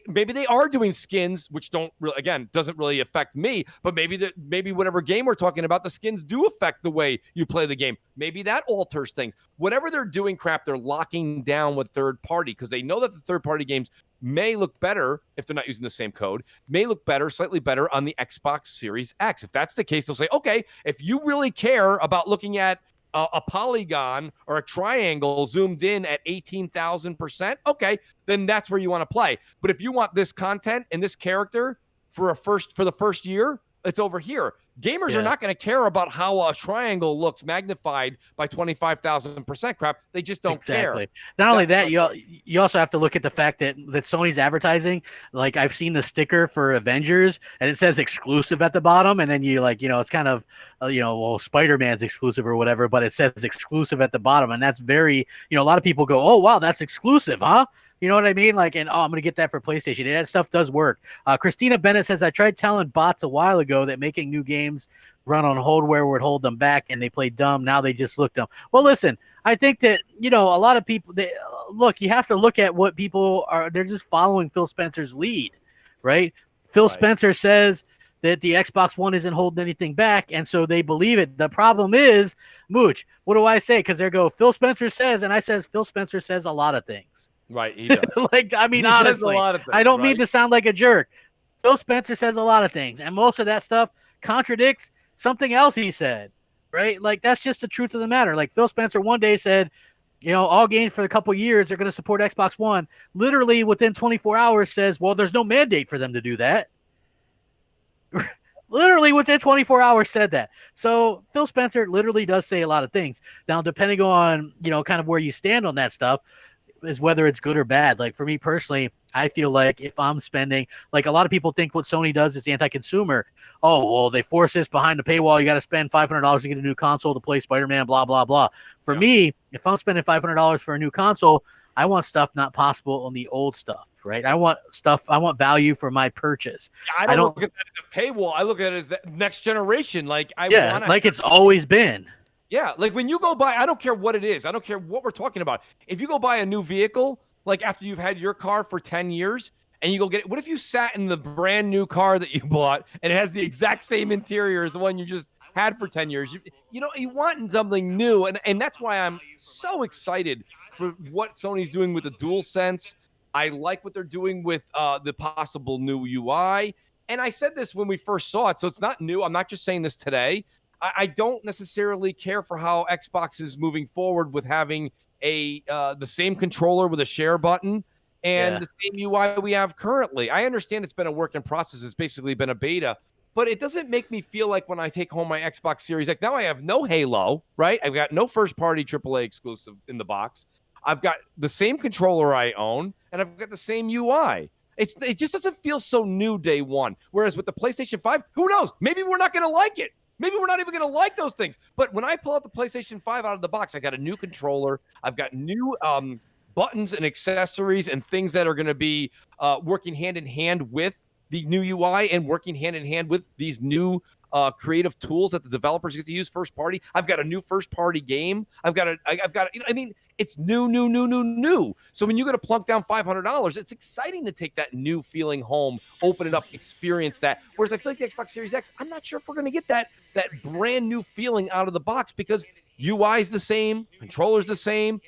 maybe they are doing skins, which doesn't really affect me, but maybe whatever game we're talking about, the skins do affect the way you play the game. Maybe that alters things. Whatever they're doing, they're locking down with third party because they know that the third party games may look better if they're not using the same code, may look better, slightly better on the Xbox Series X. If that's the case, they'll say, okay, if you really care about looking at a polygon or a triangle zoomed in at 18,000%, okay, then that's where you want to play. But if you want this content and this character for the first year, it's over here. Gamers are not going to care about how a triangle looks magnified by 25,000%. Crap, they just don't care. Not only that, you also have to look at the fact that Sony's advertising. Like I've seen the sticker for Avengers, and it says exclusive at the bottom, and then it's kind of Spider-Man's exclusive or whatever, but it says exclusive at the bottom, and that's very a lot of people go, oh wow, that's exclusive, huh? You know what I mean? Like, and I'm going to get that for PlayStation. And that stuff does work. Christina Bennett says, I tried telling bots a while ago that making new games run on hardware would hold them back, and they play dumb. Now they just look dumb. Well, listen, I think that, a lot of people, you have to look at what people are. They're just following Phil Spencer's lead, right? Phil Spencer says that the Xbox One isn't holding anything back, and so they believe it. The problem is, Mooch, what do I say? Because they go, Phil Spencer says, and I says, Phil Spencer says a lot of things. Right, he does. Honestly, I don't mean to sound like a jerk. Phil Spencer says a lot of things, and most of that stuff contradicts something else he said, right? Like, that's just the truth of the matter. Like, Phil Spencer one day said, all games for a couple years are going to support Xbox One. Literally within 24 hours says, well, there's no mandate for them to do that. Literally within 24 hours said that. So Phil Spencer literally does say a lot of things. Now, depending on, kind of where you stand on that stuff is whether it's good or bad. Like for me personally, I feel like if I'm spending, like a lot of people think what Sony does is anti-consumer. Oh, well, they force this behind the paywall. You got to spend $500 to get a new console to play Spider-Man, blah, blah, blah. For me, if I'm spending $500 for a new console, I want stuff not possible on the old stuff, right? I want value for my purchase. I don't look at that as a paywall. I look at it as the next generation. Like it's always been. Yeah, like when you go buy, I don't care what it is. I don't care what we're talking about. If you go buy a new vehicle, like after you've had your car for 10 years and you go get it, what if you sat in the brand new car that you bought and it has the exact same interior as the one you just had for 10 years? You want something new. And that's why I'm so excited for what Sony's doing with the DualSense. I like what they're doing with the possible new UI. And I said this when we first saw it, so it's not new. I'm not just saying this today. I don't necessarily care for how Xbox is moving forward with having the same controller with a share button and the same UI we have currently. I understand it's been a work in process. It's basically been a beta, but it doesn't make me feel like when I take home my Xbox Series X, now I have no Halo, right? I've got no first-party AAA exclusive in the box. I've got the same controller I own, and I've got the same UI. It just doesn't feel so new day one. Whereas with the PlayStation 5, who knows? Maybe we're not going to like it. Maybe we're not even going to like those things. But when I pull out the PlayStation 5 out of the box, I got a new controller. I've got new buttons and accessories and things that are going to be working hand in hand with the new UI and working hand in hand with these new creative tools that the developers get to use first party. I've got a new first party game. It's new. So when you got to plunk down $500, it's exciting to take that new feeling home, open it up, experience that. Whereas I feel like the Xbox Series X, I'm not sure if we're going to get that brand new feeling out of the box because UI is the same, controller's the same,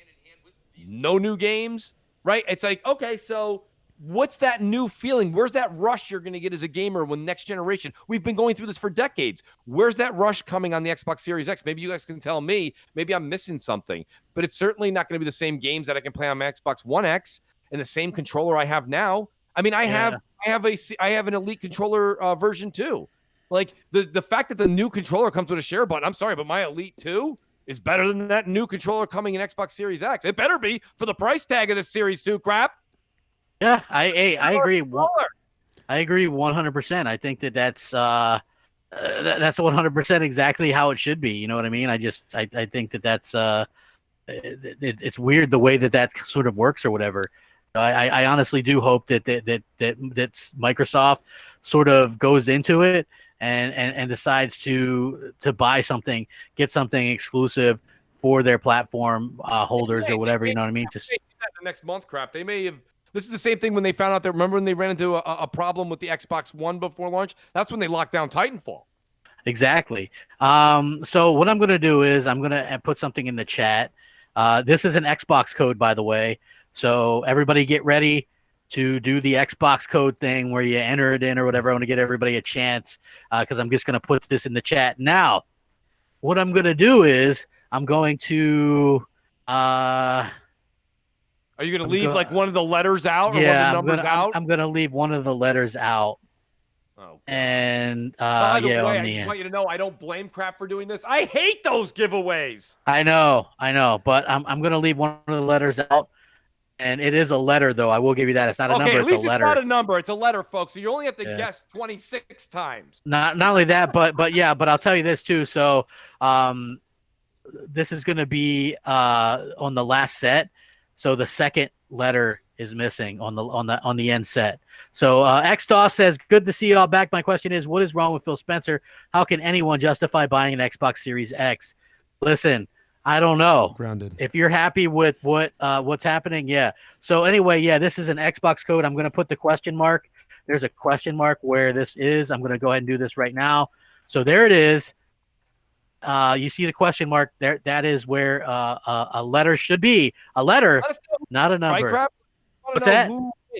no new games, right? It's like, okay, so what's that new feeling? Where's that rush you're going to get as a gamer when next generation? We've been going through this for decades. Where's that rush coming on the Xbox Series X? Maybe you guys can tell me. Maybe I'm missing something. But it's certainly not going to be the same games that I can play on my Xbox One X and the same controller I have now. I mean, I have an Elite controller version 2. Like the fact that the new controller comes with a share button, I'm sorry, but my Elite 2 is better than that new controller coming in Xbox Series X. It better be for the price tag of the Series 2 crap. Yeah, I agree. I agree 100%. I think that's 100% exactly how it should be. You know what I mean? I think that's it's weird the way that sort of works or whatever. I honestly do hope that Microsoft sort of goes into it and decides to buy something, get something exclusive for their platform holders or whatever. You know what I mean? Just the next month crap. They may have. This is the same thing when they found out that, remember when they ran into a problem with the Xbox One before launch? That's when they locked down Titanfall. Exactly. So what I'm going to do is I'm going to put something in the chat. This is an Xbox code, by the way. So everybody get ready to do the Xbox code thing where you enter it in or whatever. I want to get everybody a chance because I'm just going to put this in the chat. Now, what I'm going to do is I'm going to Are you going to leave like one of the letters out or one of the numbers out? I'm going to leave one of the letters out. Oh, and by the way, I want you to know I don't blame crap for doing this. I hate those giveaways. I know, but I'm going to leave one of the letters out. And it is a letter, though. I will give you that. It's not a number. At least it's a letter. It's not a number. It's a letter, folks. So you only have to guess 26 times. Not only that, but I'll tell you this too. So, this is going to be on the last set. So the second letter is missing on the end set. So XDOS says, "Good to see you all back. My question is, what is wrong with Phil Spencer? How can anyone justify buying an Xbox Series X?" Listen, I don't know. Grounded. If you're happy with what's happening, yeah. So anyway, this is an Xbox code. I'm going to put the question mark. There's a question mark where this is. I'm going to go ahead and do this right now. So there it is. You see the question mark there? That is where a letter should be. A letter, not a number. Right, What's that?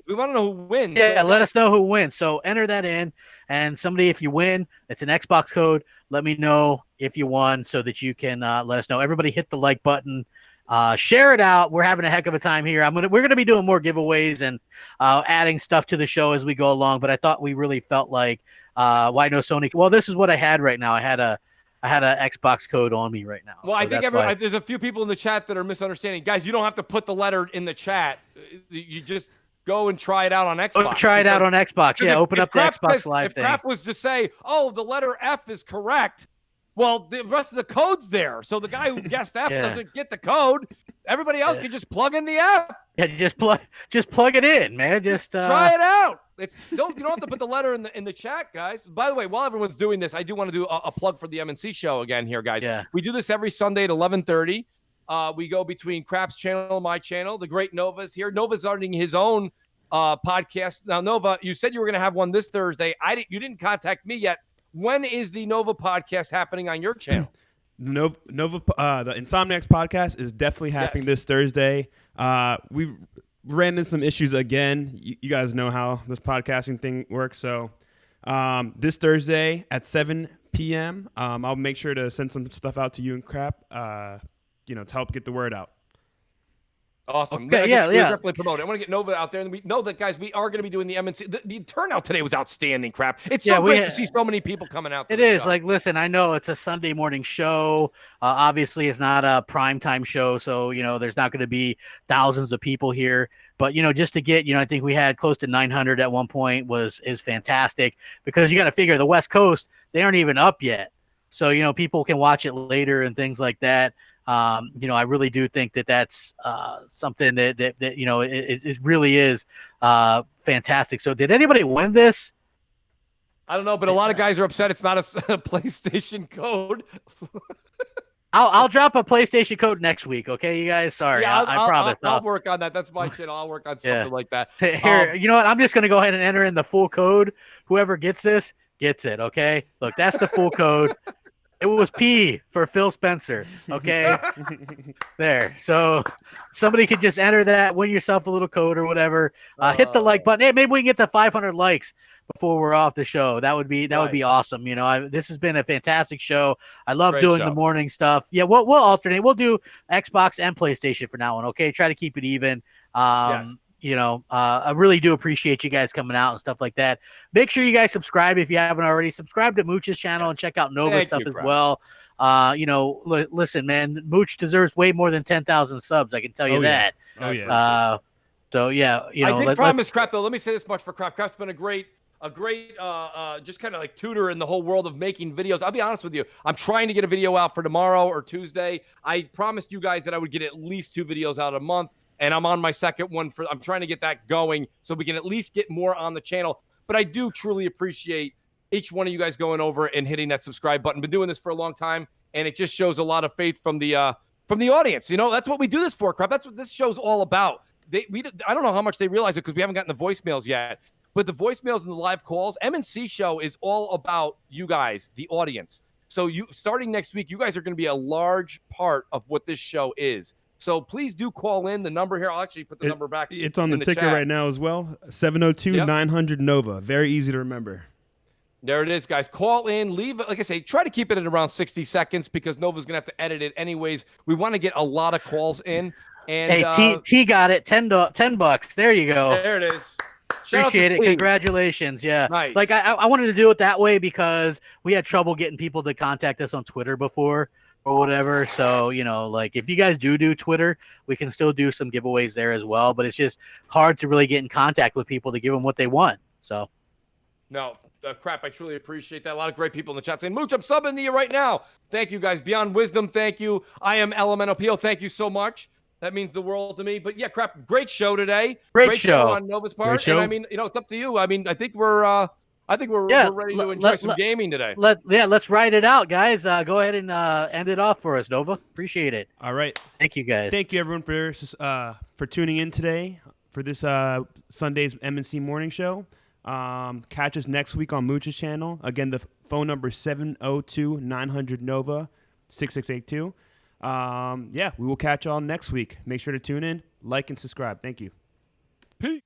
We want to know who wins. Yeah, let us know who wins. So enter that in, and somebody, if you win, it's an Xbox code. Let me know if you won so that you can let us know. Everybody hit the like button Share it out. We're having a heck of a time here. We're gonna be doing more giveaways and adding stuff to the show as we go along. But I thought we really felt like why no Sony. Well, this is what I had right now. I had a Xbox code on me right now. Well, so I think there's a few people in the chat that are misunderstanding. Guys, you don't have to put the letter in the chat. You just go and try it out on Xbox. Oh, try it out on Xbox. Yeah, open up the Xbox Live thing. If Crap was to say, "Oh, the letter F is correct," well, the rest of the code's there. So the guy who guessed F doesn't get the code. Everybody else can just plug in the F. Yeah, just plug it in, man. Just try it out. You don't have to put the letter in the chat, guys. By the way, while everyone's doing this, I do want to do a plug for the MNC show again here, guys. Yeah. We do this every Sunday at 11:30. We go between Crap's channel, my channel. The great Nova's here. Nova's starting his own podcast. Now, Nova, you said you were going to have one this Thursday. You didn't contact me yet. When is the Nova podcast happening on your channel? The Insomniacs podcast is definitely happening this Thursday. We ran into some issues again. You guys know how this podcasting thing works. So this Thursday at 7 p.m., I'll make sure to send some stuff out to you and Crap, to help get the word out. Awesome. Okay, definitely promote it. I want to get Nova out there. And we know that, guys, we are going to be doing the MNC. The turnout today was outstanding, Crap. It's so great to see so many people coming out. It is. Like, listen, I know it's a Sunday morning show. Obviously, it's not a primetime show. So, there's not going to be thousands of people here. But, just to get, I think we had close to 900 at one point is fantastic. Because you got to figure the West Coast, they aren't even up yet. So, people can watch it later and things like that. I really do think that's something that it really is fantastic. So did anybody win this? I don't know, but a lot of guys are upset it's not a PlayStation code. I'll drop a PlayStation code next week. Okay, you guys. Sorry, yeah, I promise. I'll work on that. That's my channel. I'll work on something like that. Here, you know what? I'm just going to go ahead and enter in the full code. Whoever gets this gets it. Okay, look, that's the full code. It was P for Phil Spencer. Okay. There. So somebody could just enter that, win yourself a little code or whatever. Hit the like button. Hey, maybe we can get to 500 likes before we're off the show. That would be awesome. This has been a fantastic show. I love doing the morning stuff. Yeah, we'll alternate. We'll do Xbox and PlayStation for now on. Okay. Try to keep it even. Yes. I really do appreciate you guys coming out and stuff like that. Make sure you guys subscribe if you haven't already. Subscribe to Mooch's channel and check out Nova's stuff as well. Listen, man, Mooch deserves way more than 10,000 subs. I can tell you that. Yeah. Oh yeah. I did promise Crap though. Let me say this much for Crap. Crap's been a great just kind of like tutor in the whole world of making videos. I'll be honest with you. I'm trying to get a video out for tomorrow or Tuesday. I promised you guys that I would get at least 2 videos out a month. And I'm on my second one. I'm trying to get that going so we can at least get more on the channel. But I do truly appreciate each one of you guys going over and hitting that subscribe button. Been doing this for a long time, and it just shows a lot of faith from the audience. That's what we do this for, Crap. That's what this show's all about. I don't know how much they realize it because we haven't gotten the voicemails yet. But the voicemails and the live calls, MNC show is all about you guys, the audience. So starting next week, you guys are going to be a large part of what this show is. So please do call in. The number here, I'll actually put the number back. It's on the ticker right now as well. 702-900 Nova. Very easy to remember. There it is, guys. Call in. Leave it. Like I say, try to keep it at around 60 seconds because Nova's going to have to edit it anyways. We want to get a lot of calls in. And hey, T got it. $10. There you go. There it is. Appreciate it. Congratulations. Yeah. Nice. Like I wanted to do it that way because we had trouble getting people to contact us on Twitter before. Or whatever. So, like if you guys do Twitter, we can still do some giveaways there as well. But it's just hard to really get in contact with people to give them what they want. So, no, Crap. I truly appreciate that. A lot of great people in the chat saying, Mooch, I'm subbing to you right now. Thank you, guys. Beyond Wisdom, thank you. I am LMNOPO. Thank you so much. That means the world to me. But yeah, Crap. Great show today. Great show on Nova's part. Great show. And it's up to you. I think we're ready to enjoy some gaming today. Let's ride it out, guys. Go ahead and end it off for us, Nova. Appreciate it. All right. Thank you, guys. Thank you, everyone, for tuning in today for this Sunday's MNC morning show. Catch us next week on Mooch's channel. Again, the phone number is 702-900 Nova 6682. We will catch y'all next week. Make sure to tune in, like, and subscribe. Thank you. Peace.